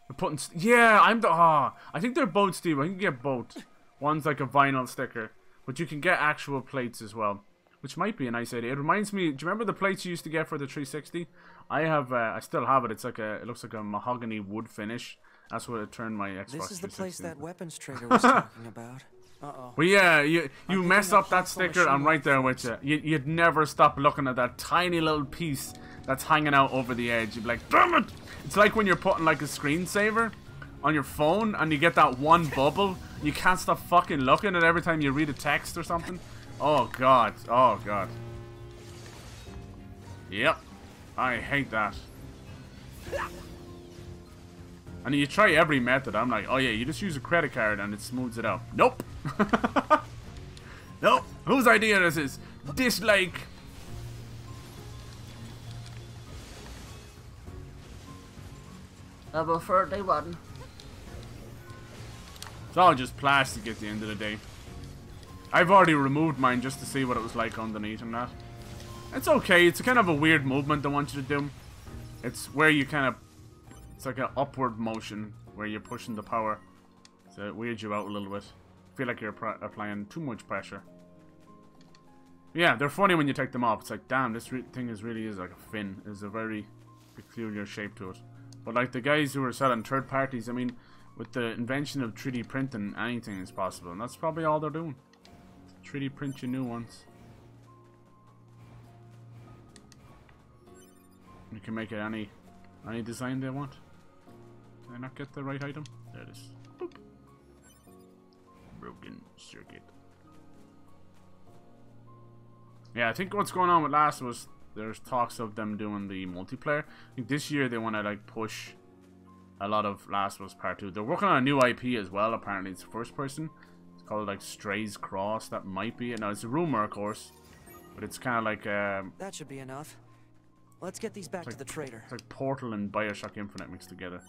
S1: They're putting I think they're both, Steve. I think you can get both. One's like a vinyl sticker, but you can get actual plates as well, which might be a nice idea. It reminds me, do you remember the plates you used to get for the 360? I still have it. It looks like a mahogany wood finish. That's what it turned my Xbox 360
S5: This is the place that weapons trader was talking about. Uh-oh.
S1: Well, yeah, you mess up that sticker, I'm right there with you. You'd never stop looking at that tiny little piece that's hanging out over the edge. You'd be like, damn it! It's like when you're putting like a screensaver on your phone and you get that one bubble. You can't stop fucking looking at it every time you read a text or something. Oh god, oh god. Yep, I hate that. And you try every method. I'm like, oh yeah, you just use a credit card and it smooths it out. Nope. Nope. Whose idea this is? Dislike. Level 31. It's all just plastic at the end of the day. I've already removed mine just to see what it was like underneath and that. It's okay. It's kind of a weird movement I want you to do. It's where you kind of... It's like an upward motion where you're pushing the power. So it weirds you out a little bit. I feel like you're applying too much pressure. Yeah, they're funny when you take them off. It's like, damn, this thing really is like a fin. There's a very peculiar shape to it. But like the guys who are selling third parties, I mean, with the invention of 3D printing, anything is possible, and that's probably all they're doing. 3D print you new ones. You can make it any design they want. Did I not get the right item? There it is. Boop. Broken circuit. Yeah, I think what's going on with Last was there's talks of them doing the multiplayer. I think this year they want to like push a lot of Last of Us Part 2. They're working on a new IP as well, apparently. It's first person. It's called like Stray's Cross. That might be it. Now, it's a rumor, of course. But it's kind of like...
S5: that should be enough. Let's get these back to the trader.
S1: It's like Portal and Bioshock Infinite mixed together.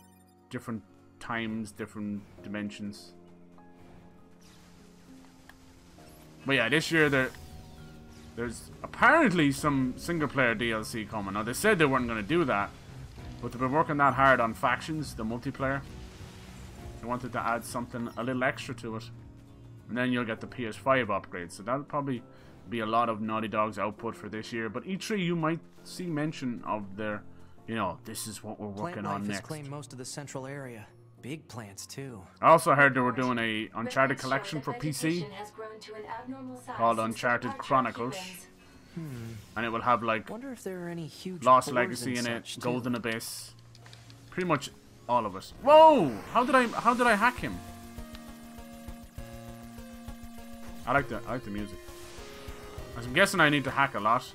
S1: Different times, different dimensions. But yeah, this year there's apparently some single-player DLC coming. Now, they said they weren't going to do that. But they've been working that hard on Factions, the multiplayer. They wanted to add something a little extra to it. And then you'll get the PS5 upgrade. So that'll probably be a lot of Naughty Dog's output for this year. But E3 you might see mention of their, you know, this is what we're working on next.
S5: Has claimed most of the central area. Big plants too.
S1: I also heard they were doing a Uncharted collection for PC called Uncharted Chronicles. And it will have like
S5: Wonder if there are any huge
S1: Lost Legacy in it, Golden Abyss, pretty much all of it. Whoa! How did I hack him? I like the music. I'm guessing I need to hack a lot.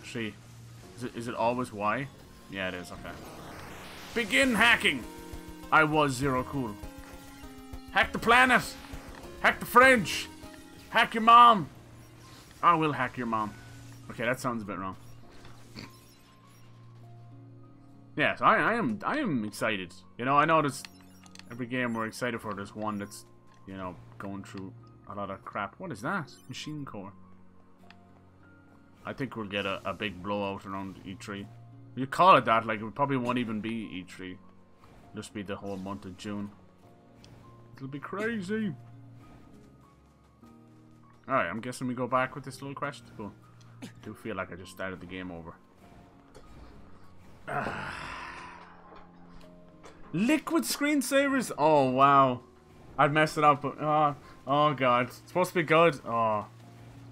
S1: See, is it always Y? Yeah, it is. Okay. Begin hacking. I was zero cool. Hack the planet. Hack the fridge. Hack your mom. I will hack your mom. Okay, that sounds a bit wrong. Yeah, so I am excited. You know, I know there's every game we're excited for. There's one that's, you know, going through a lot of crap. What is that? Machine Core. I think we'll get a big blowout around E3. You call it that, like it probably won't even be E3. It'll just be the whole month of June. It'll be crazy. Alright, I'm guessing we go back with this little quest. Cool. I do feel like I just started the game over. Liquid screensavers? Oh, wow. I'd messed it up, but... oh, God. It's supposed to be good. Oh.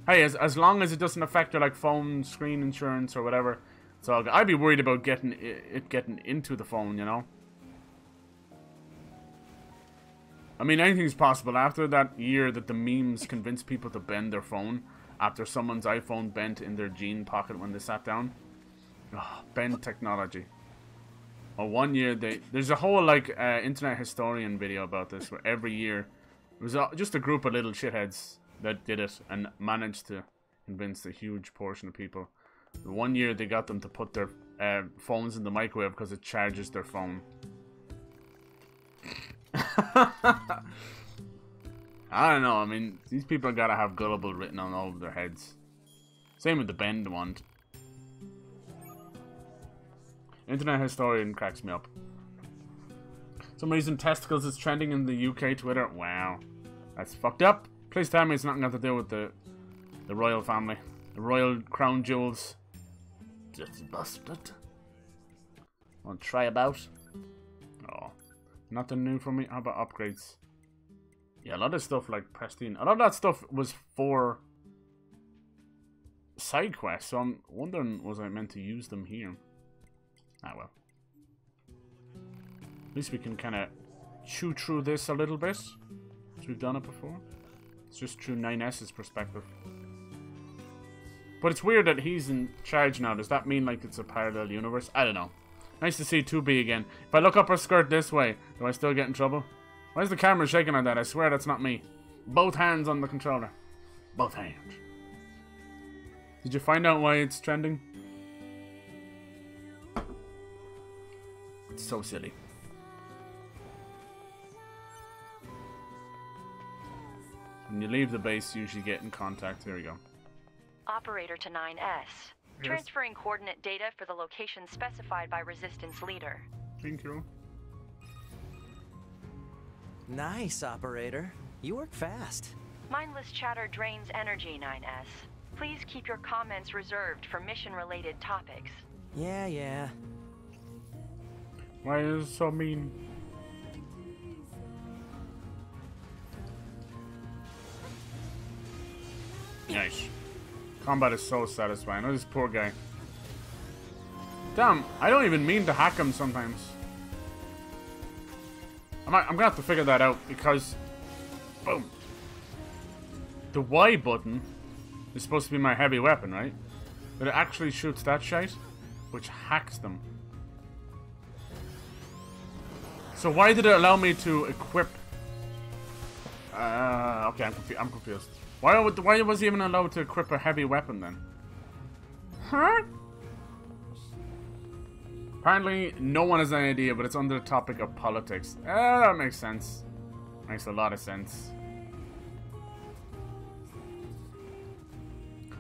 S1: Hey, as long as it doesn't affect your, like, phone screen insurance or whatever, it's all good. I'd be worried about getting into the phone, you know? I mean, anything's possible. After that year that the memes convinced people to bend their phone, after someone's iPhone bent in their jean pocket when they sat down. Oh, bend technology. Oh, 1 year there's a whole like internet historian video about this, where every year it was just a group of little shitheads that did it and managed to convince a huge portion of people. 1 year they got them to put their phones in the microwave because it charges their phone. I don't know, I mean, these people gotta have gullible written on all of their heads. Same with the bend one. Internet historian cracks me up. Some reason testicles is trending in the UK Twitter. Wow. That's fucked up. Please tell me it's nothing got to do with the royal family. The royal crown jewels. Just busted. Want to try about? Oh. Nothing new for me. How about upgrades? Yeah, a lot of stuff like Pristine. A lot of that stuff was for side quests, so I'm wondering, was I meant to use them here? Ah, well. At least we can kind of chew through this a little bit, as we've done it before. It's just through 9S'S perspective. But it's weird that he's in charge now. Does that mean like it's a parallel universe? I don't know. Nice to see 2B again. If I look up her skirt this way, do I still get in trouble? Why is the camera shaking like that? I swear that's not me. Both hands on the controller. Both hands. Did you find out why it's trending? It's so silly. When you leave the base, you usually get in contact. There we go.
S4: Operator to 9S. Yes. Transferring coordinate data for the location specified by Resistance leader.
S1: Thank you.
S5: Nice, operator. You work fast.
S4: Mindless chatter drains energy, 9S. Please keep your comments reserved for mission-related topics.
S5: Yeah.
S1: Why is it so mean? Nice. Combat is so satisfying. Oh, this poor guy. Damn, I don't even mean to hack him sometimes. I'm gonna have to figure that out because... Boom. The Y button is supposed to be my heavy weapon, right? But it actually shoots that shite, which hacks them. So why did it allow me to equip... okay, I'm confused. Why was he even allowed to equip a heavy weapon then? Huh? Apparently, no one has any idea, but it's under the topic of politics. That makes sense. Makes a lot of sense.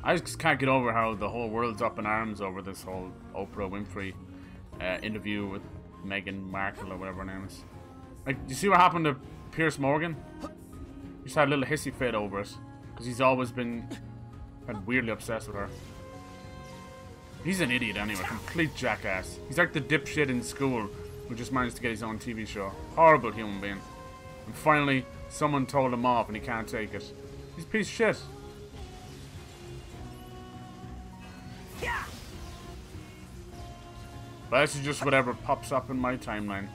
S1: I just can't get over how the whole world's up in arms over this whole Oprah Winfrey interview with Meghan Markle or whatever her name is. Like, do you see what happened to Piers Morgan? He just had a little hissy fit over it. Because he's always been weirdly obsessed with her. He's an idiot anyway, complete jackass. He's like the dipshit in school who just managed to get his own TV show. Horrible human being. And finally, someone told him off and he can't take it. He's a piece of shit. But this is just whatever pops up in my timeline.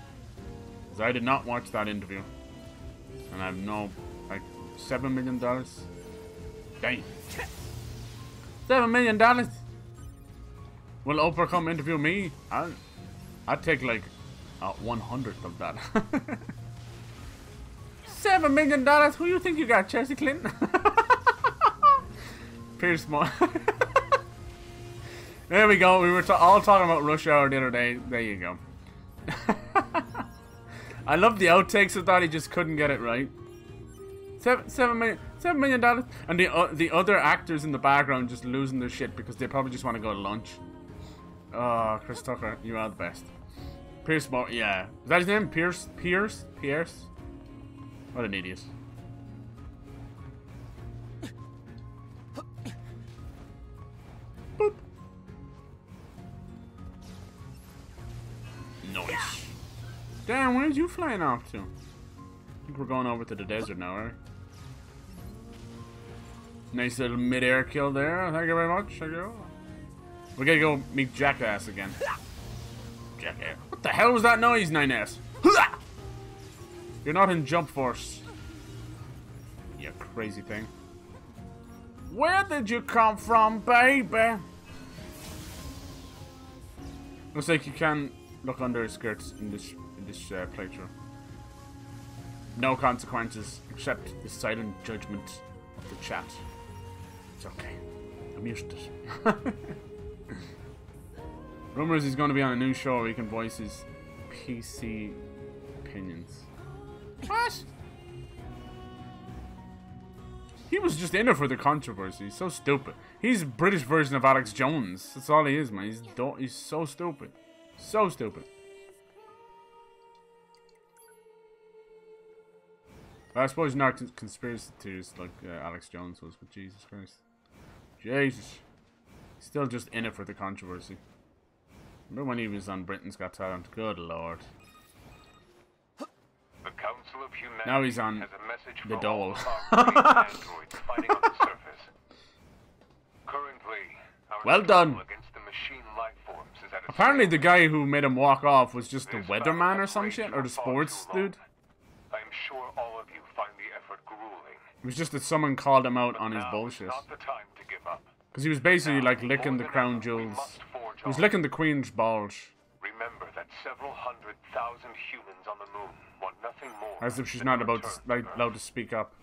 S1: Because I did not watch that interview. And I have no, like, $7 million. Dang. $7 million? Will Oprah come interview me? I'd take like 1/100th of that. $7 million? Who you think you got, Chelsea Clinton? Pierce Moore. There we go. We were all talking about Rush Hour the other day. There you go. I love the outtakes of that. He just couldn't get it right. $7 million, and the other actors in the background just losing their shit because they probably just want to go to lunch. Oh, Chris Tucker, you are the best. Pierce Moore, yeah, is that his name? Pierce. What an idiot. Boop. Nice. Damn, where's you flying off to? I think we're going over to the desert now, right? Nice little mid-air kill there. Thank you very much. Thank you. We gotta go meet Jackass again. Jackass. What the hell was that noise, 9S? You're not in Jump Force. You crazy thing. Where did you come from, baby? Looks like you can look under his skirts in this playthrough. No consequences except the silent judgment of the chat. It's okay. I'm used to it. Rumors he's going to be on a new show where he can voice his PC opinions. What? He was just in it for the controversy. He's so stupid. He's a British version of Alex Jones. That's all he is, man. He's so stupid. So stupid. I suppose not conspiracy theories like Alex Jones was, but Jesus Christ. Jesus. He's still just in it for the controversy. Remember when he was on Britain's Got Talent? Good lord.
S10: The Council of Humanity
S1: now he's on
S10: has a message
S1: the dole.
S10: androids fighting on the surface. Currently, our
S1: well done.
S10: Against the machine life forms is at
S1: apparently the guy who made him walk off was just the weatherman or some shit, or the sports dude.
S10: I am sure all of you find the effort grueling.
S1: It was just that someone called him out on his bullshit.
S10: Not the time to give up.
S1: Because he was basically like licking the crown jewels. He was licking the queen's balls.
S10: Remember that several 100,000 humans on the moon want nothing more.
S1: As if she's not allowed to speak up.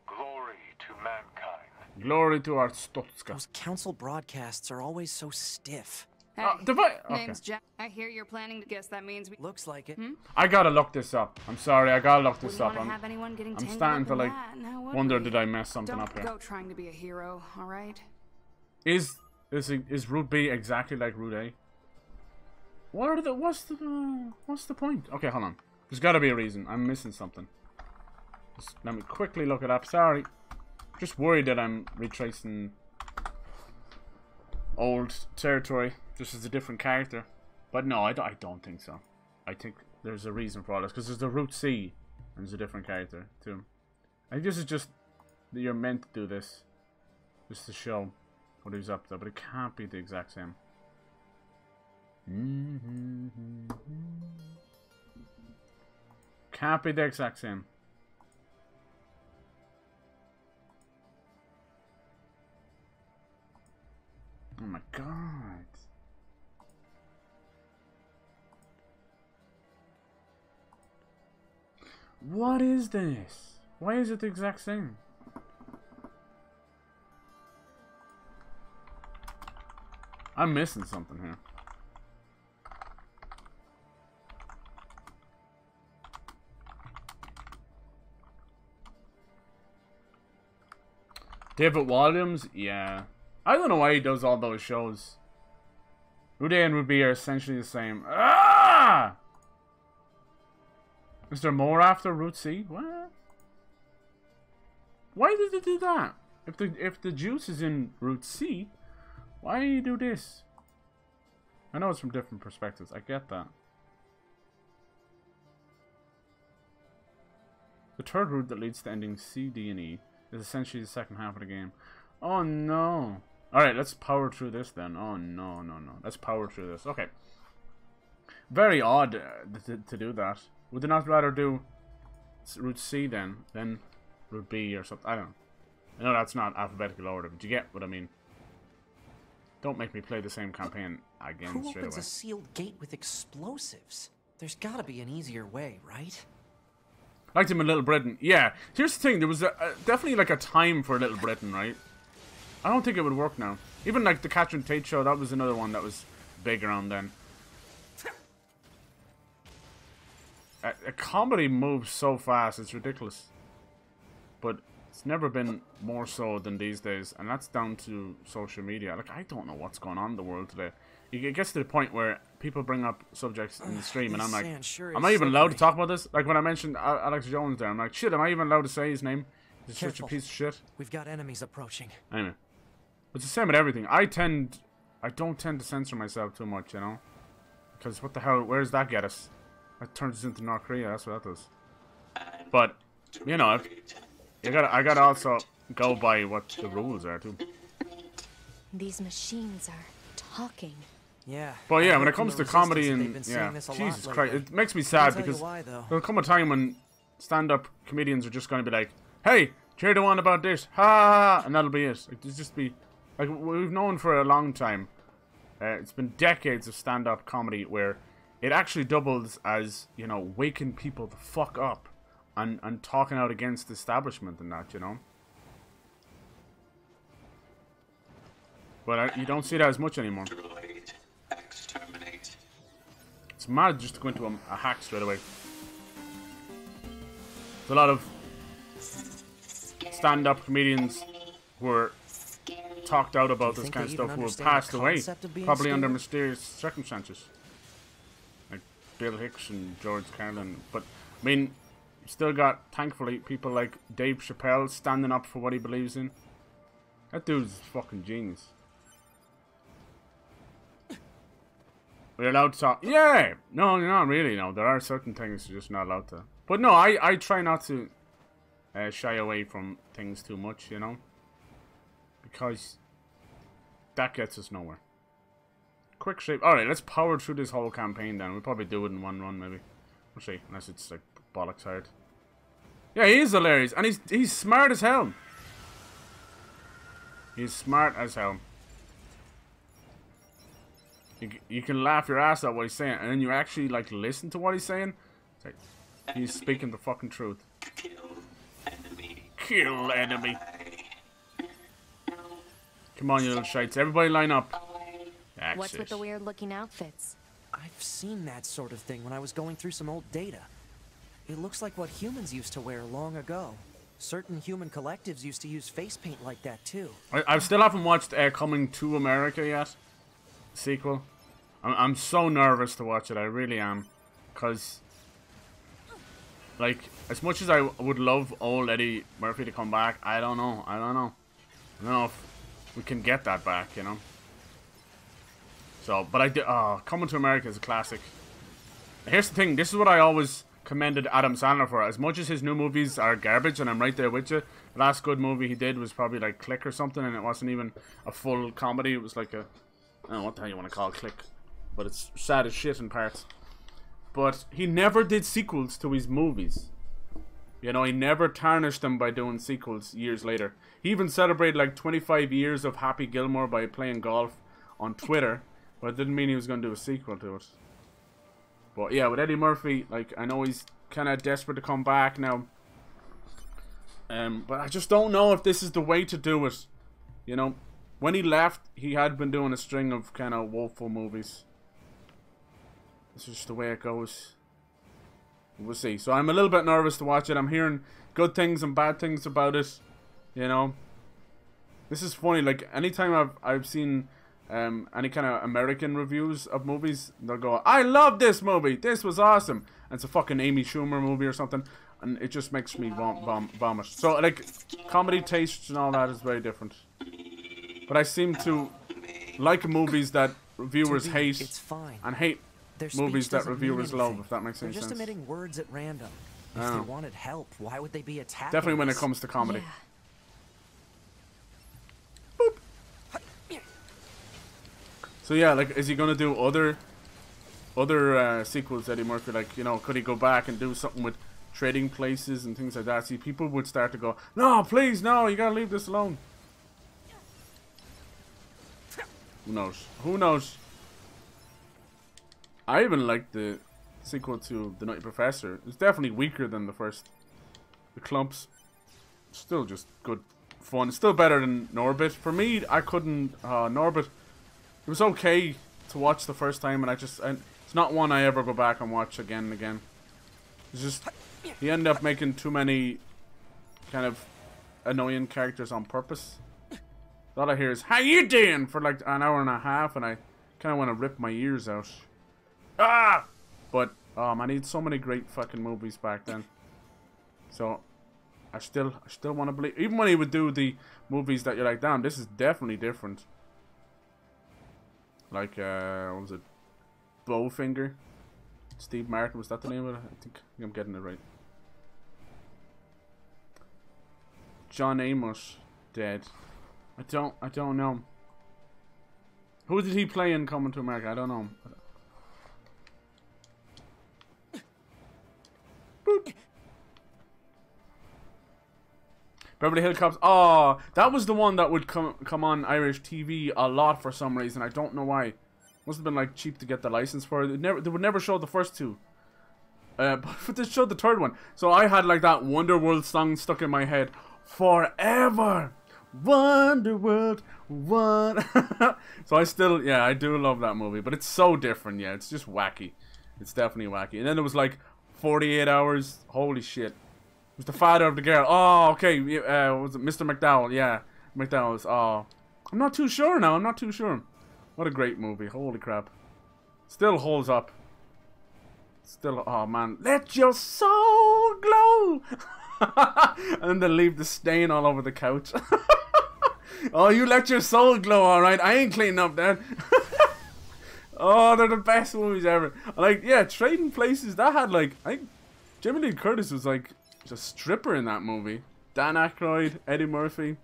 S10: Glory to mankind.
S1: Glory to our Stutska.
S5: Those council broadcasts are always so stiff.
S11: Hey,
S1: okay.
S11: name's Jack. I hear you're planning to guess that means we...
S5: Looks like it.
S1: I gotta look this up. I'm sorry, I gotta look this up.
S11: Have anyone getting
S1: I'm starting to like wonder, did I mess something
S11: Don't
S1: up here?
S11: go trying to be a hero, all right?
S1: Is Route B exactly like Route A? What's the point? Okay, hold on. There's gotta be a reason. I'm missing something. Just let me quickly look it up. Sorry. Just worried that I'm retracing old territory. This is a different character. But no, I don't think so. I think there's a reason for all this. Because there's the Route C. And there's a different character, too. I think this is just that you're meant to do this. Just to show what he's up to, but it can't be the exact same. Can't be the exact same. Oh my god. What is this? Why is it the exact same? I'm missing something here. David Williams? Yeah. I don't know why he does all those shows. Route A and Route B are essentially the same. Ah! Is there more after Route C? What? Why did they do that? If the juice is in Route C, why do you do this? I know it's from different perspectives. I get that. The third route that leads to ending C, D, and E is essentially the second half of the game. Oh no. Alright, let's power through this then. Oh no, no, no. Let's power through this. Okay. Very odd to do that. Would they not rather do Route C then Route B or something? I don't know. I know that's not alphabetical order, but you get what I mean. Don't make me play the same campaign again
S5: Who
S1: straight away.
S5: opens a sealed gate with explosives? There's gotta be an easier way, right?
S1: Liked him in Little Britain. Yeah. Here's the thing. There was definitely like a time for Little Britain, right? I don't think it would work now. Even like the Catherine Tate show, that was another one that was big around then. A comedy moves so fast, it's ridiculous. But it's never been more so than these days, and that's down to social media. Like, I don't know what's going on in the world today. It gets to the point where people bring up subjects in the stream, and I'm like, am I even allowed to talk about this? Like when I mentioned Alex Jones there, I'm like, shit, am I even allowed to say his name? He's such a piece of shit.
S5: We've got enemies approaching.
S1: Anyway, it's the same with everything. I don't tend to censor myself too much, you know, because what the hell? Where does that get us? That turns us into North Korea. That's what that does. But you know, I gotta also go by what the rules are too.
S7: These machines are talking.
S5: Yeah.
S1: But yeah, when it comes to comedy and yeah, Jesus Christ, it makes me sad because there'll come a time when stand-up comedians are just going to be like, "Hey, did you hear the one about this? Ha ha ha," and that'll be it. Like, it's just be like we've known for a long time. It's been decades of stand-up comedy where it actually doubles as, you know, waking people the fuck up and talking out against the establishment and that, you know. But you don't see that as much anymore. It's mad just to go into a hack straight away. There's a lot of stand-up comedians who were talked out about this kind of stuff who have passed away, probably under mysterious circumstances. Like Bill Hicks and George Carlin. But, I mean, you still got, thankfully, people like Dave Chappelle standing up for what he believes in. That dude's a fucking genius. We're allowed to talk. Yeah! No, not really, no. There are certain things you're just not allowed to. But no, I try not to shy away from things too much, you know? Because that gets us nowhere. Quick shape. Alright, let's power through this whole campaign then. We'll probably do it in one run, maybe. We'll see. Unless it's like bollocks hard. Yeah, he is hilarious. And he's smart as hell. He's smart as hell. You can laugh your ass at what he's saying, and then you actually like listen to what he's saying. It's like, he's speaking the fucking truth. Kill enemy. Come on, you little shites. Everybody line up. That's
S7: What's with the weird looking outfits?
S5: I've seen that sort of thing when I was going through some old data. It looks like what humans used to wear long ago. Certain human collectives used to use face paint like that too.
S1: I still haven't watched Coming to America yet. Sequel. I'm so nervous to watch it. I really am. Because, like, as much as I would love old Eddie Murphy to come back, I don't know. I don't know if we can get that back, you know. So, but Coming to America is a classic. Here's the thing. This is what I always commended Adam Sandler for it. As much as his new movies are garbage, and I'm right there with you, the last good movie he did was probably like Click or something, and it wasn't even a full comedy. It was like a, I don't know what the hell you want to call it, Click, but it's sad as shit in parts. But he never did sequels to his movies. You know, he never tarnished them by doing sequels years later. He even celebrated like 25 years of Happy Gilmore by playing golf on Twitter, but it didn't mean he was going to do a sequel to it. But yeah, with Eddie Murphy, like, I know he's kind of desperate to come back now. But I just don't know if this is the way to do it. You know, when he left, he had been doing a string of kind of woeful movies. This is just the way it goes. We'll see. So I'm a little bit nervous to watch it. I'm hearing good things and bad things about it. You know, this is funny. Like, anytime I've seen any kind of American reviews of movies, they'll go, "I love this movie. This was awesome." And it's a fucking Amy Schumer movie or something, and it just makes me vomit. So, like, comedy tastes and all that is very different. But I seem to like movies that reviewers hate and hate movies that reviewers love, if that makes any sense.
S5: They're just emitting words at random. If they wanted help, why would they be attacking
S1: Definitely when
S5: us?
S1: it comes to comedy.
S5: Yeah.
S1: So yeah, like, is he gonna do other sequels, Eddie Murphy? Like, you know, could he go back and do something with Trading Places and things like that? See, people would start to go, "No, please, no, you gotta leave this alone." Who knows? Who knows? I even like the sequel to The Nutty Professor. It's definitely weaker than the first. The Clumps, still just good fun. It's still better than Norbit. For me, I couldn't. Norbit, it was okay to watch the first time, and it's not one I ever go back and watch again and again. It's just, he ended up making too many kind of annoying characters on purpose. All I hear is, "How you doing?" for like an hour and a half, and I kind of want to rip my ears out. Ah! But I need so many great fucking movies back then. So I still want to believe, even when he would do the movies that you're like, damn, this is definitely different. Like what was it? Bowfinger. Steve Martin, was that the name of it? I think I'm getting it right. John Amos dead. I don't know. Who did he play in Coming to America? I don't know. Boop. Beverly Hills Cops. Oh, that was the one that would come on Irish TV a lot for some reason. I don't know why. Must have been like cheap to get the license for it. They would never show the first two. But they showed the third one. So I had like that Wonderworld song stuck in my head forever. Wonderworld, one. So I do love that movie, but it's so different. Yeah, it's just wacky. It's definitely wacky. And then there was like 48 Hours. Holy shit. It was the father of the girl. Oh, okay. Was it Mr. McDowell? Yeah, McDowell's. Oh, I'm not too sure now. I'm not too sure. What a great movie. Holy crap. Still holds up. Still, oh man. Let your soul glow. And then they leave the stain all over the couch. Oh, you let your soul glow, alright. I ain't cleaning up then. Oh, they're the best movies ever. Like, yeah, Trading Places, that had like, I think Jamie Lee Curtis was like a stripper in that movie. Dan Aykroyd, Eddie Murphy.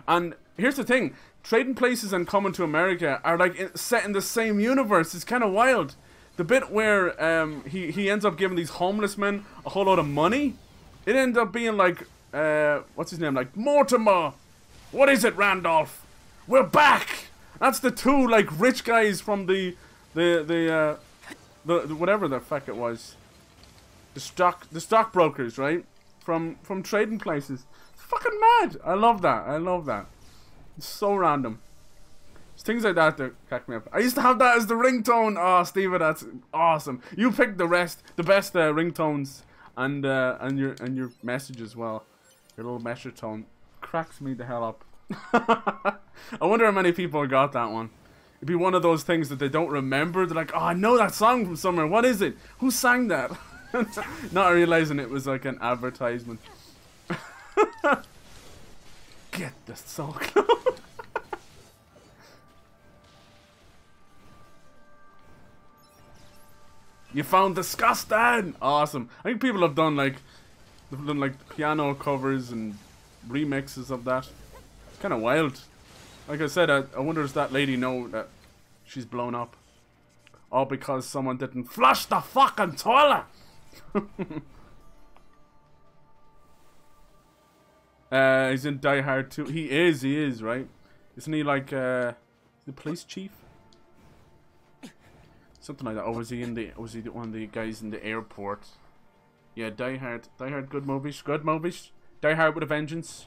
S1: And here's the thing, Trading Places and Coming to America are like set in the same universe. It's kind of wild. The bit where he ends up giving these homeless men a whole lot of money, it ends up being like, what's his name? Like, Mortimer. What is it, Randolph? We're back. That's the two like rich guys from the whatever the fuck it was. The stockbrokers, right? From Trading Places. It's fucking mad. I love that. I love that. It's so random. It's things like that that crack me up. I used to have that as the ringtone. Oh, Steve, that's awesome. You picked the best ringtones and your message as well. Your little message tone cracks me the hell up. I wonder how many people got that one. It'd be one of those things that they don't remember. They're like, oh, I know that song from somewhere. What is it? Who sang that? Not realizing it was like an advertisement. Get the soul glow. You found disgusting. Awesome. I think people have done like piano covers and remixes of that. It's kind of wild. Like I said, I wonder does that lady know that she's blown up? All because someone didn't flush the fucking toilet. He's in Die Hard 2. He is, right? Isn't he like the police chief? Something like that. Or was he one of the guys in the airport? Yeah, Die Hard, good movies. Die Hard with a Vengeance.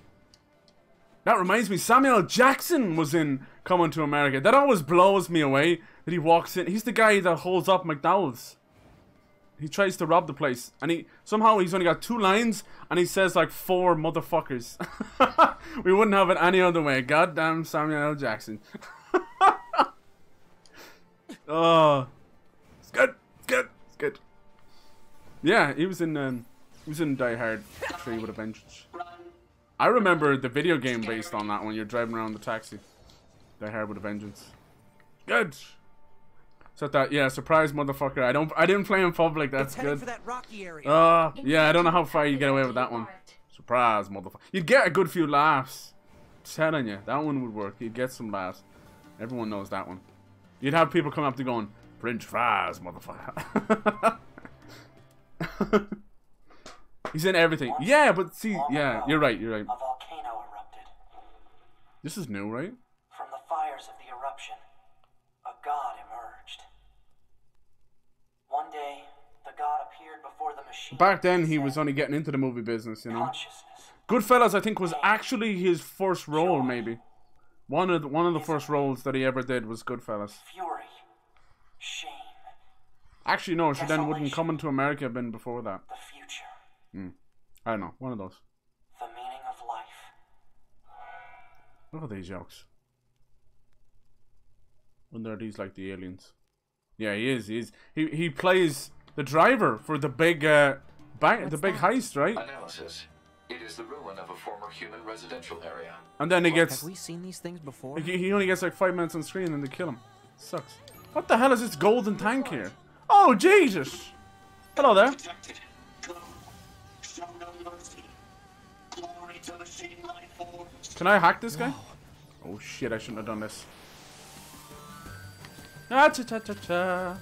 S1: That reminds me, Samuel Jackson was in Coming to America. That always blows me away that he walks in. He's the guy that holds up McDonald's. He tries to rob the place, and somehow he's only got 2 lines, and he says like 4 motherfuckers. We wouldn't have it any other way. Goddamn Samuel L. Jackson. Oh, it's good. Yeah, he was in Die Hard 3 with a Vengeance. I remember the video game based on that when you're driving around the taxi. Die Hard with a Vengeance. Good. So that, yeah, surprise motherfucker. I didn't play in public. That's good. For that rocky area. Yeah, I don't know how far you get away with that one. Surprise motherfucker. You'd get a good few laughs. Just telling you, that one would work. You'd get some laughs. Everyone knows that one. You'd have people come up to going, French fries, motherfucker. He's in everything. Yeah, but see, yeah, you're right.
S12: A volcano erupted.
S1: This is new, right?
S12: From the fires of the eruption, a god emerged. One day, the god appeared before the machine.
S1: Back then, he was only getting into the movie business, you know. Goodfellas, I think, was actually his first role, maybe. One of the first roles that he ever did was Goodfellas.
S12: Fury, shame.
S1: Actually, no, she then wouldn't Come into America have been before that.
S12: The future.
S1: I don't know, one of those.
S12: The meaning of life.
S1: Look at these jokes. When are these like the aliens? Yeah, he is. He plays the driver for the big big heist, right?
S8: Analysis. It is the ruin of a former human residential area.
S1: And then he gets.
S5: Have we seen these things before?
S1: He only gets like 5 minutes on screen and they kill him. Sucks. What the hell is this golden tank here? Oh Jesus! Hello there. Can I hack this guy? Oh shit! I shouldn't have done this. Ah, cha cha cha cha.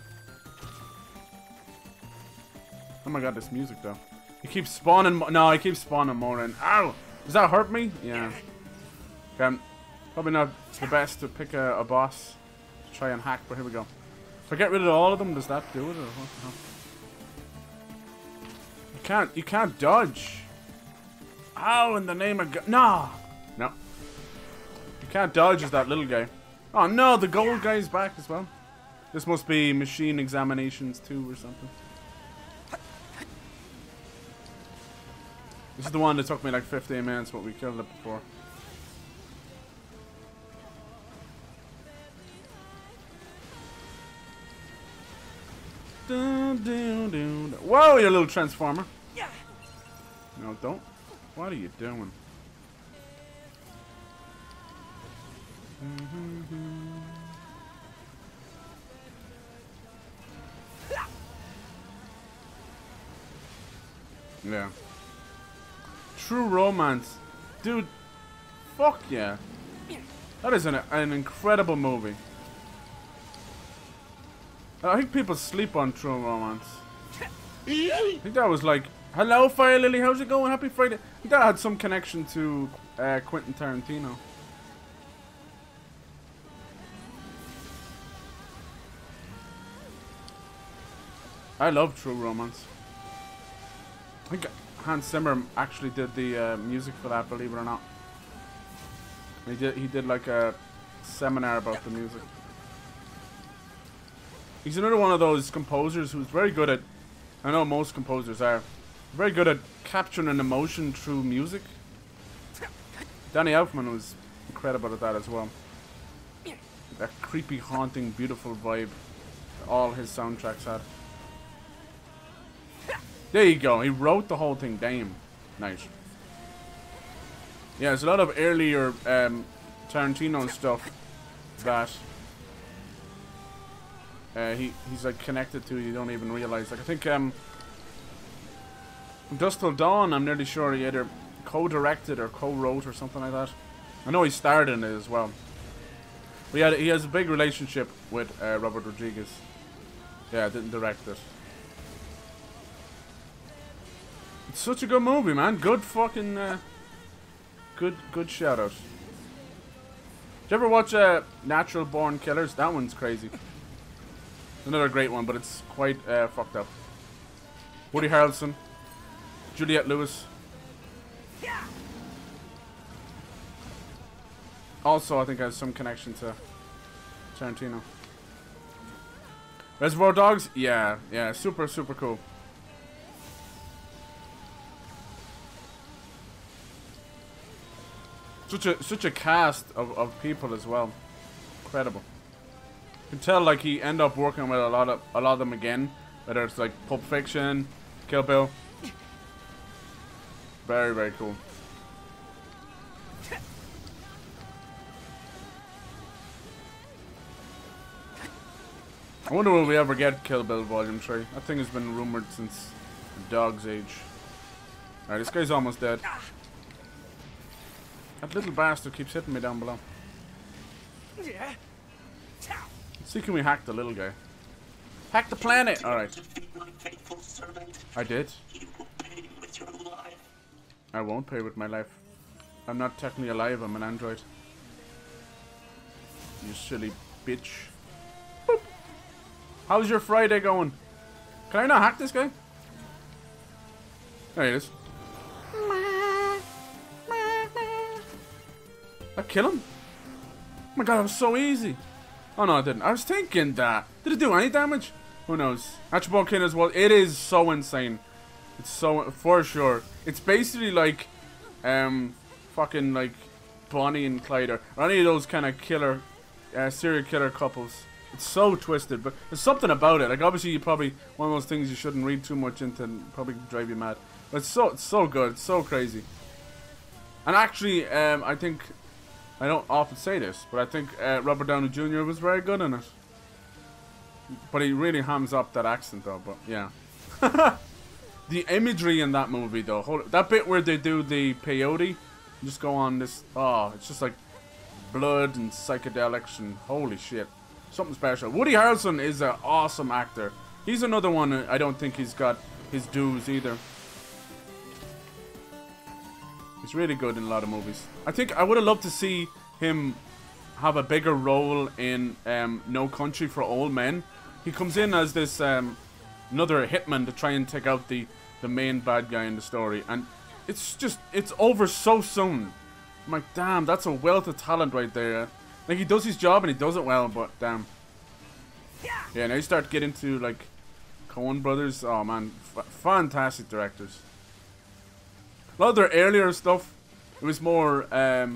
S1: Oh my god, this music though. He keeps spawning. No, he keeps spawning more in. Ow! Does that hurt me? Yeah. Okay, probably not the best to pick a boss to try and hack, but here we go. If I get rid of all of them, does that do it, or what the hell? You can't dodge. How in the name of God? No! No. You can't dodge as that little guy. Oh no, the gold guy's back as well. This must be Machine Examinations 2 or something. This is the one that took me like 15 minutes, but we killed it before. Whoa, you little transformer. No, don't. What are you doing? Yeah. True Romance. Dude, fuck yeah. That is an incredible movie. I think people sleep on True Romance. I think that was like, hello Fire Lily, how's it going? Happy Friday. I think that had some connection to Quentin Tarantino. I love True Romance. I think Hans Zimmer actually did the music for that, believe it or not. He did like a seminar about the music. He's another one of those composers who's very good at, I know most composers are, very good at capturing an emotion through music. Danny Elfman was incredible at that as well. That creepy, haunting, beautiful vibe that all his soundtracks had. There you go, he wrote the whole thing, damn. Nice. Yeah, there's a lot of earlier Tarantino stuff that he's like connected to, you don't even realize. Like I think Dusk Till Dawn, I'm nearly sure he either co-directed or co-wrote or something like that. I know he starred in it as well. But he has a big relationship with Robert Rodriguez. Yeah, didn't direct it. It's such a good movie, man. Good fucking good shout out. Did you ever watch Natural Born Killers? That one's crazy. Another great one, but it's quite fucked up. Woody Harrelson, Juliette Lewis. Also, I think has some connection to Tarantino. Reservoir Dogs? Yeah, super cool. Such a cast of people as well. Incredible. You can tell like he ended up working with a lot of them again, whether it's like Pulp Fiction, Kill Bill. Very cool. I wonder will we ever get Kill Bill Volume 3. That thing has been rumored since a dog's age. Alright, this guy's almost dead. That little bastard keeps hitting me down below. Let's see, can we hack the little guy? Hack the planet! Alright. I did. I won't pay with my life. I'm not technically alive, I'm an android. You silly bitch. Boop. How's your Friday going? Can I not hack this guy? There he is. I kill him? Oh my god, that was so easy. Oh no, I didn't. I was thinking that. Did it do any damage? Who knows? Archibald King as well. It is so insane. It's so, for sure. It's basically like, fucking like Bonnie and Clyde or any of those kind of killer, serial killer couples. It's so twisted, but there's something about it. Like obviously, you probably one of those things you shouldn't read too much into, and probably drive you mad. But it's so good. It's so crazy. And actually, I think. I don't often say this, but I think Robert Downey Jr. was very good in it. But he really hams up that accent though, but yeah. The imagery in that movie though, that bit where they do the peyote, just go on this, oh, it's just like blood and psychedelics and holy shit. Something special. Woody Harrelson is an awesome actor. He's another one I don't think he's got his dues either. He's really good in a lot of movies. I think I would have loved to see him have a bigger role in No Country for Old Men. He comes in as this another hitman to try and take out the main bad guy in the story, and it's over so soon. I'm like, damn, that's a wealth of talent right there. Like he does his job and he does it well, but damn. Yeah, now you start getting to like Coen Brothers. Oh man, fantastic directors. A lot of their earlier stuff, it was more, it's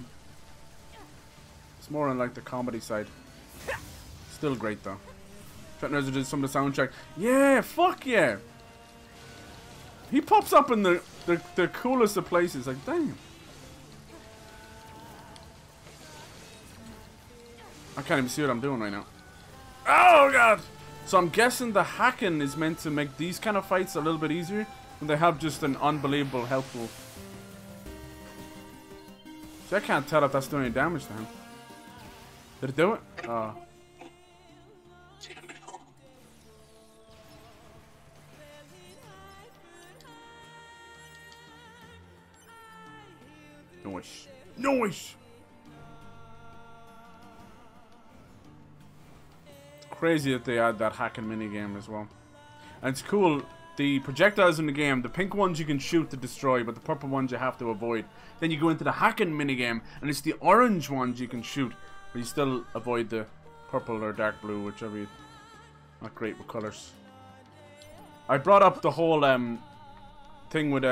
S1: more on like the comedy side. Still great though. Trent Reznor did some of the soundtrack. Yeah, fuck yeah. He pops up in the coolest of places. Like, damn. I can't even see what I'm doing right now. Oh god. So I'm guessing the hacking is meant to make these kind of fights a little bit easier. And they have just an unbelievable health pool. See, I can't tell if that's doing any damage to him. Did it do it? Oh. Nice. Nice! It's crazy that they add that hacking minigame as well. And it's cool. The projectiles in the game, the pink ones you can shoot to destroy, but the purple ones you have to avoid. Then you go into the hacking minigame, and it's the orange ones you can shoot, but you still avoid the purple or dark blue, whichever you... Not great with colours. I brought up the whole thing with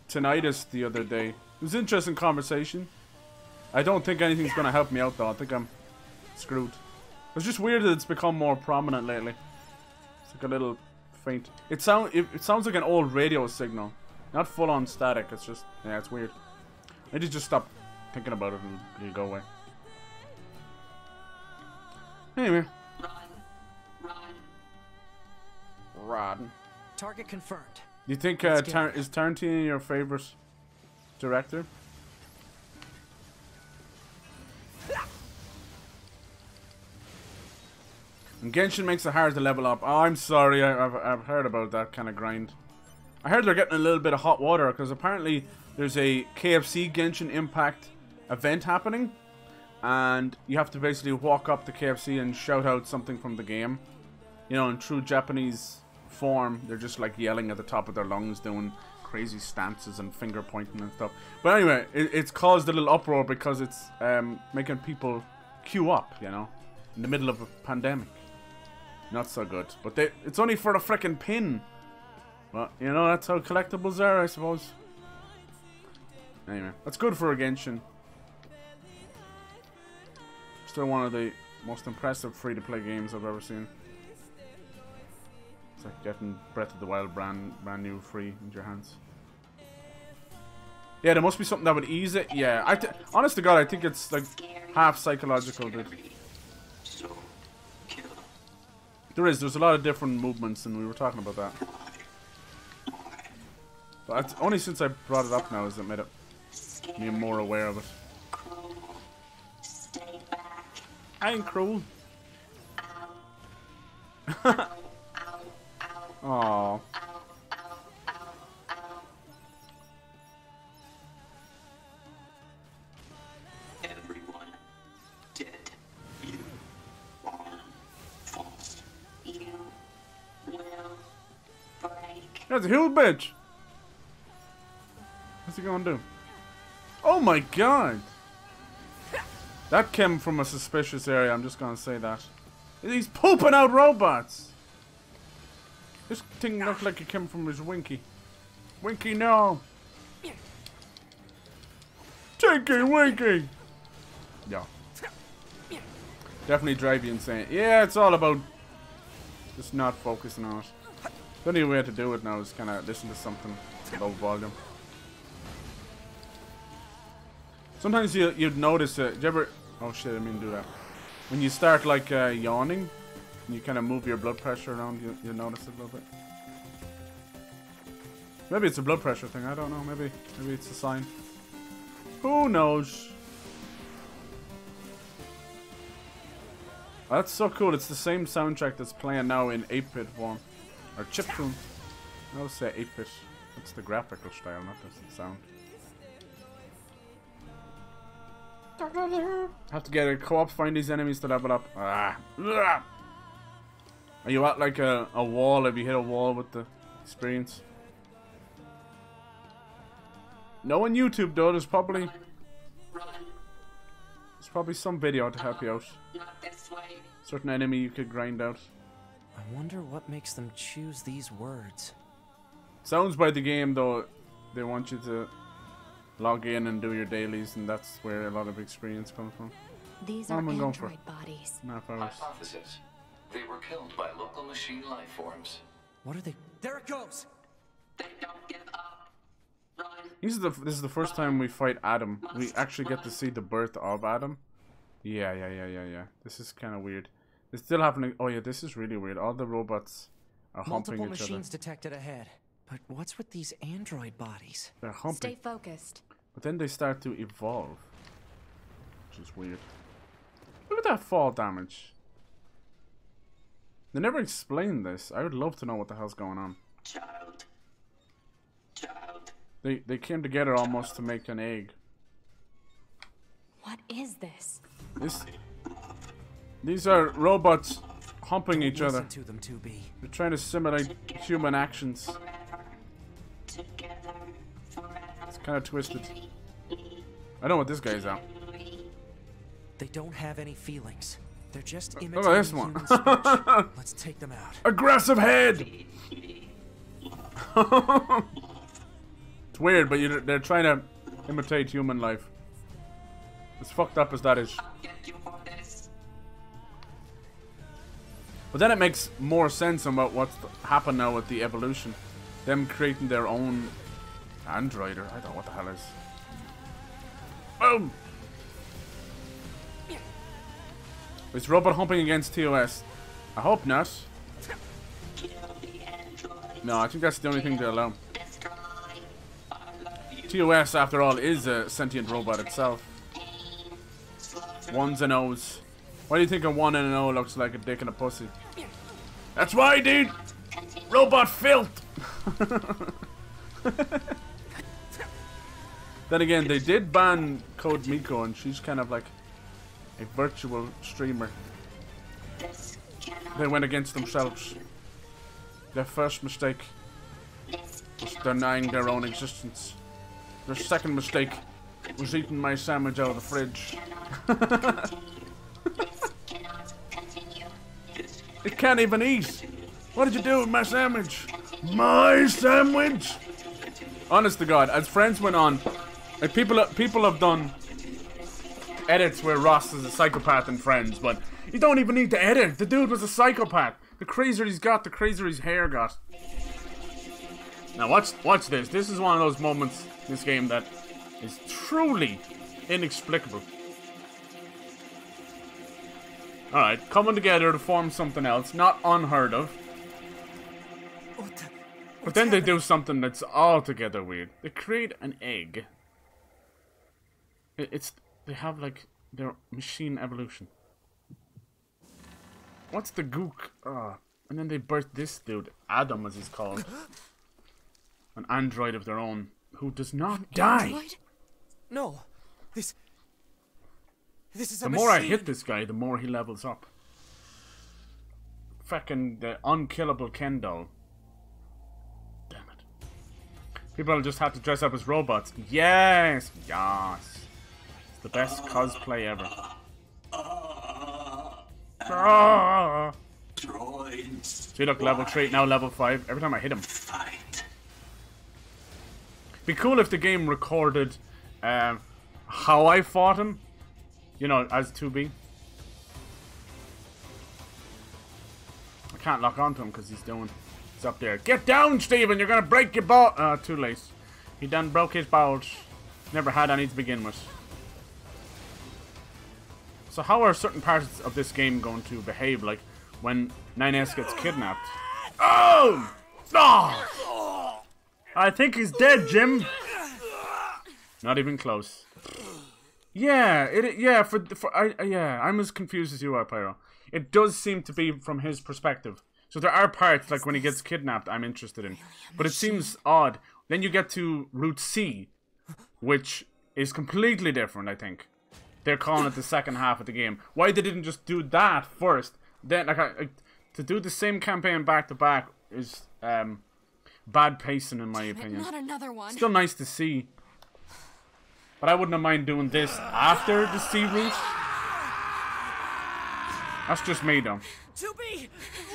S1: tinnitus the other day. It was an interesting conversation. I don't think anything's going to help me out though. I think I'm screwed. It's just weird that it's become more prominent lately. It's like a little... faint. It sounds like an old radio signal. Not full on static, it's just, yeah, it's weird. I need to just stop thinking about it and it'll go away. Anyway. riding.
S5: Target confirmed.
S1: Do you think is Tarantino your favorite director? And Genshin makes it hard to level up. Oh, I'm sorry. I've heard about that kind of grind. I heard they're getting a little bit of hot water because apparently there's a KFC Genshin Impact event happening, and you have to basically walk up to KFC and shout out something from the game. You know, in true Japanese form, they're just like yelling at the top of their lungs, doing crazy stances and finger pointing and stuff. But anyway, it's caused a little uproar because it's making people queue up, you know, in the middle of a pandemic. Not so good. But it's only for the frickin' pin. But, you know, that's how collectibles are, I suppose. Anyway, that's good for a Genshin. Still one of the most impressive free-to-play games I've ever seen. It's like getting Breath of the Wild brand new free in your hands. Yeah, there must be something that would ease it. Yeah, honest to God, I think it's like half psychological, dude. There's a lot of different movements, and we were talking about that. But only since I brought it up now has it made me more aware of it. I ain't cruel. Aww.
S13: Everyone dead. You are false. You will break.
S1: That's a huge bitch. What's he gonna do? Oh my god! That came from a suspicious area, I'm just gonna say that. He's pooping out robots! This thing looked like it came from his Winky. Winky, no! Tinky Winky! Yeah. Definitely drive you insane. Yeah, it's all about just not focusing on it. The only way to do it now is kind of listen to something low volume. Sometimes you'd notice it. Do you ever? Oh shit! I didn't mean to do that. When you start like yawning, and you kind of move your blood pressure around, you notice it a little bit. Maybe it's a blood pressure thing. I don't know. Maybe it's a sign. Who knows? Oh, that's so cool. It's the same soundtrack that's playing now in 8-bit form, or chiptune. I would say 8-bit. That's the graphical style, not the sound. Have to get a co-op, find these enemies to level up. Ah. Are you at like a wall? Have you hit a wall with the experience? No on YouTube though, there's probably some video to help you out. Certain enemy you could grind out.
S5: I wonder what makes them choose these words.
S1: Sounds by the game though, they want you to log in and do your dailies, and that's where a lot of experience comes from.
S7: These are android bodies.
S8: Hypothesis. They were killed by local machine life forms.
S5: What are they? There it goes!
S13: They don't give up. Run.
S1: This is the first time we fight Adam. We actually get to see the birth of Adam. Yeah. This is kind of weird. It's still happening. Oh yeah, this is really weird. All the robots are humping each other.
S5: Multiple machines detected ahead. But what's with these android bodies?
S1: They're humping.
S7: Stay focused.
S1: But then they start to evolve, which is weird. Look at that fall damage. They never explained this. I would love to know what the hell's going on.
S13: Child.
S1: They came together almost to make an egg.
S7: What is this?
S1: These are robots humping each other.
S5: To them, 2B.
S1: They're trying to simulate human actions. It's kind of twisted. I know what this guy's at.
S5: They don't have any feelings. They're just imitating
S1: look at this one.
S5: human speech. Let's take them out.
S1: Aggressive head! It's weird, but they're trying to imitate human life. As fucked up as that is. But then it makes more sense about what's happened now with the evolution. Them creating their own android, or I don't know what the hell is. Boom! Is robot humping against TOS? I hope not.
S13: Kill the
S1: No, I think that's the only thing to allow. TOS, after all, is a sentient robot itself. Ones and O's. Why do you think a 1 and an O looks like a dick and a pussy? That's why, dude! Robot filth! Then again, they did ban Code Miko, and she's kind of like a virtual streamer. They went against themselves. Their first mistake was denying their own existence. Their second mistake was eating my sandwich out of the fridge. It can't even eat. What did you do with my sandwich? My sandwich? Honest to God, as friends went on, like people have done edits where Ross is a psychopath in Friends, but you don't even need to edit. The dude was a psychopath. The crazier he's got, the crazier his hair got. Now watch this. This is one of those moments in this game that is truly inexplicable. Alright, coming together to form something else, not unheard of. But then they do something that's altogether weird. They create an egg. They have like their machine evolution. What's the gook? And then they birth this dude, Adam as he's called. An android of their own, who does not die.
S5: Android? No, this is a
S1: The more I
S5: machine.
S1: hit this guy, the more he levels up. Fucking the unkillable Ken doll. Damn it. People just have to dress up as robots. Yes! Yes! It's the best cosplay ever. See, look, level 3, now level 5. Every time I hit him. Be cool if the game recorded how I fought him. You know, as 2B. I can't lock onto him because he's up there. Get down, Steven! You're gonna break your ball. Too late. He done broke his balls. Never had any to begin with. So how are certain parts of this game going to behave, like when 9S gets kidnapped? Oh! Oh! I think he's dead, Jim. Not even close. Yeah, I'm as confused as you are, Pyro. It does seem to be from his perspective. So there are parts, like when he gets kidnapped, I'm interested in. But it seems odd. Then you get to Route C, which is completely different, I think. They're calling it the second half of the game. Why they didn't just do that first? Then, like, to do the same campaign back to back is bad pacing, in my opinion.
S11: Not another one.
S1: Still nice to see. But I wouldn't have mind doing this after the C route. That's just me, though.
S5: 2B,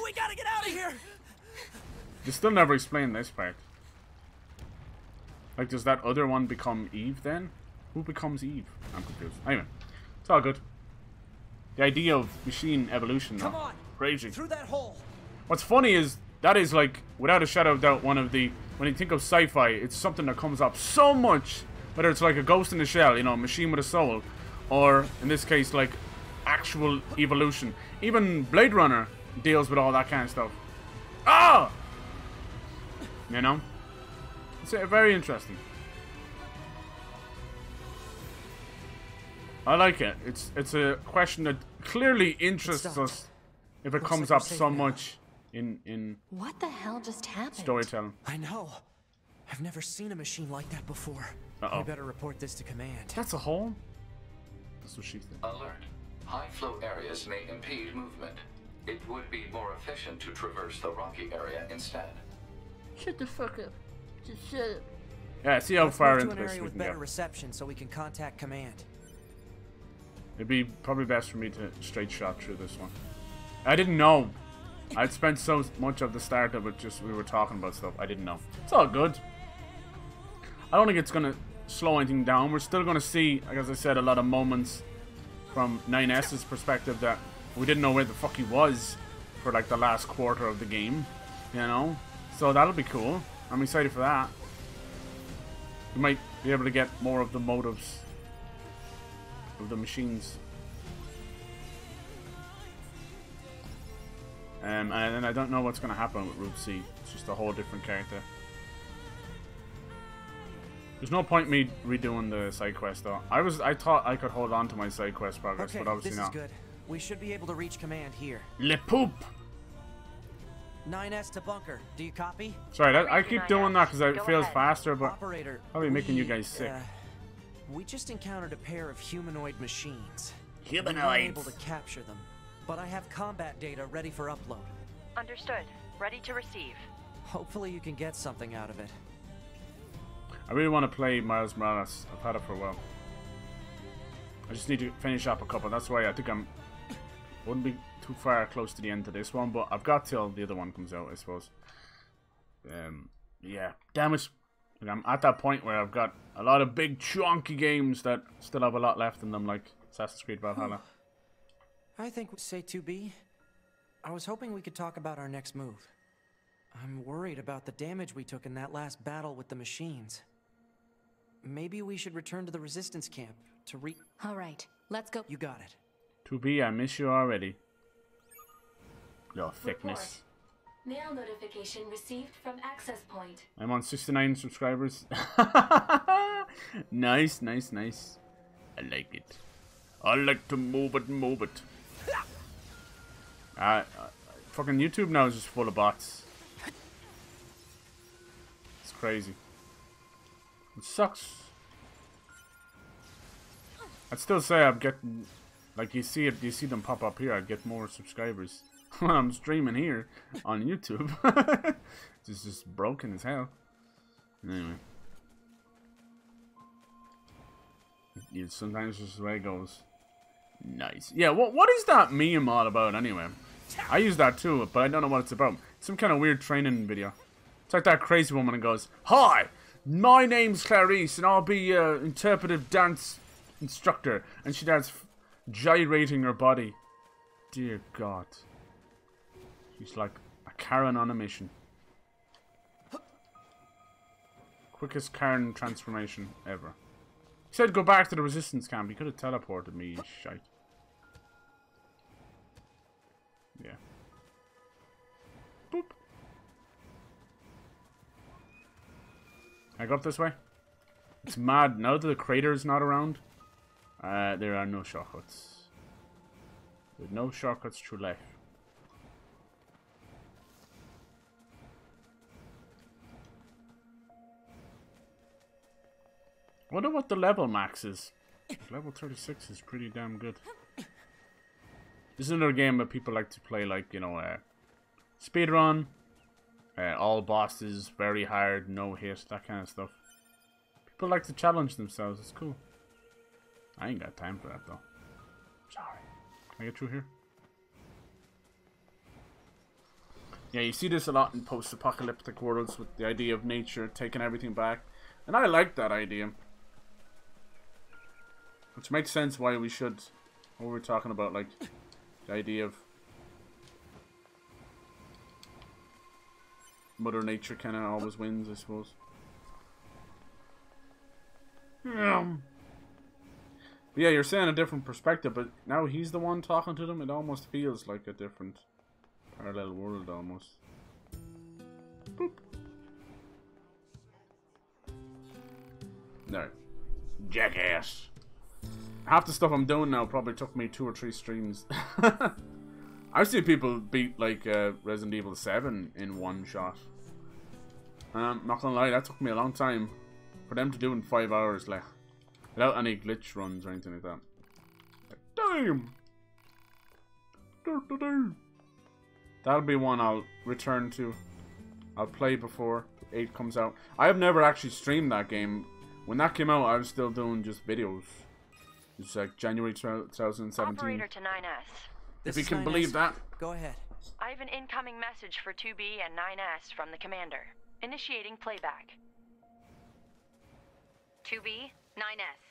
S5: we gotta get out of here.
S1: They still never explain this part. Like, does that other one become Eve then? Who becomes Eve? I'm confused. Anyway, it's all good. The idea of machine evolution, though.
S5: Come on,
S1: crazy.
S5: Through that hole.
S1: What's funny is that is like, without a shadow of doubt, one of the, when you think of sci-fi, it's something that comes up so much. Whether it's like a ghost in the shell, you know, a machine with a soul, or in this case, like actual evolution. Even Blade Runner deals with all that kind of stuff. Ah! You know? It's very interesting. I like it. It's a question that clearly interests us if it comes up so much in
S7: What the hell just happened?
S1: storytelling.
S5: I know. I've never seen a machine like that before.
S1: Uh-oh.
S5: We better report this to command.
S1: That's a hole? That's what she said.
S8: Alert. High flow areas may impede movement. It would be more efficient to traverse the rocky area instead.
S7: Shut the fuck up. Just shut up.
S1: Yeah, see how
S5: Let's
S1: far
S5: move to
S1: into
S5: an
S1: this
S5: area
S1: we
S5: with
S1: can
S5: better
S1: go.
S5: reception so we can contact command.
S1: It'd be probably best for me to straight shot through this one. I didn't know. I'd spent so much of the start of it just we were talking about stuff. I didn't know. It's all good. I don't think it's gonna slow anything down. We're still gonna see, like as I said, a lot of moments from 9S'S perspective that we didn't know where the fuck he was for like the last quarter of the game. You know? So that'll be cool. I'm excited for that. We might be able to get more of the motives of the machines. And then I don't know what's going to happen with Route C. It's just a whole different character. There's no point me redoing the side quest though. I thought I could hold on to my side quest progress, but obviously not.
S5: This is good. We should be able to reach command here.
S1: Le poop.
S5: 9S to bunker. Do you copy?
S1: Sorry, I keep doing that because it feels faster, but
S5: Operator,
S1: probably making you guys sick.
S5: We just encountered a pair of humanoid machines.
S1: Humanoids.
S5: We weren't able to capture them, but I have combat data ready for upload.
S4: Understood. Ready to receive.
S5: Hopefully you can get something out of it.
S1: I really want to play Miles Morales. I've had it for a while. I just need to finish up a couple. That's why I think wouldn't be too far close to the end of this one, but I've got till the other one comes out, I suppose. Yeah, damn it. I'm at that point where I've got a lot of big chunky games that still have a lot left in them, like Assassin's Creed Valhalla.
S5: I think we'd say 2B. I was hoping we could talk about our next move. I'm worried about the damage we took in that last battle with the machines. Maybe we should return to the resistance camp to
S7: All right, let's go.
S5: You got it.
S1: 2B, I miss you already. Your thickness.
S2: Mail notification received from access point.
S1: I'm on 69 subscribers. Nice, nice, nice. I like it. I like to move it, move it. Fucking YouTube now is just full of bots. It's crazy. It sucks. I'd still say I'm getting, like you see them pop up here. I'd get more subscribers when I'm streaming here on YouTube. It's just broken as hell. Anyway, sometimes it's just the way it goes. Nice. Yeah. What is that meme all about anyway? I use that too, but I don't know what it's about. Some kind of weird training video. It's like that crazy woman and goes, "Hi, my name's Clarice, and I'll be your interpretive dance instructor." And she starts gyrating her body. Dear God. She's like a Karen on a mission. Quickest Karen transformation ever. He said go back to the resistance camp. He could have teleported me, you shite. Yeah. Boop. Can I go up this way? It's mad. Now that the crater's not around, there are no shortcuts. There's no shortcuts through life. Wonder what the level max is. Level 36 is pretty damn good. This is another game that people like to play, like, you know, speedrun, all bosses, very hard, no hit, that kind of stuff. People like to challenge themselves, it's cool. I ain't got time for that though. Sorry. Can I get through here? Yeah, you see this a lot in post-apocalyptic worlds with the idea of nature taking everything back. And I like that idea. Which makes sense why we should, what we're talking about, like, the idea of Mother Nature kind of always wins, I suppose. But yeah, you're saying a different perspective, but now he's the one talking to them. It almost feels like a different parallel world, almost. Boop. No. Jackass. Half the stuff I'm doing now probably took me 2 or 3 streams. I've seen people beat, like, Resident Evil 7 in one shot. Not gonna lie, that took me a long time for them to do in 5 hours, like, without any glitch runs or anything like that. Damn! That'll be one I'll return to. I'll play before 8 comes out. I have never actually streamed that game. When that came out, I was still doing just videos. It's like January 2017.
S4: Operator to 9S.
S1: If you can believe that.
S5: Go ahead.
S4: I have an incoming message for 2B and 9S from the commander. Initiating playback.
S14: 2B, 9S.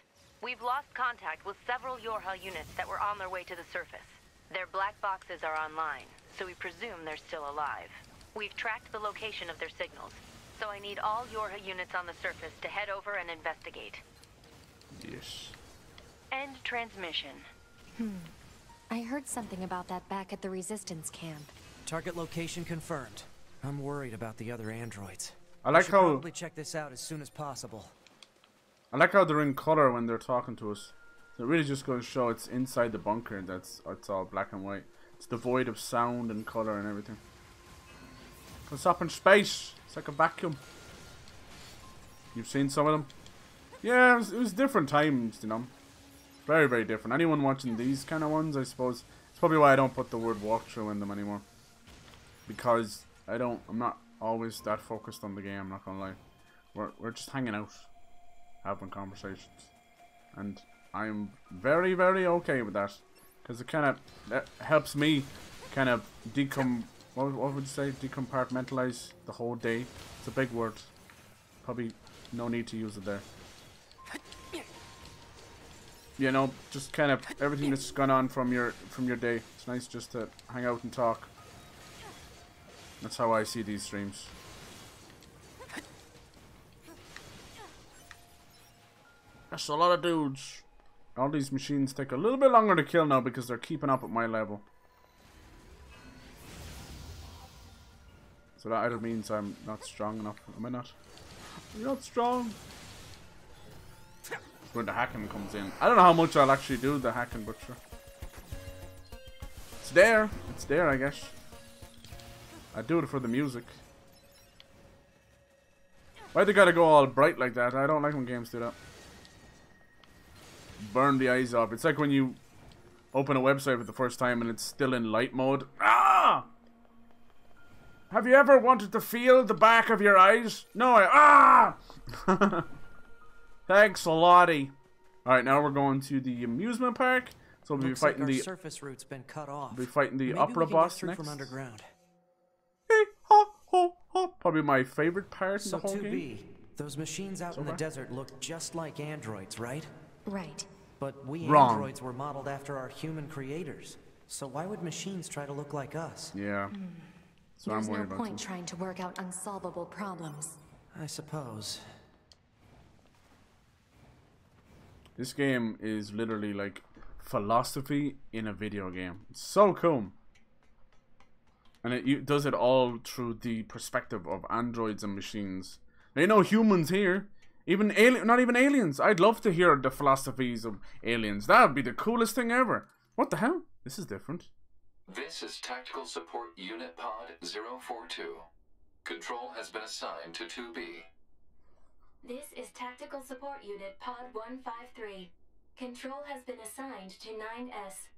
S14: We've lost contact with several Yorha units that were on their way to the surface. Their black boxes are online, so we presume they're still alive. We've tracked the location of their signals, so I need all Yorha units on the surface to head over and investigate.
S1: Yes.
S4: End transmission.
S7: I heard something about that back at the resistance camp.
S5: Target location confirmed. I'm worried about the other androids.
S1: I like how
S5: probably check this out as soon as possible.
S1: I like how they're in color when they're talking to us. So it really just goes to show it's inside the bunker and it's all black and white. It's devoid of sound and color and everything. It's up in space. It's like a vacuum. You've seen some of them? Yeah, it was different times, you know. Very, very different. Anyone watching these kind of ones, I suppose, it's probably why I don't put the word walkthrough in them anymore. Because I'm not always that focused on the game, I'm not gonna lie. We're just hanging out, having conversations. And I'm very, very okay with that. Because it kind of helps me kind of what would you say? Decompartmentalize the whole day. It's a big word. Probably no need to use it there. You know, just kind of everything that's gone on from your day. It's nice just to hang out and talk. That's how I see these streams. That's a lot of dudes. All these machines take a little bit longer to kill now because they're keeping up at my level. So that either means I'm not strong enough. Am I not? I'm not strong. When the hacking comes in. I don't know how much I'll actually do the hacking, but sure. It's there. It's there, I guess. I do it for the music. Why they gotta go all bright like that? I don't like when games do that. Burn the eyes off. It's like when you open a website for the first time and it's still in light mode. Ah! Have you ever wanted to feel the back of your eyes? No, ah! Thanks a lottie. Alright, now we're going to the amusement park. So we'll be fighting
S5: the surface route's been cut off.
S1: We'll be fighting the
S5: Maybe
S1: opera
S5: we can
S1: boss
S5: get through
S1: next.
S5: From underground.
S1: Hey, ho, ho, ho. Probably my favorite part in the whole
S5: 2B,
S1: game.
S5: those machines out in the desert look just like androids, right?
S7: Right.
S5: But we
S1: Wrong.
S5: androids were modeled after our human creators. So why would machines try to look like us?
S1: Yeah. So
S7: There's
S1: I'm worried
S7: no
S1: about
S7: point trying to work out unsolvable problems.
S5: I suppose.
S1: This game is literally like philosophy in a video game. It's so cool. And it does it all through the perspective of androids and machines. There ain't no humans here. Even not even aliens. I'd love to hear the philosophies of aliens. That would be the coolest thing ever. What the hell? This is different.
S8: This is Tactical Support Unit Pod 042. Control has been assigned to 2B.
S2: This is Tactical Support Unit Pod 153. Control has been assigned to 9S.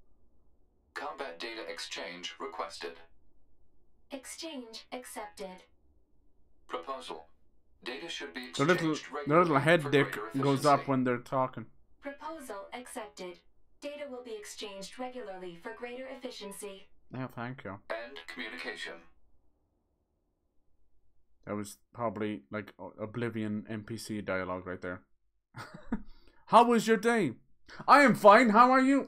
S8: Combat data exchange requested.
S2: Exchange accepted.
S8: Proposal. Data should be
S1: The
S8: exchanged
S1: little head
S8: for
S1: dick
S8: greater
S1: goes up
S8: efficiency.
S1: when they're talking.
S2: Proposal accepted. Data will be exchanged regularly for greater efficiency.
S1: Yeah, thank you.
S8: End communication.
S1: That was probably like Oblivion NPC dialogue right there. How was your day? I am fine. How are you?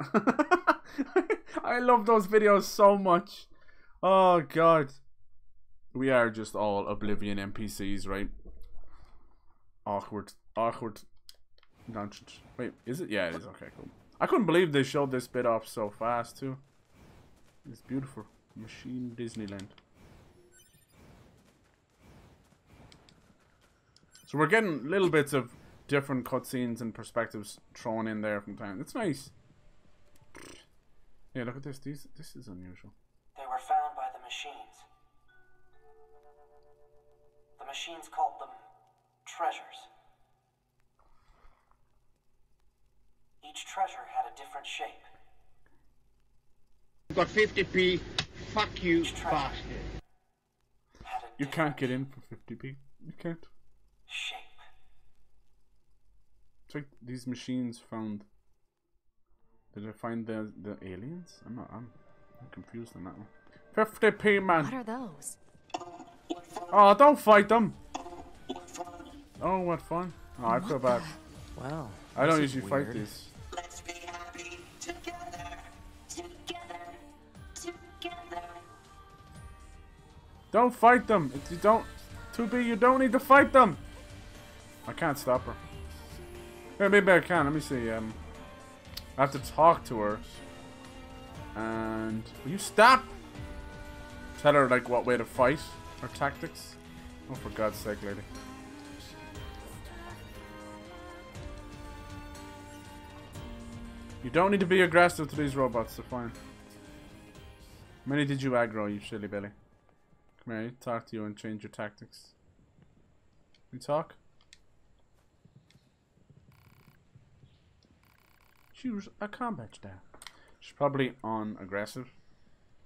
S1: I love those videos so much. Oh god. We are just all Oblivion NPCs, right? Awkward. Nonsense. Wait, is it? Yeah, it is. Okay, cool. I couldn't believe they showed this bit off so fast too. It's beautiful. Machine Disneyland. So we're getting little bits of different cutscenes and perspectives thrown in there from time. It's nice. Yeah, look at this. This is unusual.
S12: They were found by the machines. The machines called them treasures. Each treasure had a different shape.
S15: Got 50p. Fuck you, bastard.
S1: You can't get in for 50p. You can't.
S12: Shape.
S1: It's like these machines found. Did I find the aliens? I'm confused on that one. 50p, man.
S7: What are those?
S1: Oh, don't fight them. Oh, what fun. Oh, I feel bad.
S5: Wow.
S1: I don't usually fight these.
S13: Let's be happy together. Together.
S1: Don't fight them. If you don't, 2B, you don't need to fight them. I can't stop her. Yeah, maybe I can. Let me see. I have to talk to her. And will you stop? Tell her, like, what way to fight. Or tactics. Oh, for God's sake, lady. You don't need to be aggressive to these robots, they're fine. How many did you aggro, you silly Billy? Come here, talk to you and change your tactics. You talk? Choose a combat style. She's probably on aggressive.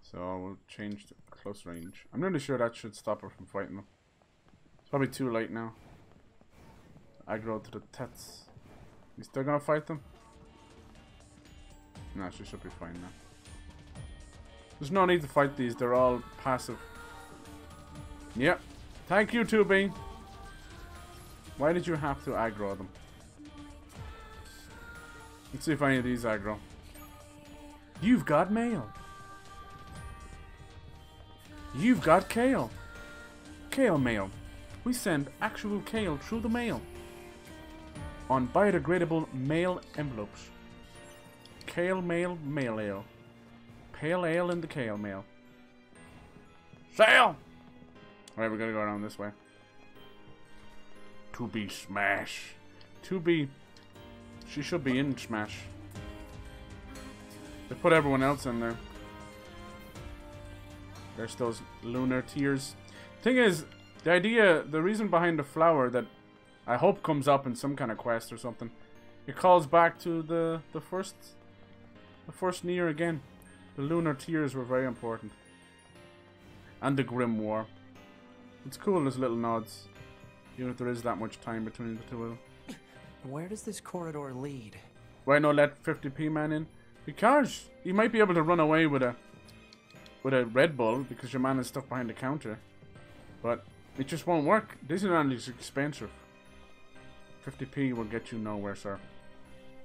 S1: So we'll change to close range. I'm really sure that should stop her from fighting them. It's probably too late now. Aggro to the tets. You still gonna fight them? No, she should be fine now. There's no need to fight these, they're all passive. Yep. Thank you, 2B. Why did you have to aggro them? Let's see if any of these aggro. You've got mail. You've got kale. Kale mail. We send actual kale through the mail. On biodegradable mail envelopes. Kale mail, mail ale. Pale ale in the kale mail. Sale! Alright, we're gonna go around this way. 2B smash. 2B. She should be in smash. They put everyone else in there. There's those lunar tears. Thing is, the reason behind the flower that I hope comes up in some kind of quest or something, it calls back to the first Nier again. The lunar tears were very important. And the Grim War. It's cool, there's little nods. Even if there is that much time between the two of them.
S5: Where does this corridor lead?
S1: Why not let 50p man in? Because you might be able to run away with a Red Bull because your man is stuck behind the counter. But it just won't work. Disneyland is expensive. 50p will get you nowhere, sir.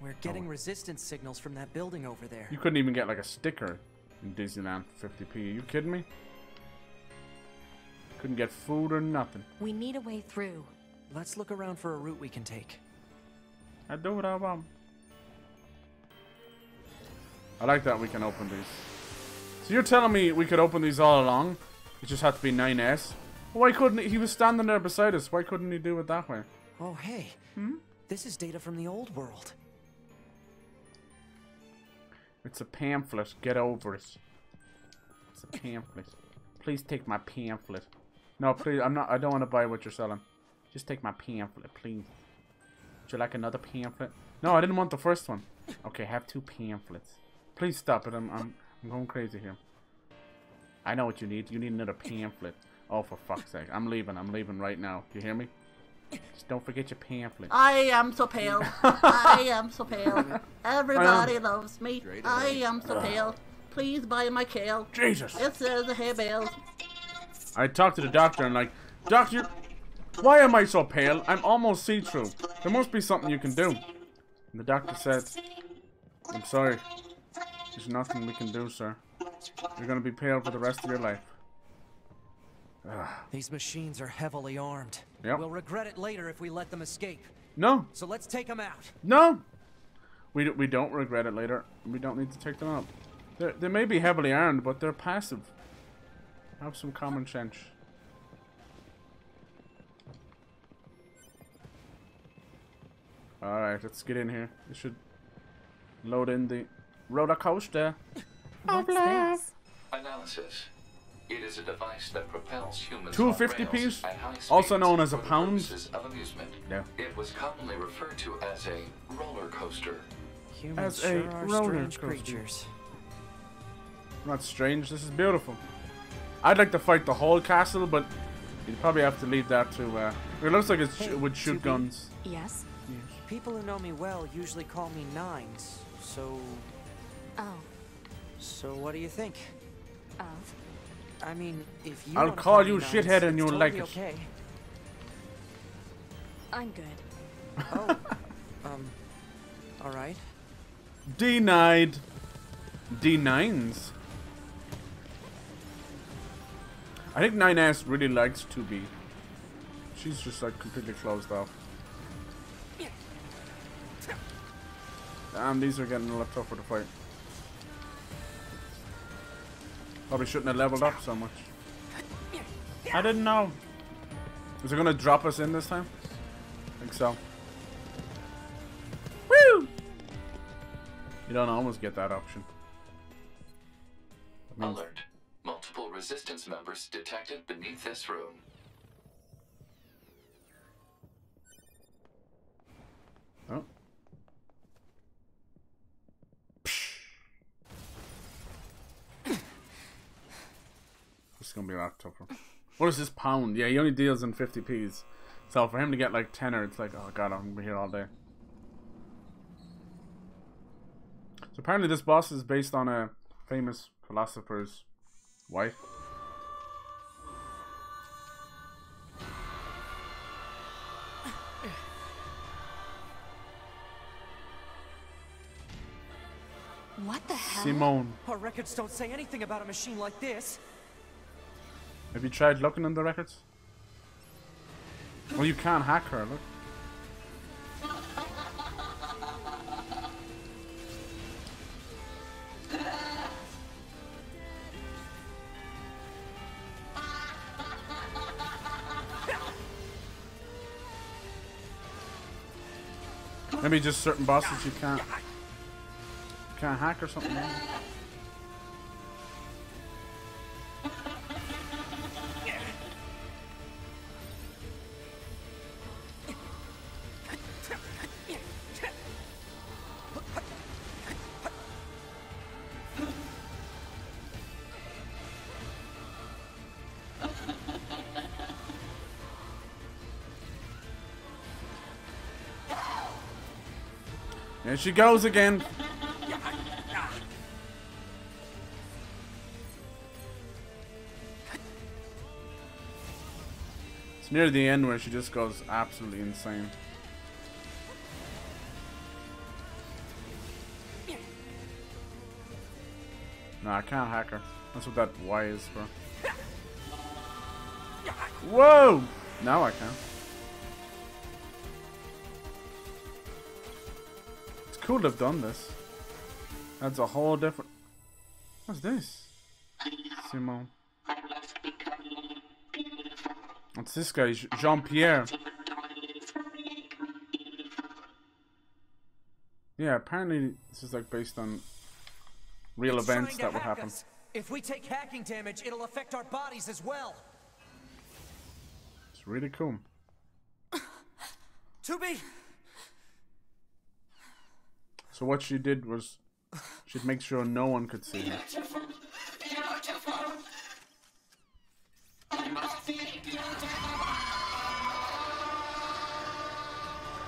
S5: We're getting resistance signals from that building over there.
S1: You couldn't even get like a sticker in Disneyland for 50p. Are you kidding me? Couldn't get food or nothing.
S7: We need a way through.
S5: Let's look around for a route we can take.
S1: I do what I want. I like that we can open these. So you're telling me we could open these all along? It just had to be 9S? Why couldn't he was standing there beside us. Why couldn't he do it that way?
S5: Oh, hey. This is data from the old world.
S1: It's a pamphlet. Get over it. It's a pamphlet. Please take my pamphlet. No, please. I don't want to buy what you're selling. Just take my pamphlet, please. Would you like another pamphlet? No, I didn't want the first one. Okay, have 2 pamphlets. Please stop it. I'm going crazy here. I know what you need. You need another pamphlet. Oh, for fuck's sake. I'm leaving. I'm leaving right now. Do you hear me? Just don't forget your pamphlet.
S16: I am so pale. I am so pale. Everybody loves me. I am so pale. Please buy my kale.
S1: Jesus.
S16: It says the hay bales.
S1: I talked to the doctor and like, Doctor, why am I so pale? I'm almost see-through. There must be something you can do. And the doctor said, I'm sorry. There's nothing we can do, sir. You're going to be pale for the rest of your life.
S5: These machines are heavily armed.
S1: Yep.
S5: We'll regret it later if we let them escape.
S1: No.
S5: So let's take them out.
S1: No. We don't regret it later. We don't need to take them out. They may be heavily armed, but they're passive. Have some common sense. Alright, let's get in here. This should load in the roller coaster.
S7: What's this?
S8: Analysis. It is a device that propels humans
S1: 250p's, also known as a pound.
S8: Of amusement.
S1: Yeah.
S8: It was commonly referred to as a roller coaster.
S5: Humans
S1: As a
S5: sure are
S1: roller
S5: strange
S1: coaster.
S5: creatures.
S1: Not strange, this is beautiful. I'd like to fight the whole castle, but you'd probably have to leave that to, it looks like it would shoot guns.
S7: Yes?
S5: People who know me well usually call me 9's, so...
S7: Oh.
S5: So what do you think?
S7: Of?
S5: I mean, if you
S1: I'll
S5: wanna
S1: call
S5: me
S1: you
S5: 9's,
S1: shithead and
S5: it's
S1: you'll
S5: totally
S1: like it.
S5: Okay.
S7: I'm good.
S5: Oh, alright.
S1: Denied. D9s. I think 9S really likes 2B. She's just like completely closed off. Damn, these are getting a lot tougher to fight. Probably shouldn't have leveled up so much. I didn't know. Is it gonna drop us in this time? I think so. Woo! You don't almost get that option.
S8: Alert. Multiple resistance members detected beneath this room.
S1: Oh. This is gonna be a lot tougher. What is this pound? Yeah, he only deals in 50p's. So for him to get like 10er, it's like, oh god, I'm gonna be here all day. So apparently this boss is based on a famous philosopher's wife.
S5: What the hell?
S1: Simone.
S5: Our records don't say anything about a machine like this.
S1: Have you tried looking in the records? Well, you can't hack her, look. Maybe just certain bosses you can't hack or something. There she goes again. It's near the end where she just goes absolutely insane. No, I can't hack her. That's what that Y is for. Whoa! Now I can. It's cool to have done this. That's a whole different... What's this? Simone. What's this guy? Jean-Pierre. Yeah, apparently this is like based on real events that would happen.
S5: If we take hacking damage, it'll affect our bodies as well.
S1: It's really cool.
S5: 2B.
S1: So what she did was she'd make sure no one could see her.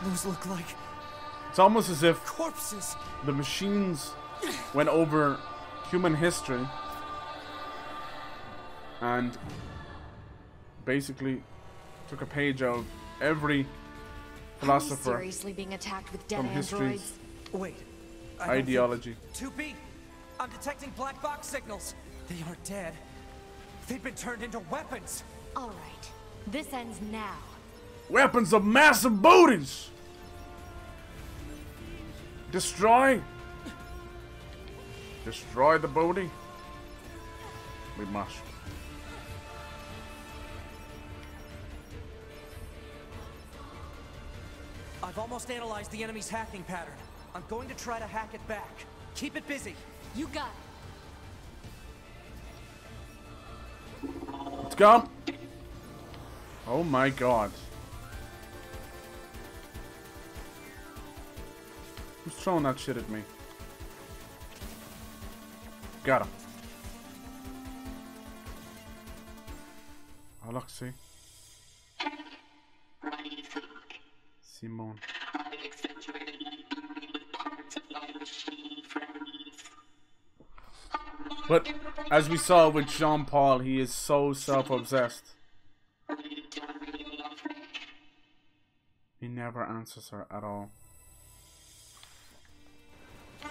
S5: Those look like...
S1: It's almost as if
S5: corpses.
S1: The machines went over human history and basically took a page of every philosopher
S7: seriously being attacked with dead
S1: from history's
S5: Wait,
S1: ideology.
S5: 2B, I'm detecting black box signals. They aren't dead. They've been turned into weapons.
S7: All right, this ends now.
S1: Weapons of massive booties. Destroy the booty. We must.
S5: I've almost analyzed the enemy's hacking pattern. I'm going to try to hack it back. Keep it busy.
S7: You got it.
S1: Let's go. Oh my god. Who's throwing that shit at me? Got him. Oh look, see? Simone. But as we saw with Jean-Paul, he is so self-obsessed. He never answers her at all. It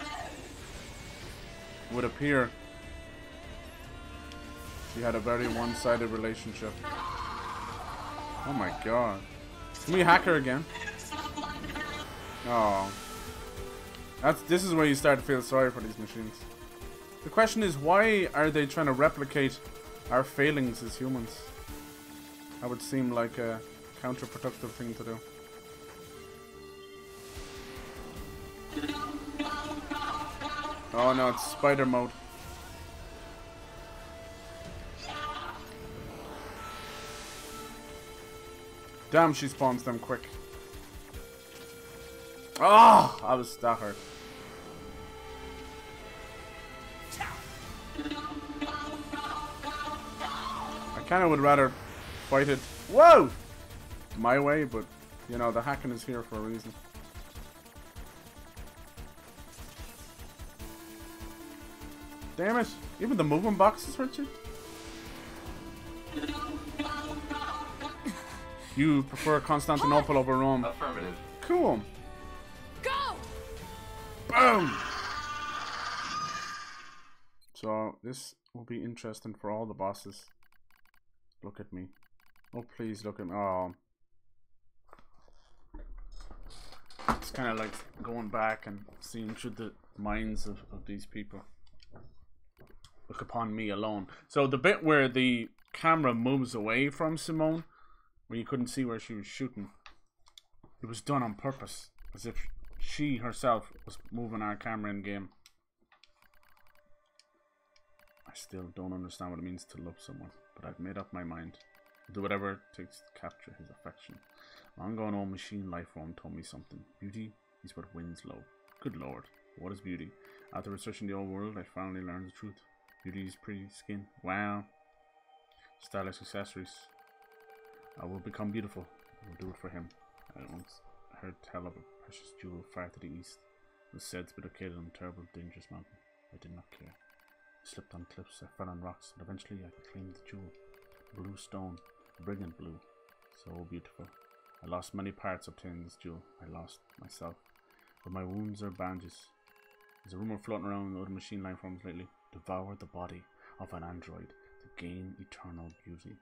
S1: would appear she had a very one-sided relationship. Oh my god. Can we hack her again? Oh. This is where you start to feel sorry for these machines. The question is, why are they trying to replicate our failings as humans? That would seem like a counterproductive thing to do. Oh no, it's spider mode. Damn, she spawns them quick. Oh, that hurt. I kind of would rather fight it. Whoa! My way, but you know the hacking is here for a reason. Damn it! Even the movement boxes hurt you? You prefer Constantinople over Rome?
S8: Affirmative.
S1: Cool.
S11: Go!
S1: Boom! So this will be interesting for all the bosses. Look at me. Oh, please look at me. Oh. It's kind of like going back and seeing through the minds of these people. Look upon me alone. So the bit where the camera moves away from Simone, where you couldn't see where she was shooting, it was done on purpose, as if she herself was moving our camera in game. I still don't understand what it means to love someone, but I've made up my mind. I'll do whatever it takes to capture his affection. An ongoing old machine life form told me something. Beauty is what wins love. Good lord, what is beauty? After researching the old world, I finally learned the truth. Beauty is pretty skin. Wow. Stylish accessories. I will become beautiful. I will do it for him. I once heard tell of a precious jewel far to the east. It was said to be located on a terrible, dangerous mountain. I did not care. I slipped on cliffs, I fell on rocks, and eventually I claimed the jewel. Blue stone, brilliant blue. So beautiful. I lost many parts obtaining this jewel. I lost myself. But my wounds are bandages. There's a rumor floating around in other machine life forms lately. Devour the body of an android to gain eternal beauty.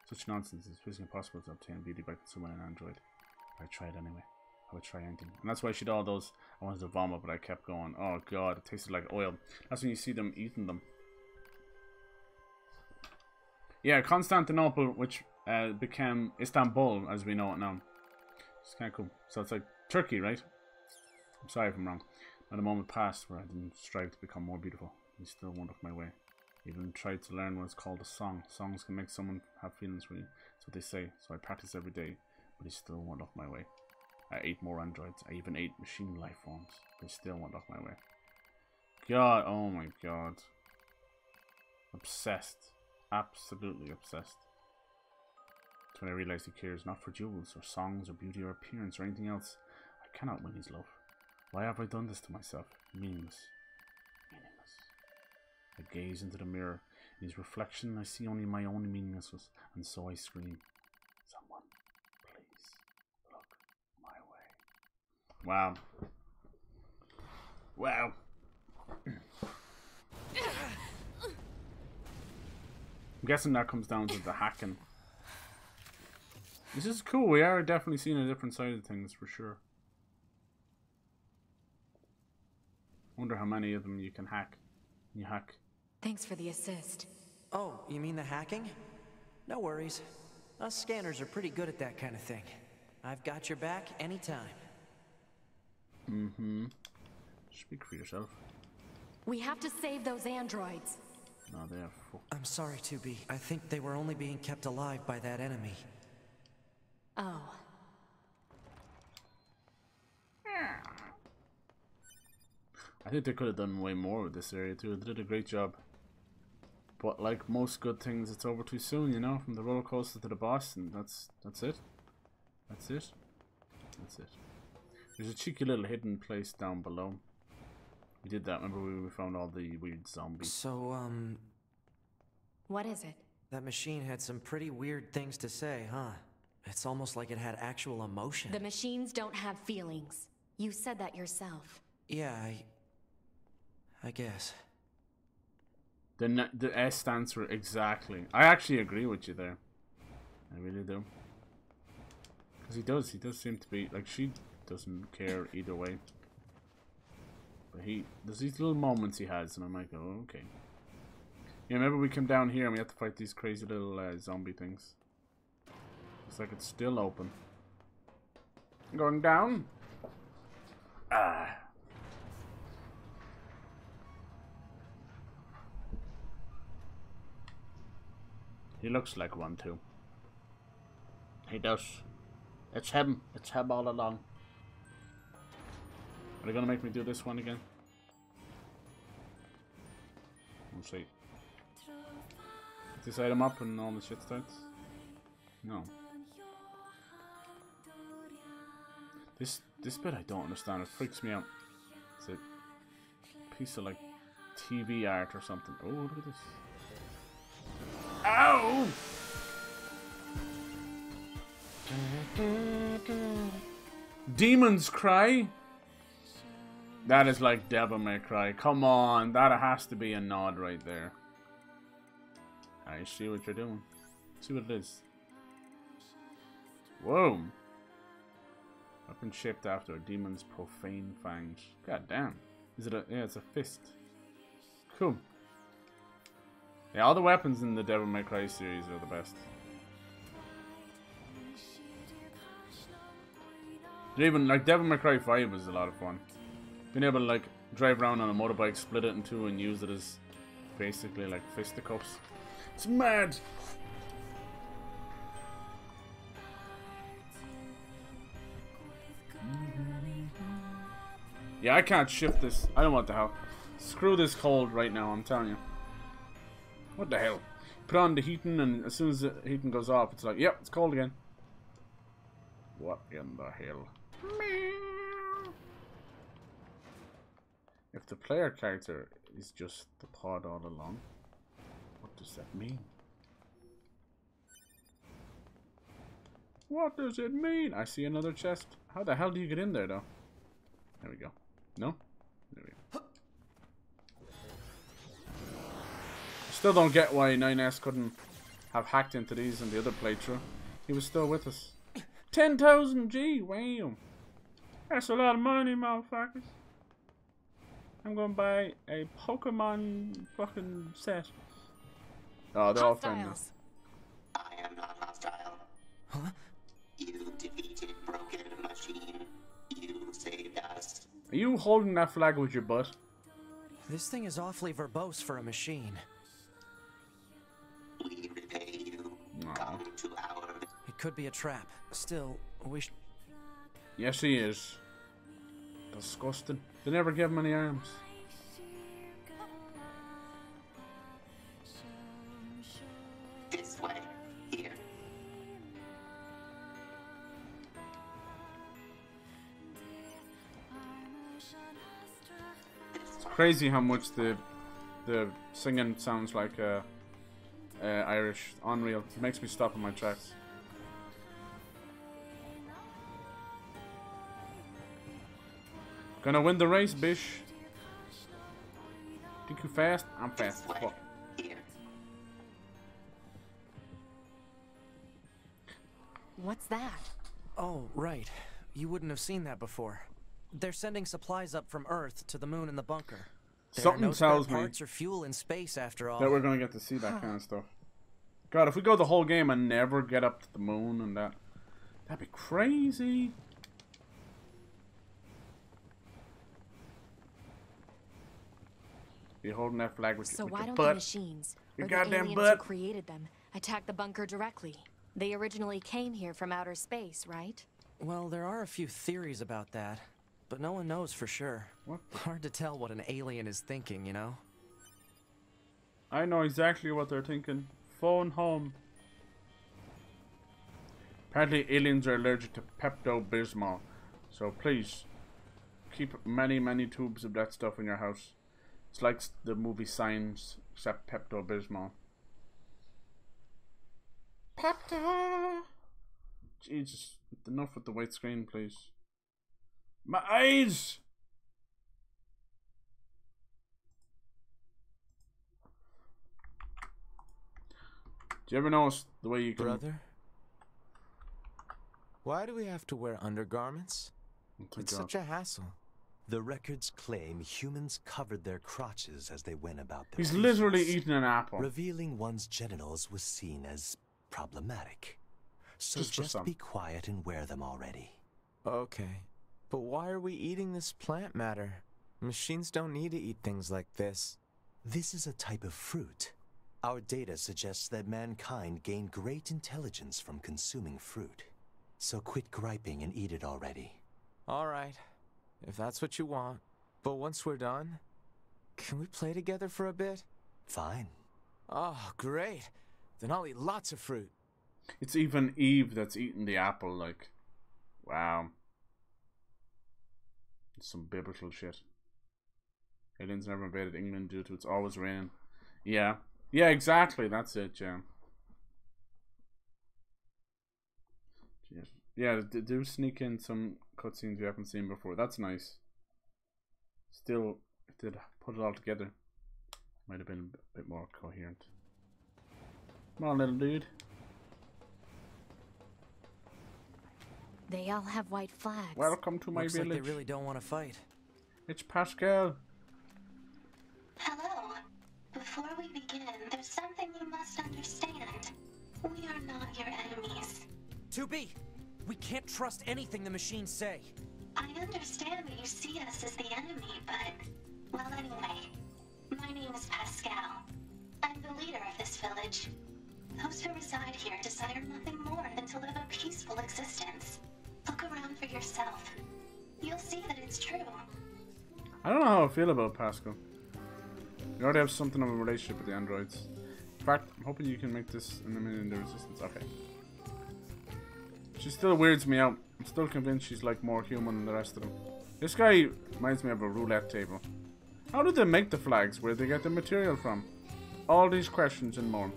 S1: Such nonsense is physically impossible to obtain beauty by consuming an android. But I tried anyway. I would try anything. And that's why she did all those. I wanted to vomit, but I kept going. Oh god, it tasted like oil. That's when you see them eating them. Yeah, Constantinople, which became Istanbul as we know it now. It's kind of cool. So it's like Turkey, right? I'm sorry if I'm wrong. Not a moment passed where I didn't strive to become more beautiful. He still won't look my way. Even tried to learn what's called a song. Songs can make someone have feelings for you. That's what they say. So I practice every day, but he still won't look my way. I ate more androids. I even ate machine life forms. They still won't look my way. God, oh my god. Obsessed. Absolutely obsessed. That's when I realized he cares not for jewels, or songs, or beauty, or appearance, or anything else. I cannot win his love. Why have I done this to myself? Meaningless. I gaze into the mirror. In his reflection, I see only my own meaninglessness, and so I scream, "Someone, please look my way." Wow. Wow. I'm guessing that comes down to the hacking. This is cool. We are definitely seeing a different side of things for sure. Wonder how many of them you can hack. You hack.
S7: Thanks for the assist.
S5: Oh, you mean the hacking? No worries. Us scanners are pretty good at that kind of thing. I've got your back anytime.
S1: Mm-hmm. Speak for yourself.
S7: We have to save those androids.
S1: No, they are full.
S5: I'm sorry, 2B. I think they were only being kept alive by that enemy.
S7: Oh.
S1: I think they could have done way more with this area too. They did a great job. But like most good things, it's over too soon, you know? From the roller coaster to the boss, and that's it. That's it. That's it. There's a cheeky little hidden place down below. We did that, remember we found all the weird zombies.
S5: So,
S7: What is it?
S5: that machine had some pretty weird things to say, huh? It's almost like it had actual emotion.
S7: The machines don't have feelings. You said that yourself.
S5: Yeah, I guess.
S1: The S stands for exactly. I actually agree with you there. I really do. Because he does seem to be, like, she doesn't care either way. But there's these little moments he has, and I'm like, oh, okay. Yeah, remember we come down here and we have to fight these crazy little zombie things. Looks like it's still open. Going down. Ah. He looks like one too. He does. It's him. It's him all along. Are they gonna make me do this one again? We'll see. Pick this item up and all the shit starts? No. This bit I don't understand. It freaks me out. It's a piece of like TV art or something. Oh, look at this. Ow! Demon's Cry? That is like Devil May Cry. Come on, that has to be a nod right there. I see what you're doing. See what it is. Whoa. Weapon shaped after a demon's profane fangs. God damn. Is it a... yeah, it's a fist. Cool. Yeah, all the weapons in the Devil May Cry series are the best. Even, like, Devil May Cry 5 was a lot of fun. Being able to, like, drive around on a motorbike, split it in two, and use it as basically, like, fisticuffs. It's mad! Yeah, I can't shift this. I don't want the hell. Screw this cold right now, I'm telling you. What the hell? Put on the heating, and as soon as the heating goes off, it's like, yep, it's cold again. What in the hell? If the player character is just the pod all along, what does that mean? What does it mean? I see another chest. How the hell do you get in there, though? There we go. No? There we go. Still don't get why 9S couldn't have hacked into these in the other playthrough. He was still with us. 10,000 G! Wow! That's a lot of money, motherfuckers. I'm gonna buy a Pokemon fucking set. Oh, they're all friendly.
S13: I am not hostile.
S5: Huh?
S13: You defeated Broken Machine. You saved us.
S1: Are you holding that flag with your butt?
S5: This thing is awfully verbose for a machine.
S13: We repay you.
S1: No.
S13: Come to our...
S5: It could be a trap. Still, we should...
S1: Yes, he is. Disgusting. They never give him any arms.
S13: This way. Here.
S1: It's crazy how much the singing sounds like Irish. Unreal. It makes me stop in my tracks. Gonna win the race, bish. Think you fast? I'm fast. Fuck.
S7: What's that?
S5: Oh, right. You wouldn't have seen that before. They're sending supplies up from Earth to the moon and the bunker.
S1: Something tells me
S5: parts or fuel in space after all.
S1: that we're gonna get to see that kind of stuff. God, if we go the whole game and never get up to the moon and that'd be crazy. You're holding that flag with
S7: So
S1: your
S7: why don't
S1: butt.
S7: the machines
S1: Your
S7: or the
S1: goddamn
S7: aliens
S1: butt.
S7: who created them attack the bunker directly? They originally came here from outer space, right?
S5: Well, there are a few theories about that, but no one knows for sure.
S1: What?
S5: Hard to tell what an alien is thinking, you know?
S1: I know exactly what they're thinking. Phone home. Apparently aliens are allergic to Pepto-Bismol. So please, keep many tubes of that stuff in your house. It's like the movie Signs, except Pepto-Bismol. Pepto! Jesus, enough with the white screen, please. My eyes! Do you ever notice the way you can...
S17: Brother? Why do we have to wear undergarments? It's such a hassle.
S18: The records claim humans covered their crotches as they went about their
S1: He's
S18: business.
S1: literally eating an apple.
S18: Revealing one's genitals was seen as problematic. So just be quiet and wear them already.
S17: Okay. But why are we eating this plant matter? Machines don't need to eat things like this.
S18: This is a type of fruit. Our data suggests that mankind gained great intelligence from consuming fruit. So quit griping and eat it already.
S17: All right. If that's what you want. But once we're done, can we play together for a bit?
S18: Fine.
S17: Oh, great. Then I'll eat lots of fruit.
S1: It's even Eve that's eating the apple, like. Wow. It's some biblical shit. Aliens never invaded England due to it's always raining. Yeah. Yeah, exactly. That's it, yeah. Yeah, they do sneak in some cutscenes we haven't seen before. That's nice. Still, if they'd put it all together, might have been a bit more coherent. Come on, little dude.
S7: They all have white flags.
S1: Welcome to my
S5: Looks
S1: village.
S5: like they really don't want to fight.
S1: It's Pascal.
S2: Hello. Before we begin, there's something you must understand. We are not your enemies.
S5: 2B, we can't trust anything the machines say.
S2: I understand that you see us as the enemy, but... Well, anyway. My name is Pascal. I'm the leader of this village. Those who reside here desire nothing more than to live a peaceful existence. Look around for yourself. You'll see that it's true.
S1: I don't know how I feel about Pascal. You already have something of a relationship with the androids. In fact, I'm hoping you can make this in a minute in the resistance. Okay. She still weirds me out. I'm still convinced she's like more human than the rest of them. This guy reminds me of a roulette table. How did they make the flags? Where did they get the material from? All these questions and more.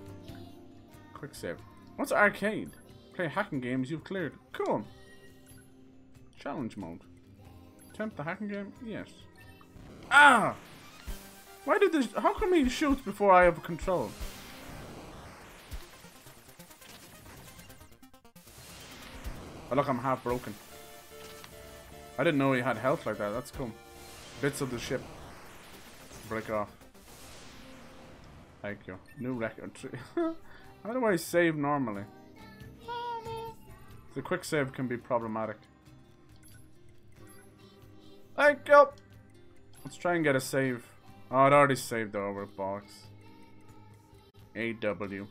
S1: Quick save. What's arcade? Play hacking games you've cleared. Cool. Challenge mode. Attempt the hacking game? Yes. Ah! Why did this? How come he shoots before I have control? Oh look, I'm half broken. I didn't know he had health like that. That's cool. Bits of the ship break off. Thank you. New record. How do I save normally? The quick save can be problematic. Thank you. Let's try and get a save. Oh, it already saved over box. AW.